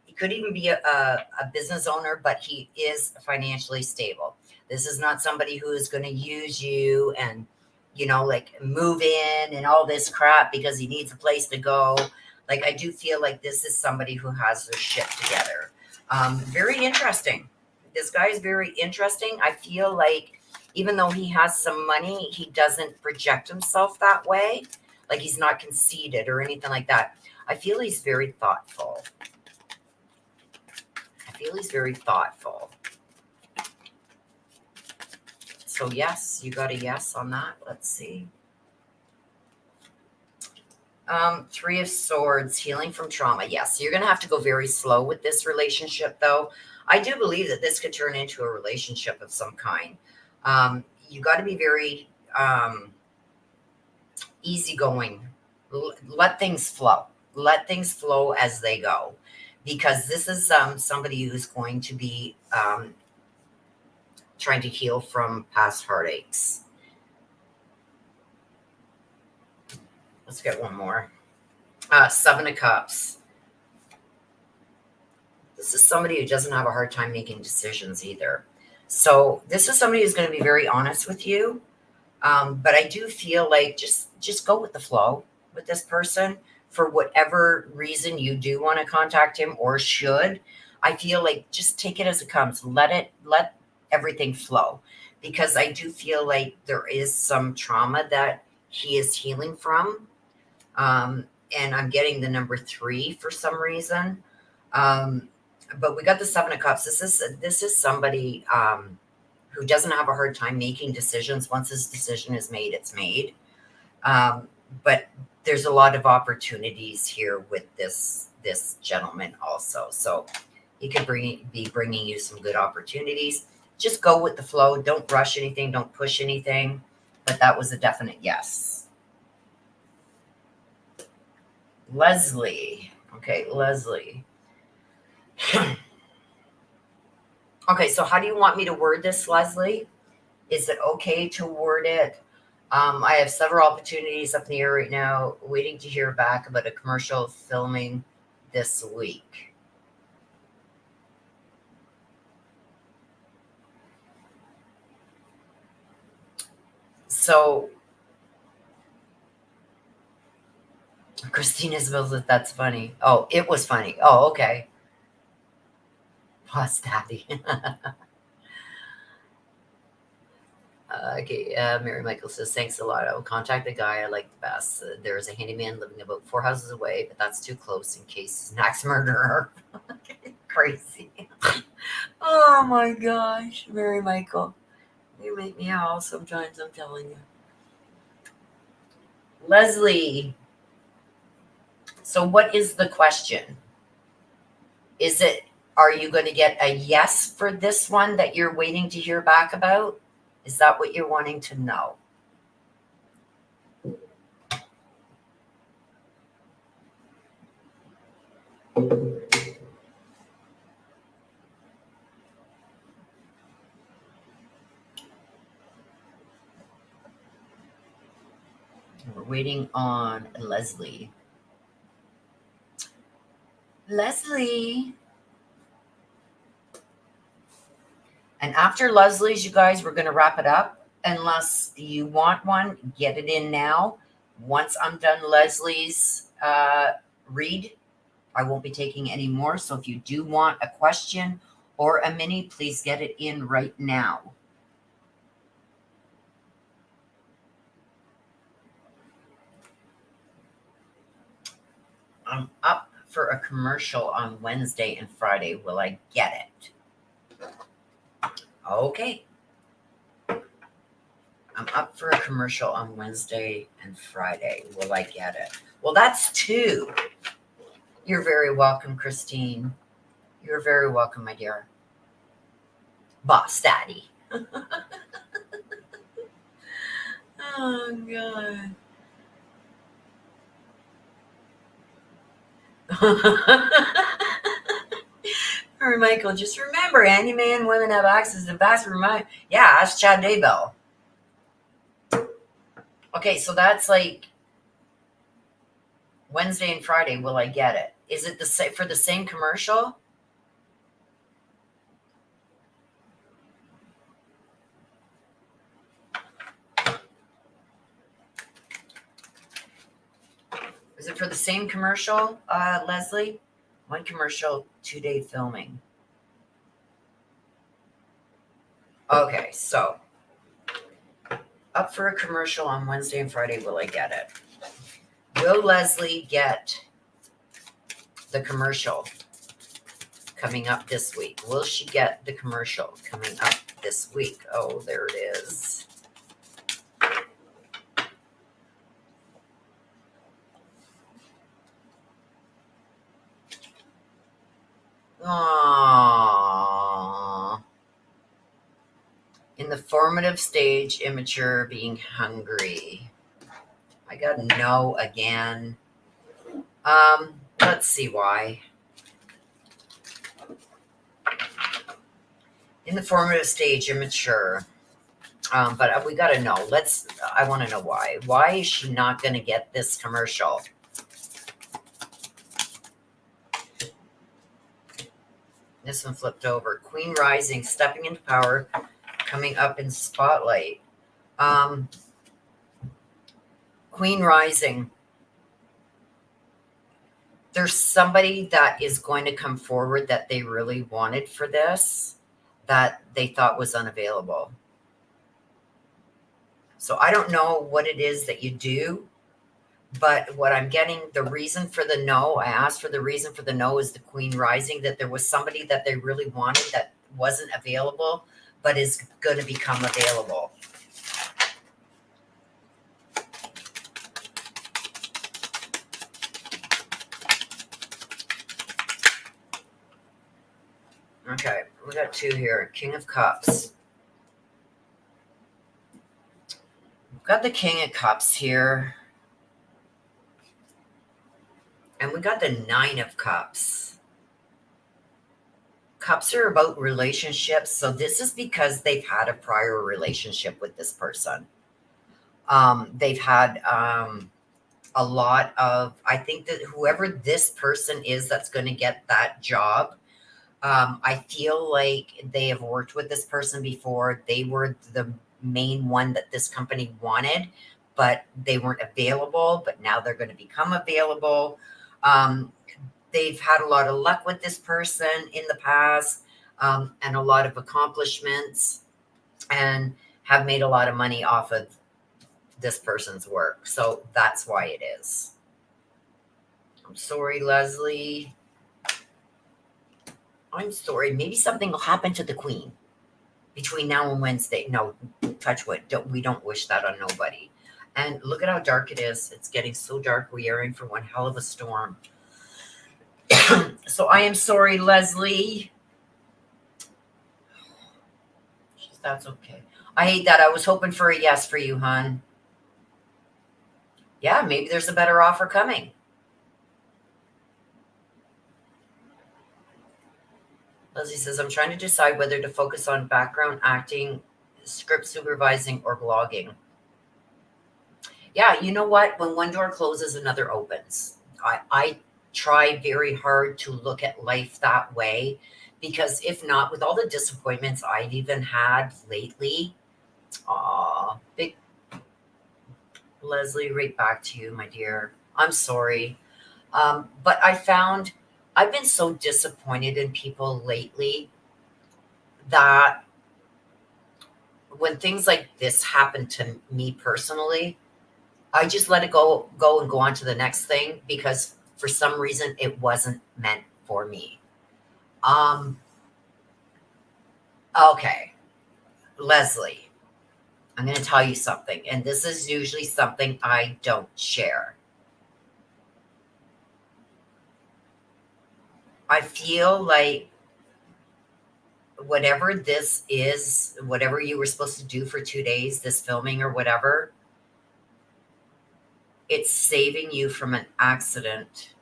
He could even be a business owner, but he is financially stable. This is not somebody who is going to use you and, you know, like move in and all this crap because he needs a place to go. Like, I do feel like this is somebody who has their shit together. Very interesting. This guy is very interesting. I feel like even though he has some money, he doesn't project himself that way. Like, he's not conceited or anything like that. I feel he's very thoughtful. So, yes, you got a yes on that. Let's see. 3 of Swords, healing from trauma. Yes, you're going to have to go very slow with this relationship, though. I do believe that this could turn into a relationship of some kind. You got to be very easygoing. Let things flow. Let things flow as they go. Because this is somebody who's going to be trying to heal from past heartaches. Let's get one more. 7 of Cups. This is somebody who doesn't have a hard time making decisions either. So this is somebody who's going to be very honest with you. But I do feel like just go with the flow with this person. For whatever reason you do want to contact him or should, I feel like just take it as it comes. Let everything flow. Because I do feel like there is some trauma that he is healing from. And I'm getting the number 3 for some reason. But we got the 7 of Cups. This is somebody who doesn't have a hard time making decisions. Once his decision is made, it's made. But there's a lot of opportunities here with this gentleman also. So he could be bringing you some good opportunities. Just go with the flow. Don't rush anything. Don't push anything. But that was a definite yes. Leslie. Okay, Leslie. Okay, so how do you want me to word this, Leslie? Is it okay to word it? I have several opportunities up in the air right now, waiting to hear back about a commercial filming this week. So Christine Isabel says that's funny. Oh, it was funny. Oh, okay. Plus daddy. Okay, Mary Michael says, thanks a lot. I will contact the guy I like the best. There is a handyman living about 4 houses away, but that's too close in case he's an axe murderer. Crazy. Oh my gosh, Mary Michael. You make me howl sometimes, I'm telling you. Leslie. So, what is the question? Is it, are you going to get a yes for this one that you're waiting to hear back about? Is that what you're wanting to know? We're waiting on Leslie. Leslie. And after Leslie's, you guys, we're going to wrap it up. Unless you want one, get it in now. Once I'm done Leslie's read, I won't be taking any more. So if you do want a question or a mini, please get it in right now. I'm up for a commercial on Wednesday and Friday. Will I get it? Okay. I'm up for a commercial on Wednesday and Friday. Will I get it? Well, that's 2. You're very welcome, Christine. You're very welcome, my dear. Boss Daddy. Oh, God. All right, Michael, just remember, any man, women have access to bathroom. Yeah, ask Chad Daybell. Okay, so that's like Wednesday and Friday. Will I get it? Is it for the same commercial? Is it for the same commercial, Leslie? 1 commercial, 2-day filming. Okay, so up for a commercial on Wednesday and Friday. Will I get it? Will Leslie get the commercial coming up this week? Will she get the commercial coming up this week? Oh, there it is. Aww. In the formative stage, immature, being hungry. I got no again. Let's see why. In the formative stage, immature. But we got to know. I want to know why. Why is she not going to get this commercial? This one flipped over. Queen Rising, stepping into power, coming up in spotlight. Queen Rising. There's somebody that is going to come forward that they really wanted for this, that they thought was unavailable. So I don't know what it is that you do, but what I'm getting, the reason for the no, I asked for the reason for the no is the Queen Rising, that there was somebody that they really wanted that wasn't available, but is going to become available. Okay, we got 2 here. King of Cups. We've got the King of Cups here. And we got the 9 of Cups. Cups are about relationships. So this is because they've had a prior relationship with this person. They've had a lot of, I think that whoever this person is that's going to get that job, I feel like they have worked with this person before. They were the main one that this company wanted, but they weren't available, but now they're going to become available. Um, they've had a lot of luck with this person in the past, and a lot of accomplishments, and have made a lot of money off of this person's work. So that's why it is. I'm sorry, Leslie. I'm sorry. Maybe something will happen to the queen between now and Wednesday. No, touch wood. We don't wish that on nobody. And look at how dark it is. It's getting so dark. We are in for one hell of a storm. So I am sorry, Leslie. That's okay. I hate that. I was hoping for a yes for you, hon. Yeah, maybe there's a better offer coming. Leslie says, I'm trying to decide whether to focus on background acting, script supervising, or blogging. Yeah, you know what? When one door closes, another opens. I try very hard to look at life that way, because if not, with all the disappointments I've even had lately, big Leslie, right back to you, my dear. I'm sorry. But I found I've been so disappointed in people lately that when things like this happen to me personally, I just let it go and go on to the next thing, because for some reason it wasn't meant for me. Um, okay, Leslie, I'm going to tell you something, and this is usually something I don't share. I feel like whatever this is, whatever you were supposed to do for 2 days, this filming or whatever, it's saving you from an accident.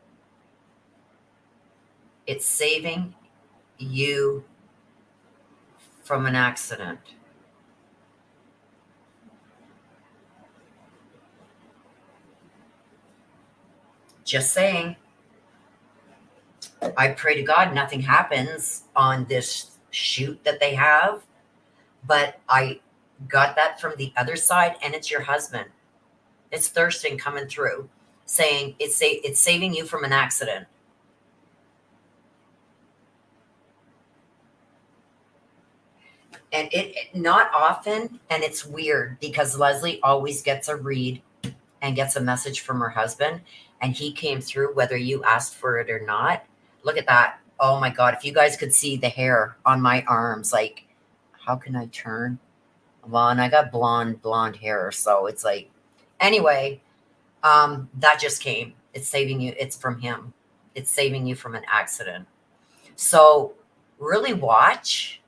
It's saving you from an accident. Just saying. I pray to God nothing happens on this shoot that they have, but I got that from the other side, and it's your husband. It's Thurston coming through saying it's saving you from an accident. And it not often, and it's weird because Leslie always gets a read and gets a message from her husband, and he came through whether you asked for it or not. Look at that. Oh my God, if you guys could see the hair on my arms, like, how can I turn? Well, and I got blonde hair, so it's like, anyway, that just came. It's saving you. It's from him. It's saving you from an accident. So really watch.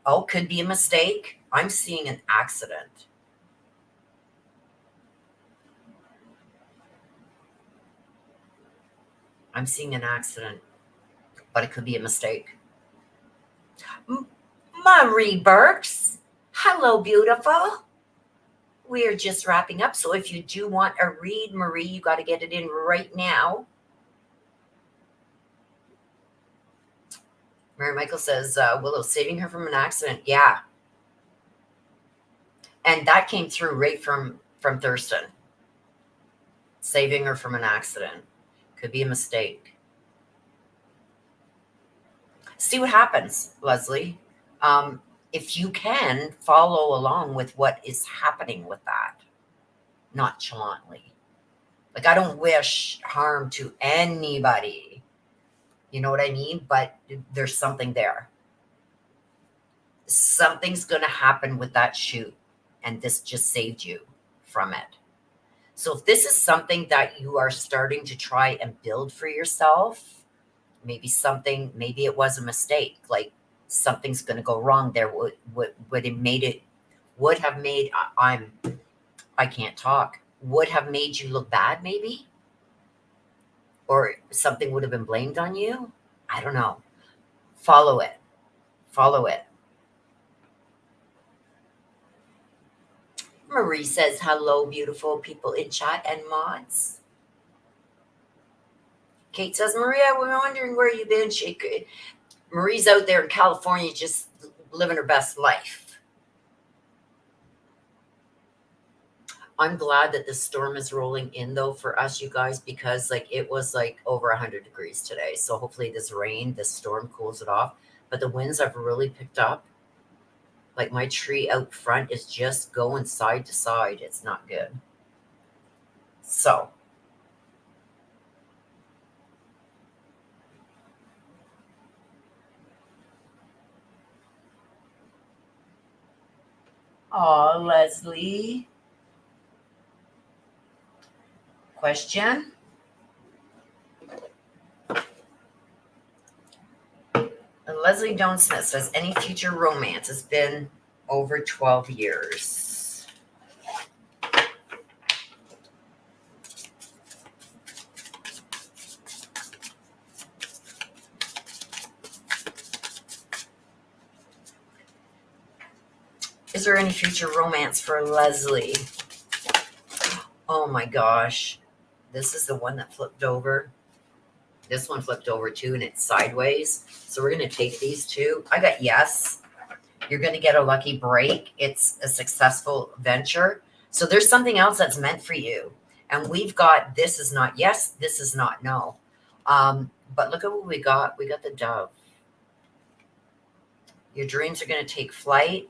Oh, could be a mistake. I'm seeing an accident. I'm seeing an accident, but it could be a mistake. Marie Burks. Hello, beautiful. We are just wrapping up. So if you do want a read, Marie, you got to get it in right now. Mary Michael says, Willow, saving her from an accident. Yeah. And that came through right from Thurston. Saving her from an accident. Could be a mistake. See what happens, Leslie. If you can follow along with what is happening with that, nonchalantly. Like, I don't wish harm to anybody. You know what I mean? But there's something there. Something's going to happen with that shoot, and this just saved you from it. So if this is something that you are starting to try and build for yourself, maybe it was a mistake. Like, something's going to go wrong there. Would have made, I can't talk, would have made you look bad, maybe? Or something would have been blamed on you? I don't know. Follow it. Marie says, hello, beautiful people in chat and mods. Kate says, Maria, we're wondering where you've been. Marie's out there in California just living her best life. I'm glad that this storm is rolling in though for us, you guys, because like it was like over 100 degrees today. So hopefully this rain, this storm cools it off. But the winds have really picked up. Like my tree out front is just going side to side. It's not good. So oh, Leslie. Question. And Leslie Doan Smith says, any future romance has been over 12 years. Is there any future romance for Leslie? Oh my gosh. This is the one that flipped over. This one flipped over too, and it's sideways. So we're going to take these two. I got yes. You're going to get a lucky break. It's a successful venture. So there's something else that's meant for you. And we've got this is not yes, this is not no. But look at what we got. We got the dove. Your dreams are going to take flight.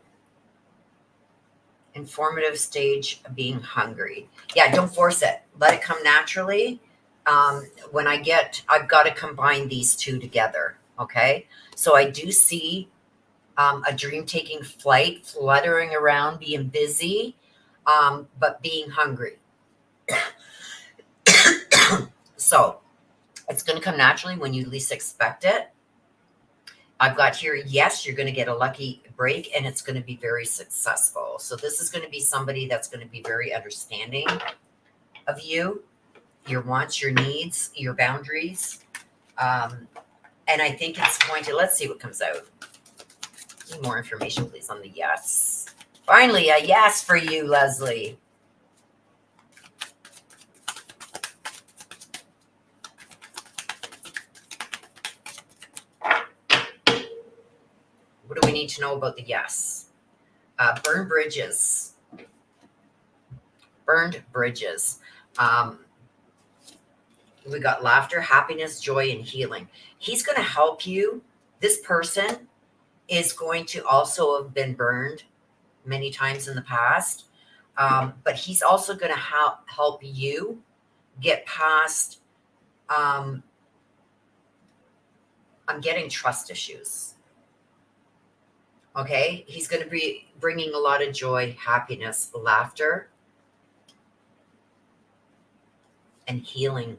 Informative stage of being hungry. Yeah, don't force it. Let it come naturally. When I've got to combine these two together. Okay. So I do see a dream taking flight, fluttering around, being busy, but being hungry. So it's going to come naturally when you least expect it. I've got here, yes, you're going to get a lucky break and it's going to be very successful. So this is going to be somebody that's going to be very understanding of you, your wants, your needs, your boundaries. And I think it's going to, let's see what comes out. Need more information, please, on the yes. Finally, a yes for you, Leslie. What do we need to know about the yes? Burned bridges. Burned bridges. We got laughter, happiness, joy, and healing. He's going to help you. This person is going to also have been burned many times in the past. But he's also going to help you get past, I'm getting trust issues. Okay. He's going to be bringing a lot of joy, happiness, laughter, and healing.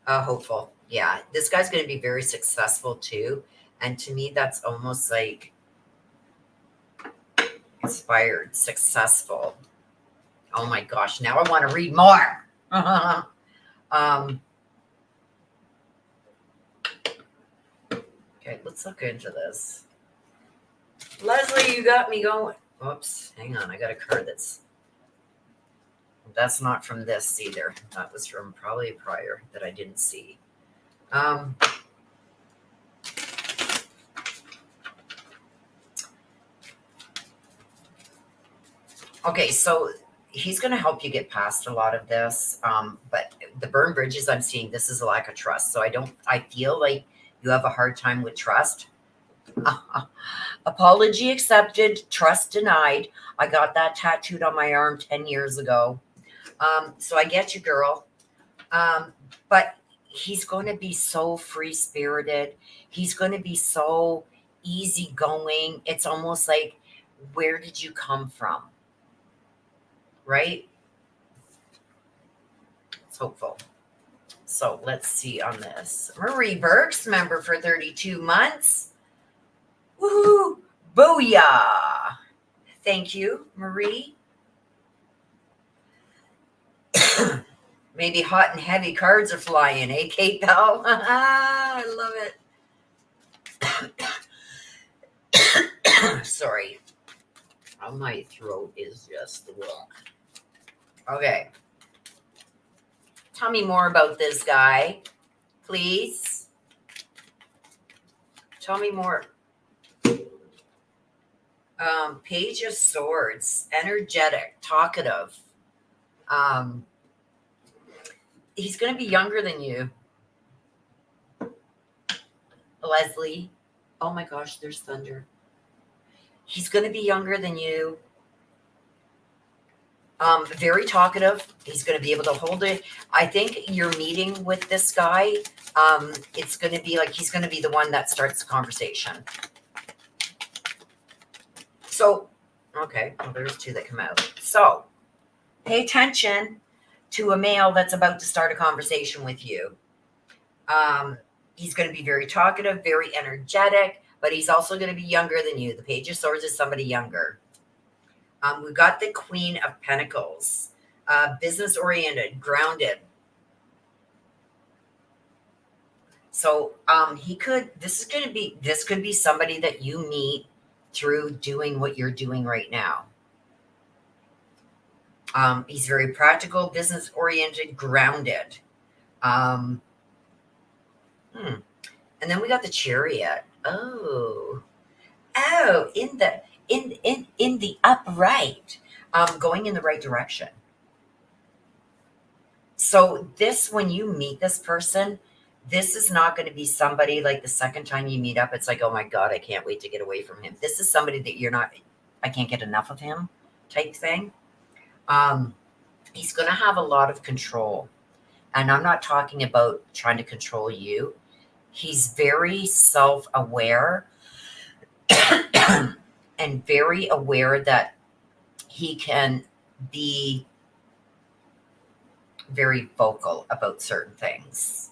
Hopeful. Yeah. This guy's going to be very successful too. And to me, that's almost like inspired, successful. Oh my gosh. Now I want to read more. Okay. Let's look into this. Leslie, you got me going. Oops, hang on. I got a card that's not from this either. That was from probably prior that I didn't see. Okay, so he's going to help you get past a lot of this. But the burn bridges I'm seeing, this is a lack of trust. So I feel like you have a hard time with trust. Apology accepted, trust denied. I got that tattooed on my arm 10 years ago. So I get you, girl. But he's going to be so free-spirited. He's going to be so easygoing. It's almost like, where did you come from? Right? It's hopeful. So let's see on this. Marie Burks, member for 32 months. Woohoo! Booyah! Thank you, Marie. Maybe hot and heavy cards are flying, eh, Kate Bell? I love it. Sorry. Oh, my throat is just wrong. Okay. Tell me more about this guy, please. Tell me more. Page of Swords, energetic, talkative. Um, he's going to be younger than you, Leslie. Oh my gosh, there's thunder. He's going to be younger than you. Very talkative. He's going to be able to hold it. I think you're meeting with this guy. It's going to be like he's going to be the one that starts the conversation. So, okay, well, there's two that come out. So, pay attention to a male that's about to start a conversation with you. He's going to be very talkative, very energetic, but he's also going to be younger than you. The Page of Swords is somebody younger. We've got the Queen of Pentacles, business oriented, grounded. So this could be somebody that you meet through doing what you're doing right now. He's very practical, business oriented, grounded. And then we got the Chariot. Oh, in the upright, going in the right direction. So when you meet this person, this is not going to be somebody like the second time you meet up. It's like, oh my God, I can't wait to get away from him. This is somebody that I can't get enough of him type thing. He's going to have a lot of control. And I'm not talking about trying to control you. He's very self-aware and very aware that he can be very vocal about certain things.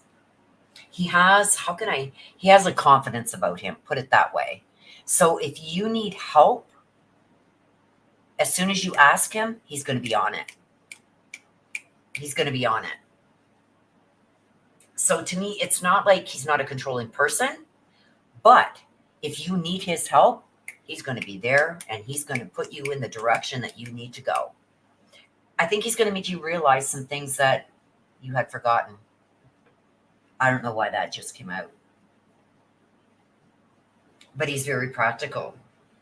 He has a confidence about him, put it that way. So if you need help, as soon as you ask him, he's going to be on it. He's going to be on it. So to me, it's not like he's not a controlling person, but if you need his help, he's going to be there and he's going to put you in the direction that you need to go. I think he's going to make you realize some things that you had forgotten. I don't know why that just came out. But he's very practical,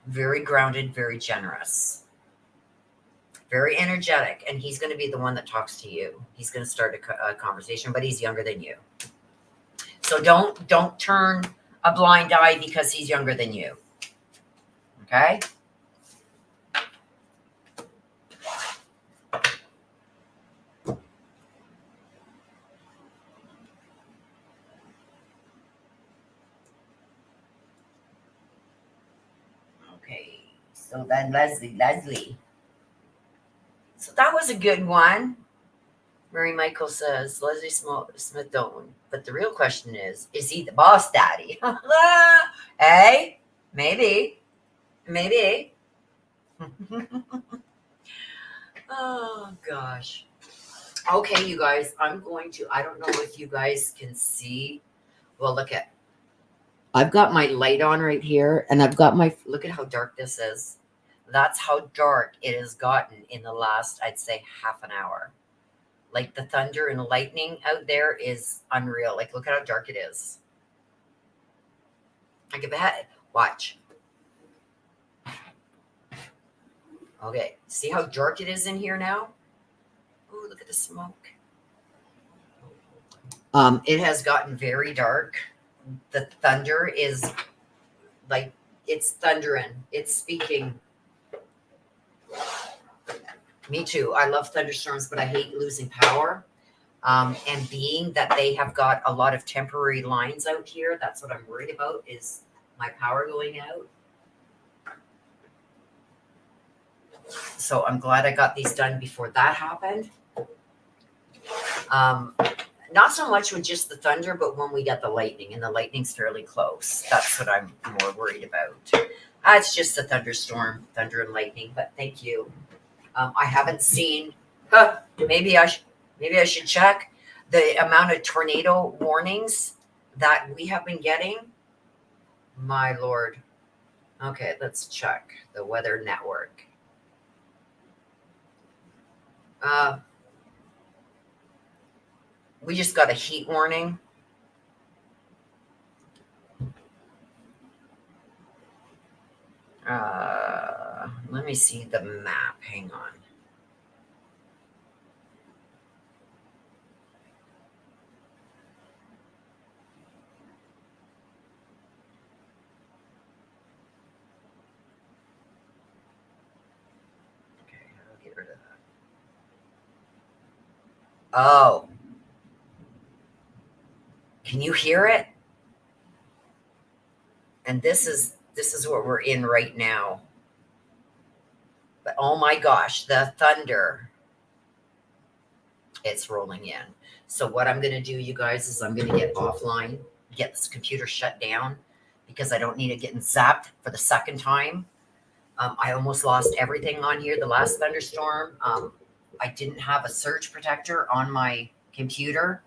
very grounded, very generous, very energetic, and he's going to be the one that talks to you. He's going to start a conversation, but he's younger than you. So don't turn a blind eye because he's younger than you. Okay? Okay. So then Leslie. So that was a good one. Mary Michael says, Leslie Smith don't. But the real question is he the boss daddy? Hey, maybe. Oh, gosh. Okay, you guys, I don't know if you guys can see. Well, I've got my light on right here, and look at how dark this is. That's how dark it has gotten in the last, I'd say, half an hour. Like the thunder and lightning out there is unreal. Like, look at how dark it is. I give a head. Watch. Okay, see how dark it is in here now? Oh, look at the smoke. It has gotten very dark. The thunder is like, it's thundering. It's speaking. Me too. I love thunderstorms, but I hate losing power. And being that they have got a lot of temporary lines out here, that's what I'm worried about, is my power going out. So I'm glad I got these done before that happened. Not so much with just the thunder, but when we get the lightning, and the lightning's fairly close. That's what I'm more worried about. It's just a thunderstorm, thunder and lightning, but thank you. I haven't seen, maybe I should check the amount of tornado warnings that we have been getting. My Lord. Okay, let's check the Weather Network. We just got a heat warning. Let me see the map. Hang on. Oh, can you hear it? And this is what we're in right now. But oh my gosh, the thunder, it's rolling in. So what I'm going to do, you guys, is I'm going to get offline, get this computer shut down because I don't need it getting zapped for the second time. I almost lost everything on here the last thunderstorm. I didn't have a surge protector on my computer,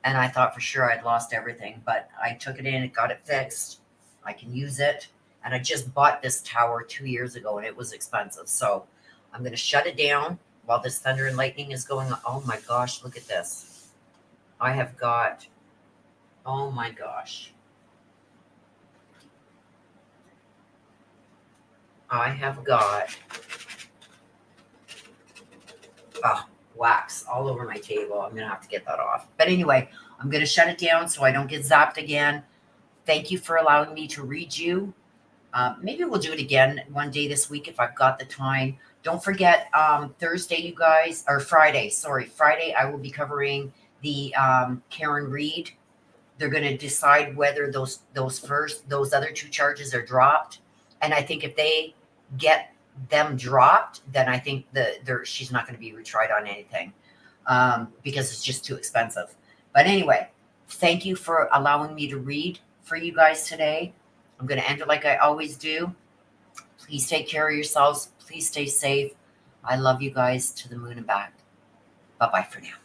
and I thought for sure I'd lost everything, but I took it in, got it fixed. I can use it. And I just bought this tower 2 years ago and it was expensive. So I'm going to shut it down while this thunder and lightning is going on. Oh my gosh, look at this. I have got, oh my gosh. I have got wax all over my table. I'm going to have to get that off. But anyway, I'm going to shut it down so I don't get zapped again. Thank you for allowing me to read you. Maybe we'll do it again one day this week if I've got the time. Don't forget, Thursday, you guys, or Friday, sorry, Friday, I will be covering the Karen Reed. They're going to decide whether those other two charges are dropped. And I think if they get them dropped, then I think she's not going to be retried on anything because it's just too expensive. But anyway, thank you for allowing me to read for you guys today. I'm going to end it like I always do. Please take care of yourselves. Please stay safe. I love you guys to the moon and back. Bye-bye for now.